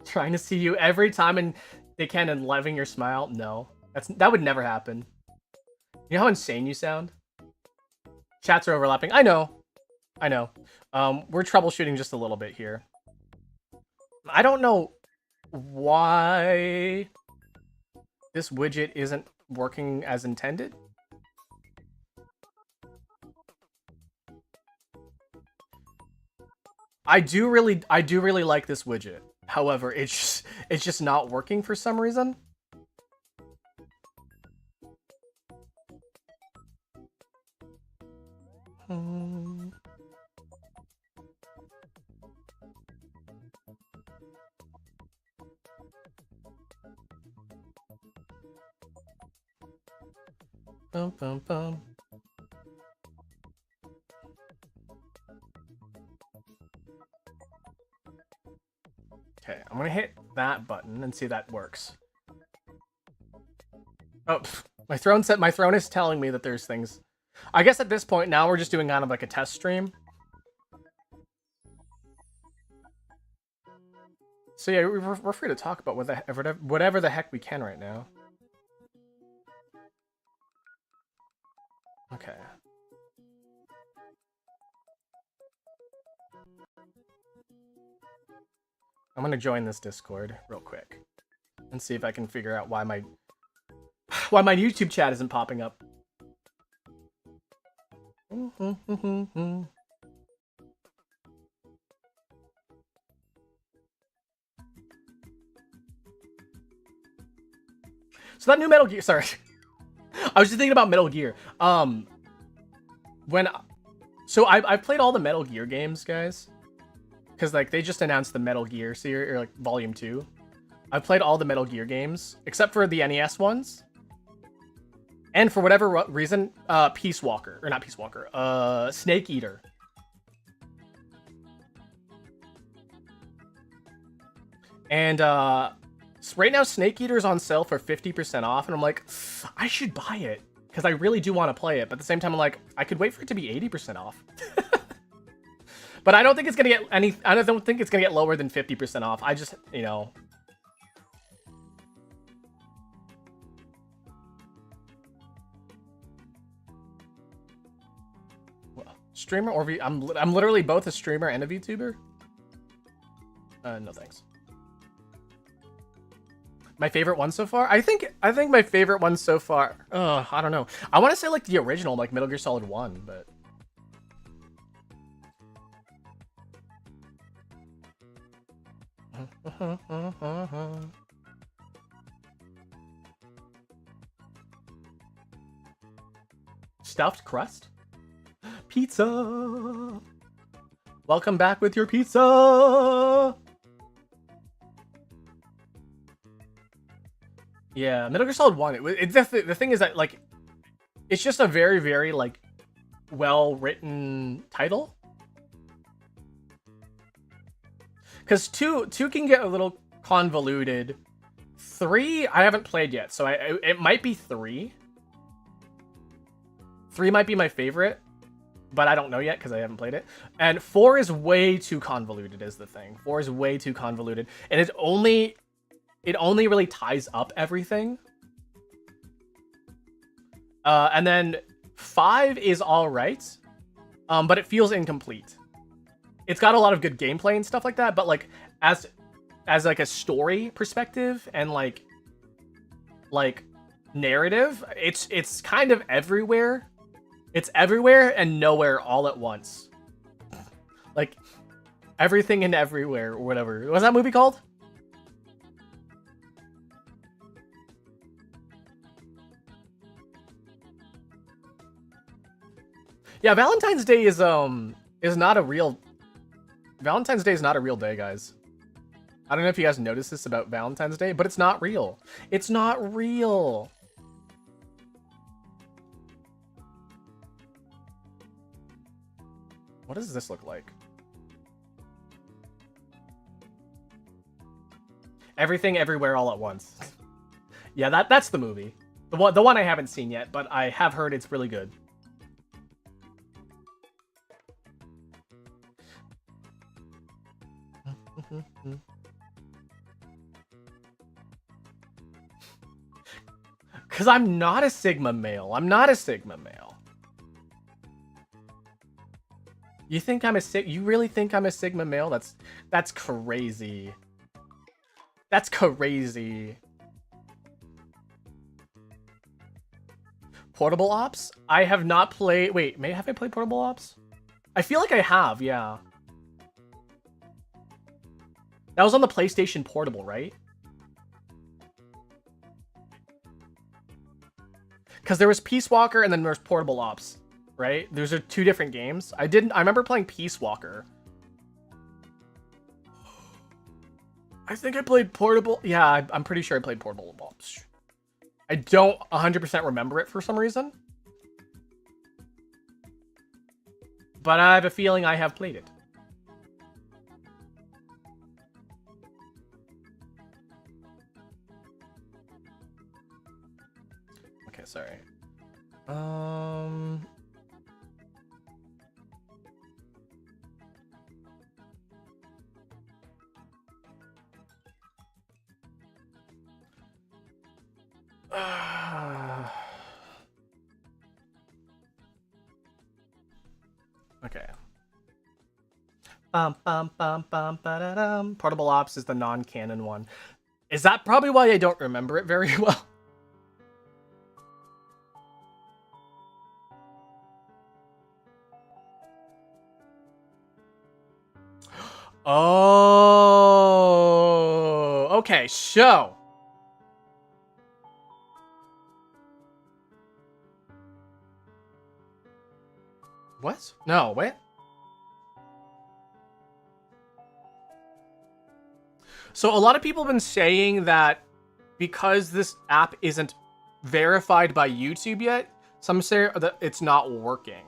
Trying to see you every time and they can enliven your smile? No. That would never happen. You know how insane you sound? Chats are overlapping. I know. I know. We're troubleshooting just a little bit here. I don't know why this widget isn't working as intended. I do really like this widget. However, it's just not working for some reason. Bum, bum, bum. Okay, I'm gonna hit that button and see if that works. Oh, my throne is telling me that there's things. I guess at this point now we're just doing kind of like a test stream. So yeah, we're free to talk about whatever the heck we can right now. Okay. I'm gonna join this Discord real quick. and see if I can figure out why my YouTube chat isn't popping up. So that new Metal Gear, sorry. I was just thinking about Metal Gear. I've played all the Metal Gear games, guys. Because like they just announced the Metal Gear series, or like Volume 2. I've played all the Metal Gear games, except for the NES ones. And for whatever reason, Peace Walker, or not Peace Walker, Snake Eater. And right now, Snake Eater is on sale for 50% off, and I'm like, I should buy it because I really do want to play it. But at the same time, I'm like, I could wait for it to be 80% off. But I don't think it's gonna get any. I don't think it's gonna get lower than 50% off. I just, you know. Streamer or I'm literally both a streamer and a VTuber. No thanks. My favorite one so far? I think my favorite one so far. I don't know. I want to say like the original, like Metal Gear Solid 1, but. Stuffed crust? Pizza! Welcome back with your pizza! Yeah, Metal Gear Solid 1, the thing is that, like, it's just a very, very, like, well-written title. Because 2 can get a little convoluted. 3, I haven't played yet, so it might be 3. 3 might be my favorite, but I don't know yet because I haven't played it. And 4 is way too convoluted is the thing. 4 is way too convoluted. And it only really ties up everything. And then 5 is alright, but it feels incomplete. It's got a lot of good gameplay and stuff like that, but like as like a story perspective and like narrative, it's kind of everywhere. It's everywhere and nowhere all at once. Like everything and everywhere or whatever. What's that movie called? Yeah, Valentine's Day is not a real Valentine's Day is not a real day, guys. I don't know if you guys noticed this about Valentine's Day, but it's not real. It's not real. What does this look like? Everything Everywhere All at Once. Yeah, that's the movie. The one I haven't seen yet, but I have heard it's really good. Because I'm not a Sigma male. I'm not a Sigma male. You think I'm you really think I'm a Sigma male? That's crazy. That's crazy. Portable Ops? I have not played... Wait, have I played Portable Ops? I feel like I have, yeah. That was on the PlayStation Portable, right? Because there was Peace Walker and then there's Portable Ops, right? Those are 2 different games. I remember playing Peace Walker. I think I played Portable... Yeah, I'm pretty sure I played Portable Ops. I don't 100% remember it for some reason. But I have a feeling I have played it. Okay, sorry. Okay. Portable Ops is the non-canon one. Is that probably why I don't remember it very well? Oh, okay, so. What? No, wait. So a lot of people have been saying that because this app isn't verified by YouTube yet, some say that it's not working.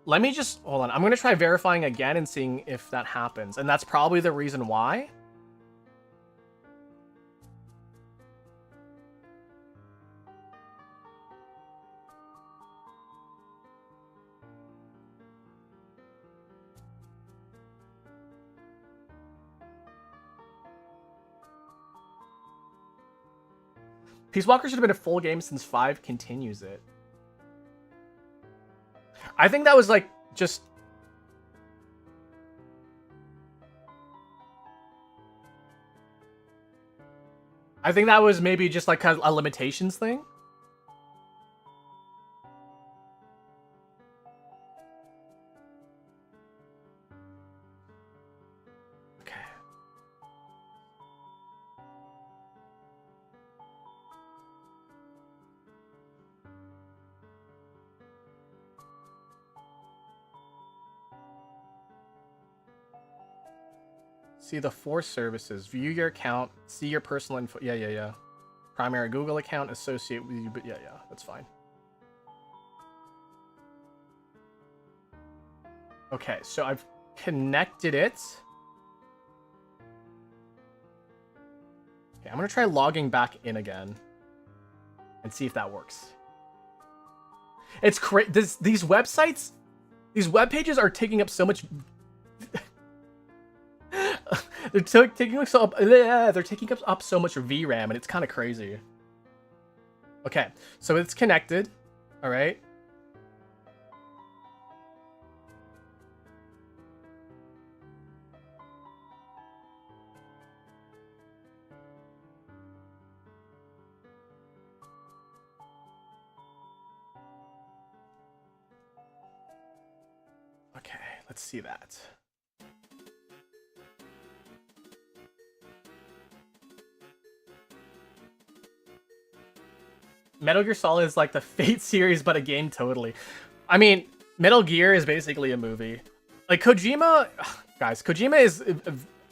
Let me just, hold on. I'm going to try verifying again and seeing if that happens. And that's probably the reason why. Peace Walker should have been a full game since 5 continues it. I think that was like just... I think that was maybe just like a limitations thing. Okay. See the 4 services. View your account. See your personal info. Yeah. Primary Google account. Associate with you. But yeah. That's fine. Okay, so I've connected it. Okay, I'm going to try logging back in again. And see if that works. It's crazy. These websites... These web pages are taking up so much... They're taking up so much VRAM, and it's kind of crazy. Okay, so it's connected. All right. Okay, let's see that. Metal Gear Solid is like the Fate series, but a game totally. I mean, Metal Gear is basically a movie. Like, Kojima... Guys, Kojima is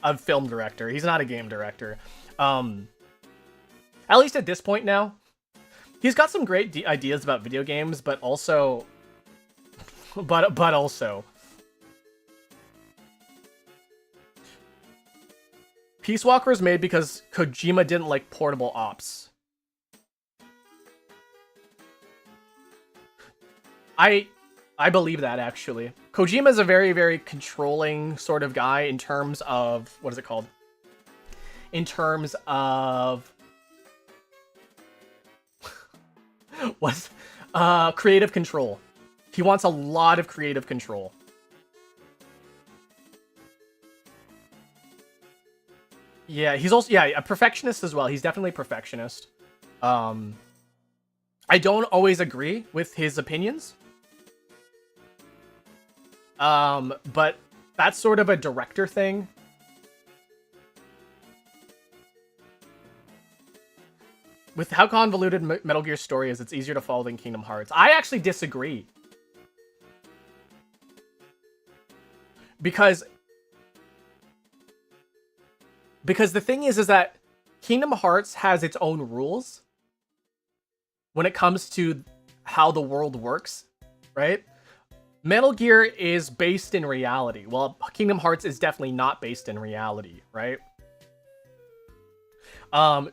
a film director. He's not a game director. At least at this point now. He's got some great ideas about video games, but also... But also... Peace Walker is made because Kojima didn't like portable ops. I believe that, actually. Kojima is a very, very controlling sort of guy in terms of... What is it called? In terms of... what? Creative control. He wants a lot of creative control. Yeah, he's also... Yeah, a perfectionist as well. He's definitely a perfectionist. I don't always agree with his opinions. But that's sort of a director thing. With how convoluted Metal Gear's story is, it's easier to follow than Kingdom Hearts. I actually disagree. Because the thing is that Kingdom Hearts has its own rules when it comes to how the world works, right? Metal Gear is based in reality. Well, Kingdom Hearts is definitely not based in reality, right?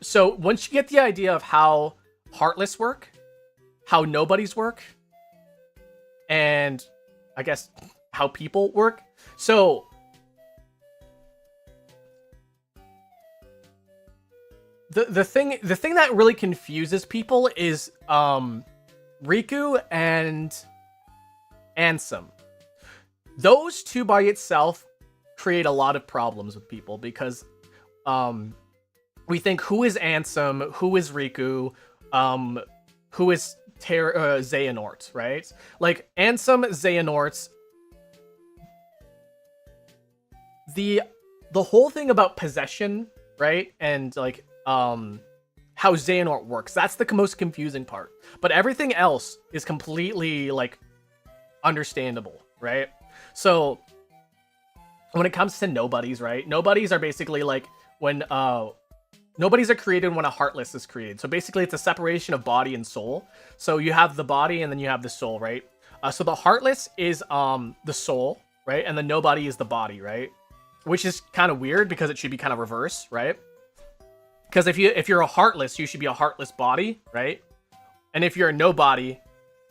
So once you get the idea of how Heartless work, how nobodies work, and I guess how people work. So the thing that really confuses people is Riku and Ansem. Those two by itself create a lot of problems with people because we think, who is Ansem, who is Riku, who is Xehanort, right? Like, Ansem, Xehanort, the whole thing about possession, right? And, like, how Xehanort works, that's the most confusing part. But everything else is completely, like, understandable, right? So, when it comes to nobodies, right? Nobodies are basically, like, when, nobodies are created when a Heartless is created. So basically, it's a separation of body and soul. So you have the body and then you have the soul, right? So the Heartless is the soul, right? And the nobody is the body, right? Which is kind of weird because it should be kind of reverse, right? Because if you're a Heartless, you should be a heartless body, right? And if you're a nobody,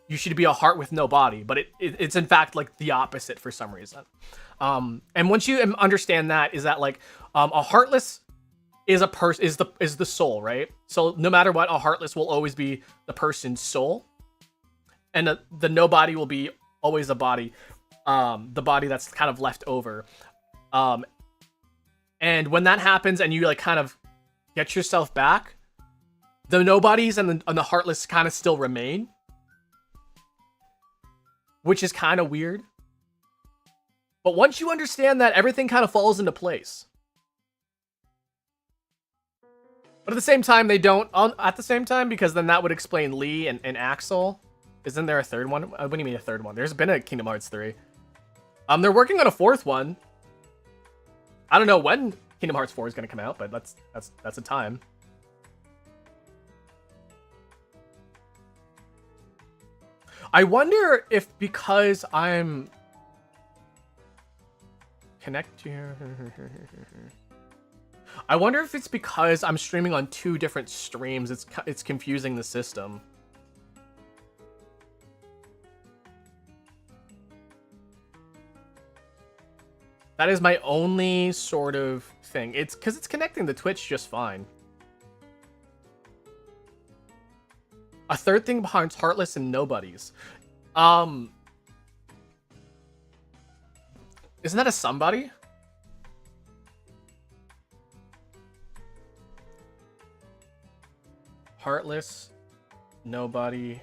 you should be a heart with no body. But it's in fact like the opposite for some reason. And once you understand that, is that like a Heartless is the soul, right? So no matter what, a Heartless will always be the person's soul, and the nobody will be always a body, the body that's kind of left over. And when that happens, and you like kind of get yourself back, the nobodies and the Heartless kind of still remain, which is kind of weird. But once you understand that, everything kind of falls into place. But at the same time, they don't. At the same time, because then that would explain Lee and Axel. Isn't there a third one? What do you mean a third one? There's been a Kingdom Hearts 3. They're working on a fourth one. I don't know when Kingdom Hearts 4 is going to come out, but that's a time. I wonder if because I'm connect here. I wonder if it's because I'm streaming on 2 different streams. It's confusing the system. That is my only sort of thing. It's because it's connecting to Twitch just fine. A third thing behind Heartless and Nobodies. Isn't that a somebody? Heartless, nobody,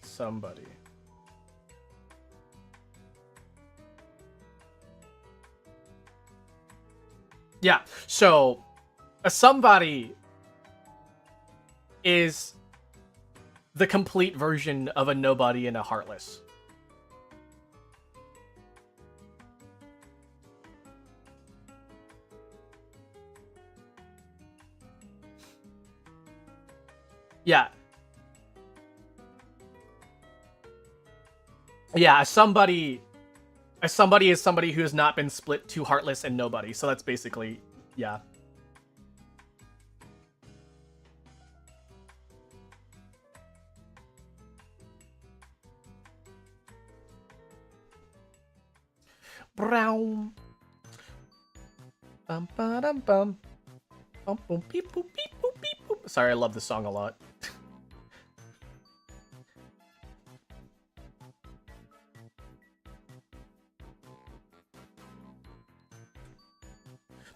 somebody. Yeah, so a somebody is the complete version of a nobody and a Heartless. Yeah. Yeah, somebody is somebody who has not been split to Heartless and nobody. So that's basically, yeah. Brown. Bum ba dum bum. Bum boom beep boop beep boop beep boop. Sorry, I love this song a lot.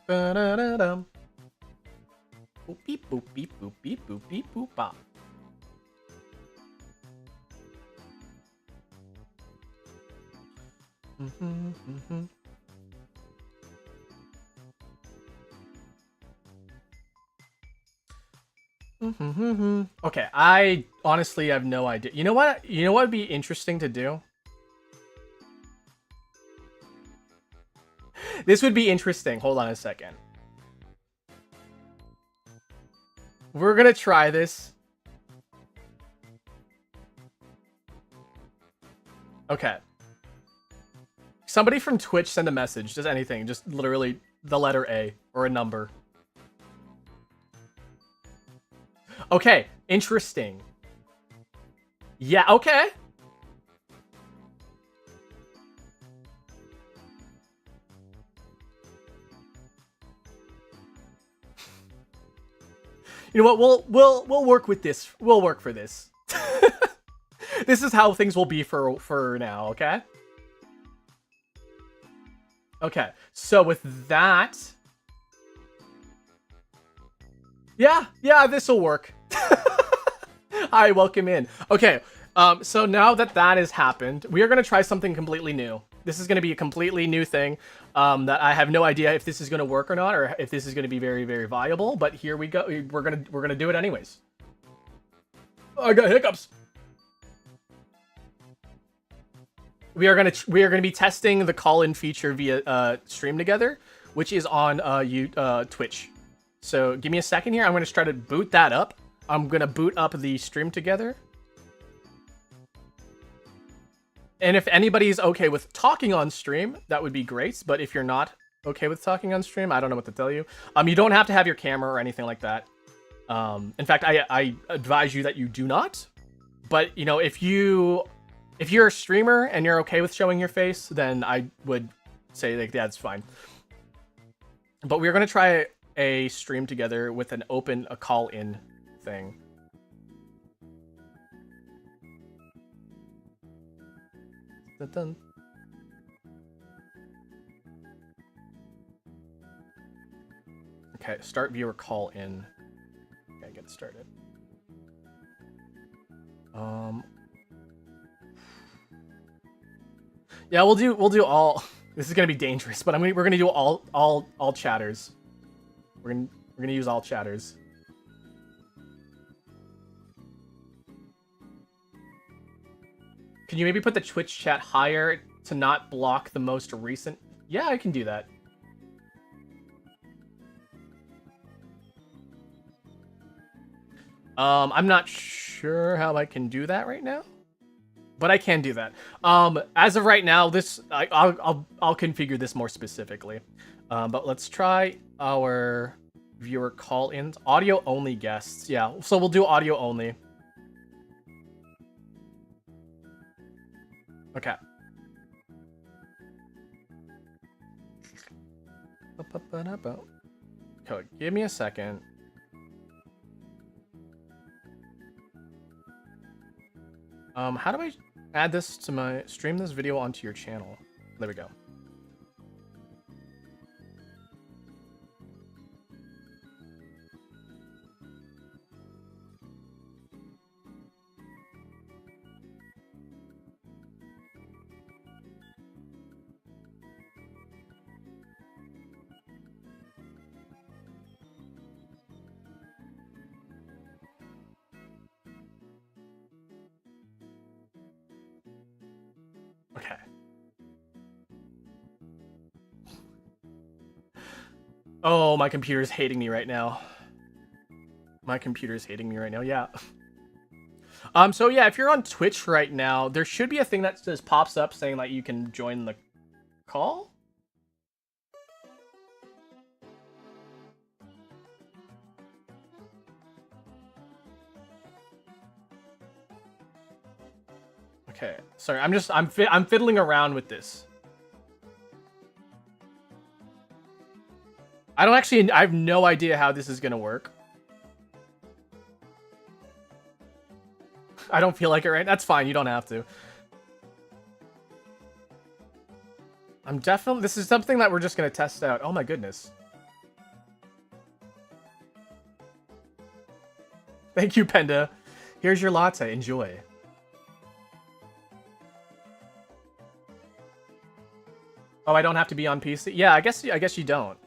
Ba-da-da-dum. Boop beep boop beep boop beep boop beep boop bop. Okay, I honestly have no idea. You know what? You know what would be interesting to do? This would be interesting. Hold on a second. We're gonna try this. Okay. Somebody from Twitch send a message. Just anything. Just literally the letter A or a number. Okay. Interesting. Yeah, okay. You know what? We'll work with this. We'll work for this. This is how things will be for now, okay? Okay. So with that, Yeah, this'll work. Hi, welcome in. Okay, so now that has happened, we are gonna try something completely new. This is gonna be a completely new thing that I have no idea if this is gonna work or not, or if this is gonna be very, very viable. But here we go. We're gonna do it anyways. I got hiccups. We are gonna be testing the call-in feature via stream together, which is on Twitch. So give me a second here. I'm gonna try to boot that up. I'm gonna boot up the stream together. And if anybody's okay with talking on stream, that would be great. But if you're not okay with talking on stream, I don't know what to tell you. You don't have to have your camera or anything like that. In fact, I advise you that you do not. But you know, if you're a streamer and you're okay with showing your face, then I would say like that's fine. But we're gonna try a stream together with a call-in thing. Dun. Okay, start viewer call in. Okay, get started. Yeah, we'll do all. This is gonna be dangerous, but we're gonna do all chatters. We're gonna use all chatters. Can you maybe put the Twitch chat higher to not block the most recent? Yeah, I can do that. I'm not sure how I can do that right now, but I can do that. As of right now, I'll configure this more specifically. But let's try our viewer call-ins. Audio only guests. Yeah, so we'll do audio only. Okay. Okay, give me a second. How do I add this to stream this video onto your channel? There we go. Okay. Oh, my computer's hating me right now. My computer's hating me right now, yeah. So yeah, if you're on Twitch right now, there should be a thing that just pops up saying that you can join the call. Okay, sorry, I'm fiddling around with this. I have no idea how this is gonna work. I don't feel like it right. That's fine, you don't have to. This is something that we're just gonna test out. Oh my goodness. Thank you, Penda. Here's your latte, enjoy. Oh, I don't have to be on PC? Yeah, I guess you don't.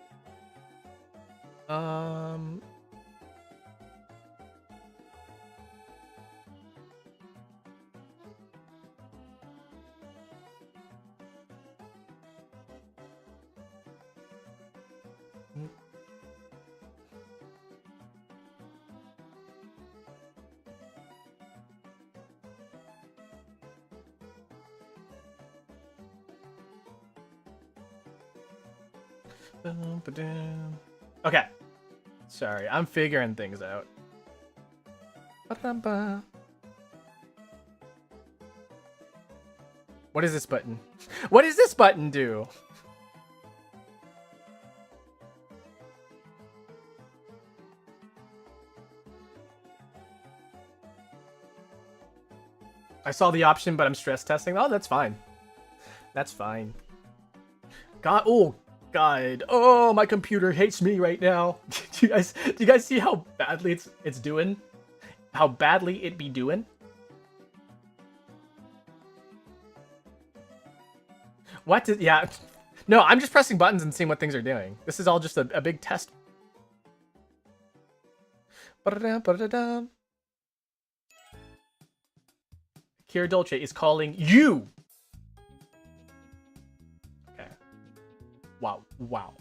Okay. Sorry, I'm figuring things out. What is this button? What does this button do? I saw the option, but I'm stress testing. Oh, that's fine. That's fine. God, oh, God. Oh, my computer hates me right now. Do you guys see how badly it's doing? How badly it be doing? What? Yeah. No, I'm just pressing buttons and seeing what things are doing. This is all just a big test. Kira Dolce is calling you. Okay. Wow. Wow.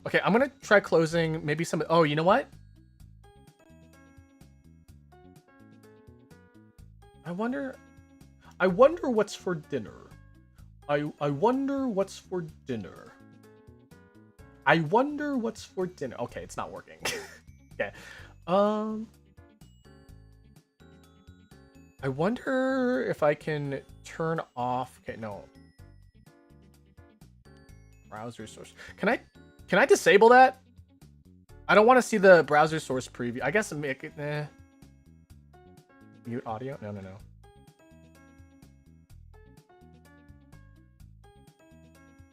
Okay, I'm gonna try closing maybe some. Oh, you know what? I wonder what's for dinner. I wonder what's for dinner. I wonder what's for dinner. Okay, it's not working. Okay. I wonder if I can turn off. Okay, no. Browser source. Can I disable that? I don't want to see the browser source preview. I guess make it. Mute audio? No.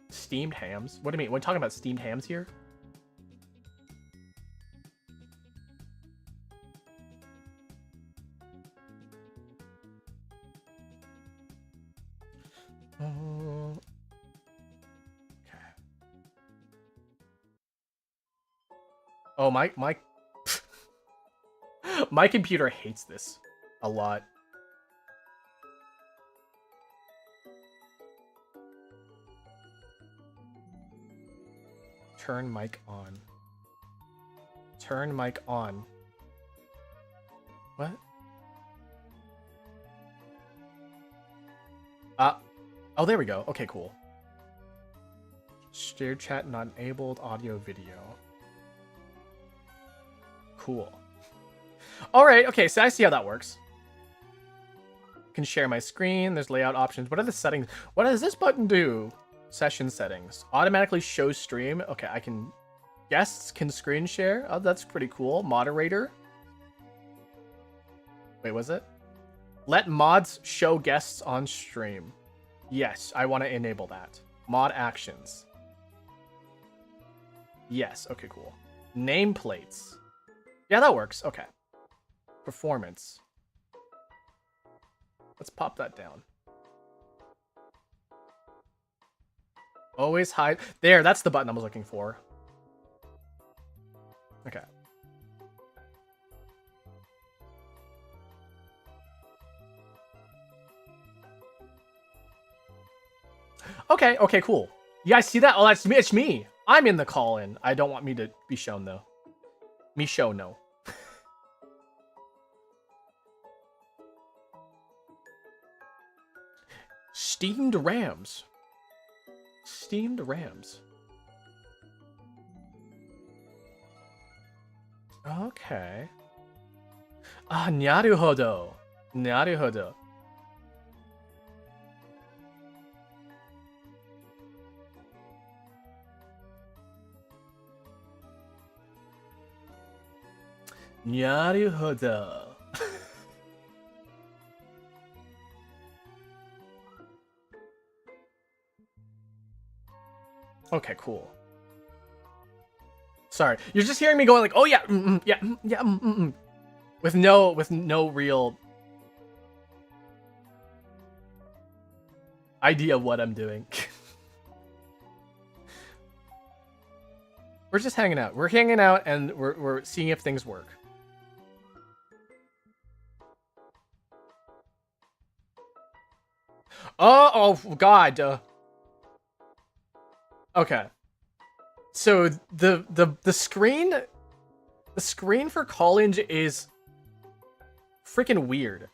Steamed hams? What do you mean? We're talking about steamed hams here? Okay. Oh, my my computer hates this a lot. Turn mic on. Turn mic on. What? Oh, there we go. Okay, cool. Share chat not enabled, audio video. Cool. All right, okay, so I see how that works. Can share my screen. There's layout options. What are the settings? What does this button do? Session settings. Automatically show stream. Okay, I can... Guests can screen share. Oh, that's pretty cool. Moderator. Wait, was it? Let mods show guests on stream. Yes, I want to enable that. Mod actions. Yes, okay, cool. Nameplates. Yeah, that works. Okay. Performance. Let's pop that down. Always hide. There, that's the button I was looking for. Okay. Okay, cool. You guys see that? Oh, that's me. It's me. I'm in the call-in. I don't want me to be shown, though. Me show, no. Steamed rams. Steamed rams. Okay. Ah, naruhodo. Naruhodo. Naruhodo. Okay, cool. Sorry, you're just hearing me going like, "Oh yeah, yeah, with no real idea of what I'm doing. We're just hanging out. We're hanging out, and we're seeing if things work. Oh God. Okay. So the screen for college is freaking weird.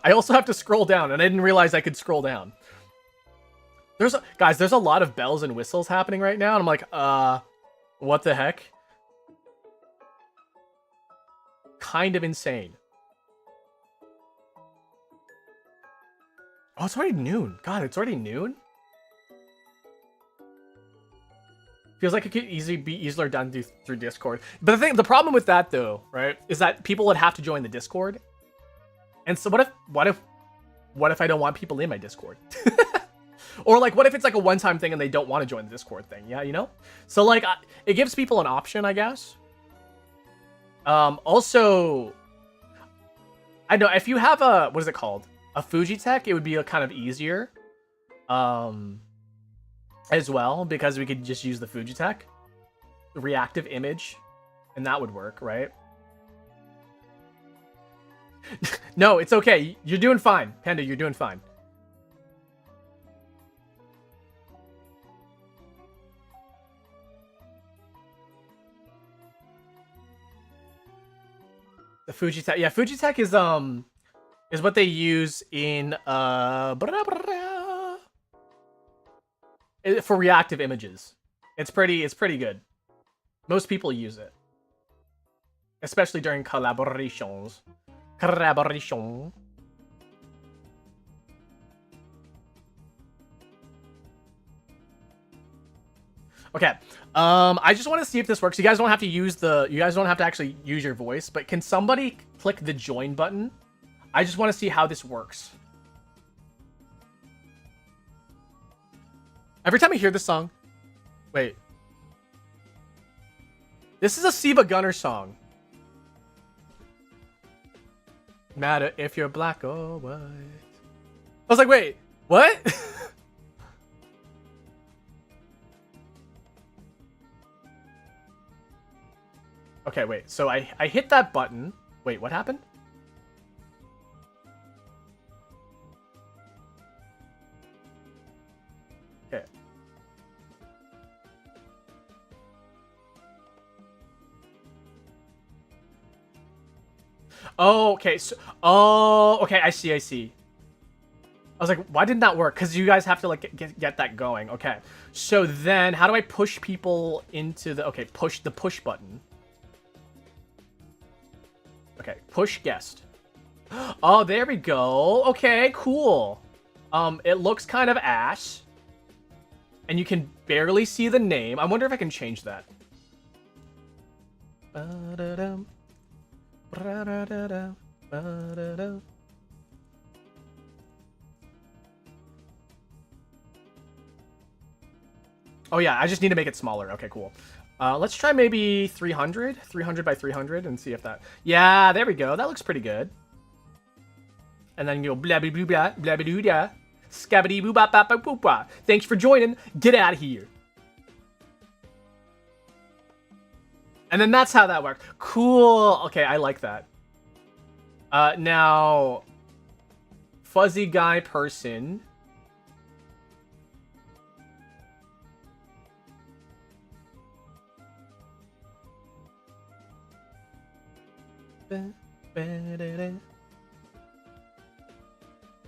I also have to scroll down, and I didn't realize I could scroll down. Guys, there's a lot of bells and whistles happening right now, and I'm like, what the heck? Kind of insane. Oh, it's already noon. God, it's already noon? Feels like it could easily be easier done through Discord. But the problem with that though, right, is that people would have to join the Discord. And so what if I don't want people in my Discord? Or like, what if it's like a one-time thing and they don't want to join the Discord thing? Yeah, you know? So like, it gives people an option, I guess. Also, I know if you have a, what is it called? A Fujitech, it would be a kind of easier. As well, because we could just use the Fujitech, the reactive image, and that would work, right? No, it's okay. You're doing fine. Panda, you're doing fine. The Fujitech, yeah, Fujitech is what they use in for reactive images. It's pretty good. Most people use it, especially during collaborations. Collaboration. Okay. I just want to see if this works. You guys don't have to use you guys don't have to actually use your voice, but can somebody click the join button? I just want to see how this works. Every time I hear this song, wait. This is a Siva Gunner song. Matter if you're black or white. I was like, wait, what? Okay, wait. So I hit that button. Wait, what happened? Okay. Oh, okay. So, oh, okay. I see. I was like, why didn't that work? Because you guys have to like get that going. Okay. So then, how do I push people into the? Okay, push the push button. Okay, push guest. Oh, there we go. Okay, cool. It looks kind of ash. And you can barely see the name. I wonder if I can change that. Oh yeah, I just need to make it smaller. Okay, cool. Let's try maybe 300? 300 by 300 and see if that... Yeah, there we go. That looks pretty good. And then you go blah blah blah blah blah blah blah. Scabbity boo bop bop bop bop. Thanks for joining. Get out of here. And then that's how that worked. Cool. Okay, I like that. Now... Fuzzy guy person...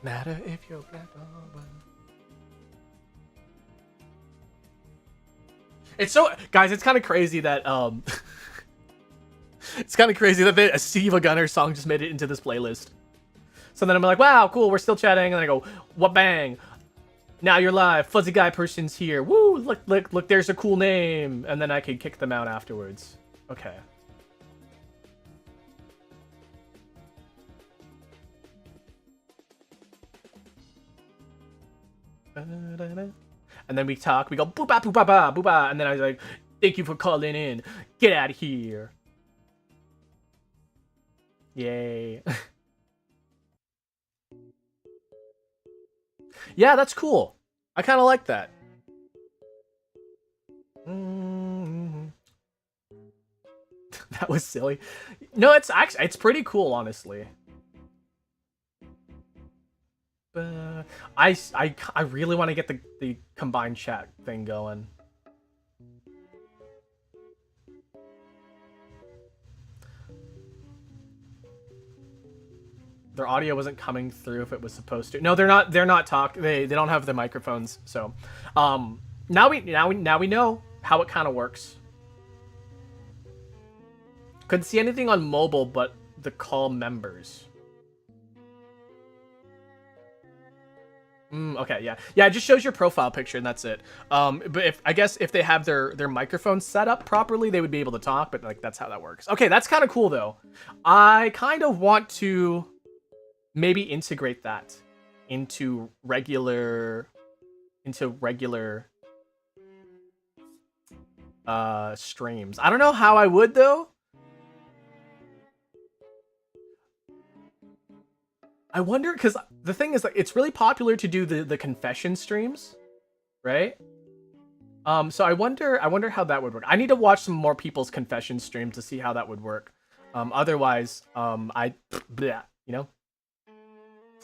Matter if you're black or white. It's so, guys, it's kind of crazy that it's kind of crazy that a Siva Gunner song just made it into this playlist. So then I'm like, wow, cool, we're still chatting, and then I go, what bang? Now you're live. Fuzzy guy person's here. Woo! Look, there's a cool name, and then I could kick them out afterwards. Okay. And then we talk, we go booba booba ba booba, and then I was like, thank you for calling in. Get out of here. Yay. Yeah, that's cool. I kind of like that. That was silly. No, it's actually, it's pretty cool, honestly. I really want to get the combined chat thing going. Their audio wasn't coming through if it was supposed to. No, they're not they don't have the microphones. So, now we know how it kind of works. Couldn't see anything on mobile but the call members. Okay, yeah, yeah. It just shows your profile picture and that's it. But if I guess if they have their microphone set up properly, they would be able to talk. But like that's how that works. Okay, that's kind of cool though. I kind of want to maybe integrate that into regular streams. I don't know how I would though. I wonder, because the thing is, like, it's really popular to do the confession streams, right? So I wonder how that would work. I need to watch some more people's confession streams to see how that would work. Otherwise, bleh, you know.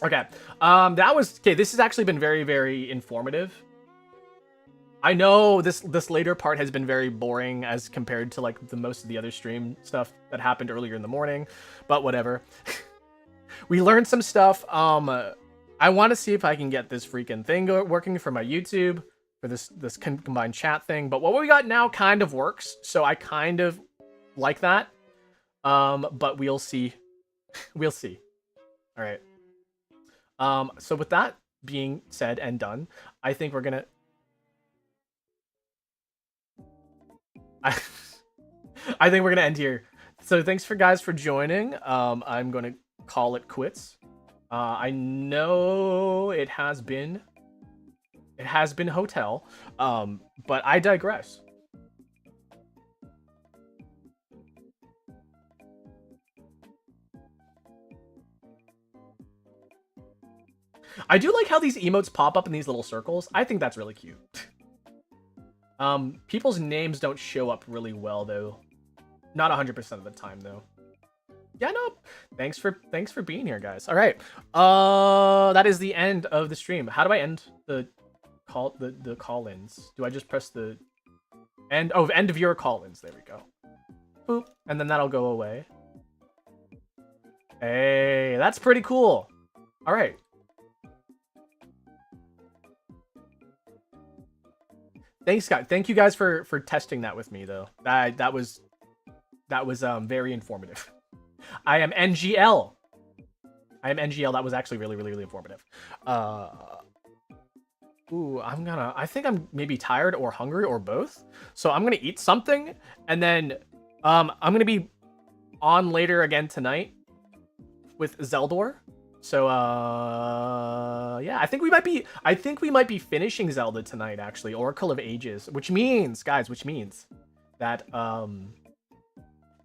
Okay. That was okay. This has actually been very, very informative. I know this later part has been very boring as compared to like the most of the other stream stuff that happened earlier in the morning, but whatever. We learned some stuff. I want to see if I can get this freaking thing working for my YouTube for this combined chat thing. But what we got now kind of works, so I kind of like that. But we'll see. We'll see. All right. So with that being said and done, I think we're gonna. I think we're gonna end here. So thanks for guys for joining. I'm gonna call it quits. I know it has been hotel, but I digress. I do like how these emotes pop up in these little circles. I think that's really cute. People's names don't show up really well though. Not 100% of the time though. Yeah, no. Thanks for being here, guys. All right. That is the end of the stream. How do I end the call-ins? Do I just press the end? Oh, end of your call-ins. There we go. Boop, and then that'll go away. Hey, that's pretty cool. All right. Thanks, guys. Thank you guys for testing that with me, though. That was very informative. I am NGL. That was actually really, really, really informative. Ooh, I think I'm maybe tired or hungry or both. So I'm gonna eat something, and then I'm gonna be on later again tonight with Zeldor. So yeah, I think we might be finishing Zelda tonight, actually, Oracle of Ages, which means, guys, that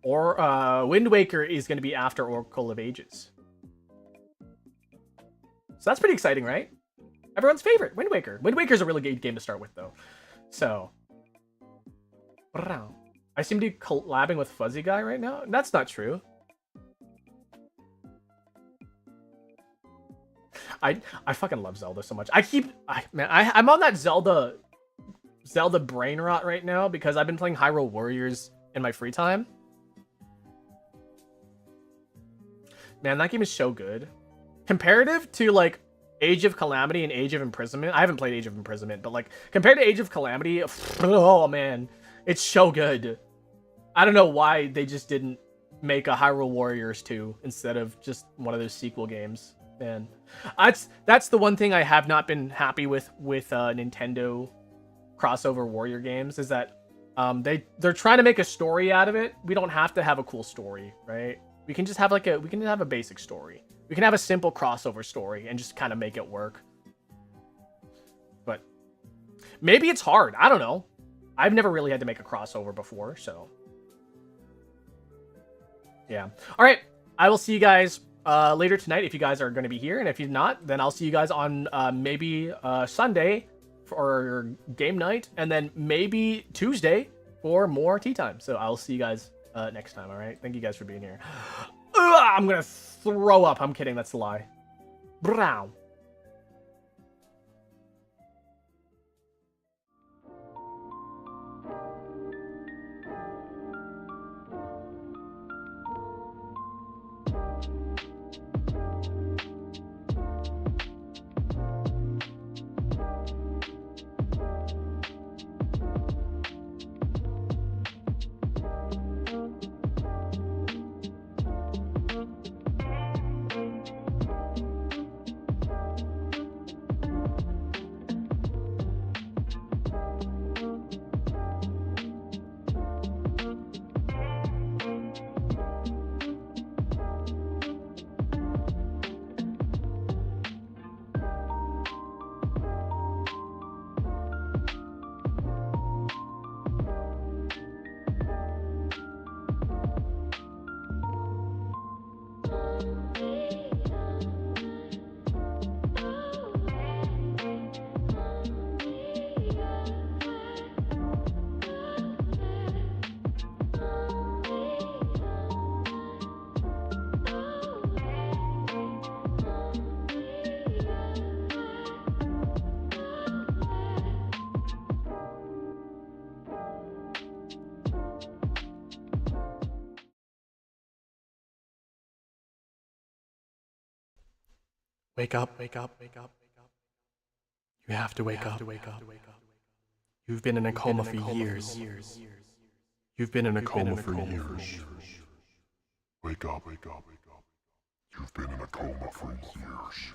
Wind Waker is going to be after Oracle of Ages. So that's pretty exciting, right? Everyone's favorite, Wind Waker. Wind Waker's a really good game to start with, though. So I seem to be collabing with Fuzzy Guy right now. That's not true. I fucking love Zelda so much. I'm on that Zelda brain rot right now because I've been playing Hyrule Warriors in my free time. Man, that game is so good. Comparative to like Age of Calamity and Age of Imprisonment. I haven't played Age of Imprisonment, but like compared to Age of Calamity, oh man, it's so good. I don't know why they just didn't make a Hyrule Warriors 2 instead of just one of those sequel games. Man, that's the one thing I have not been happy with Nintendo crossover warrior games is that they're trying to make a story out of it. We don't have to have a cool story, right? We can just have a basic story. We can have a simple crossover story and just kind of make it work. But maybe it's hard. I don't know. I've never really had to make a crossover before, so yeah. All right, I will see you guys later tonight if you guys are going to be here, and if you're not, then I'll see you guys on maybe Sunday for game night, and then maybe Tuesday for more tea time. So I'll see you guys next time. All right, thank you guys for being here. I'm gonna throw up. I'm kidding, that's a lie. Brown. Wake up, wake up, wake up, wake up. You have to wake up. You've been in a coma for years. You've been in a coma for years. Wake up, wake up, wake up. You've been in a coma for years.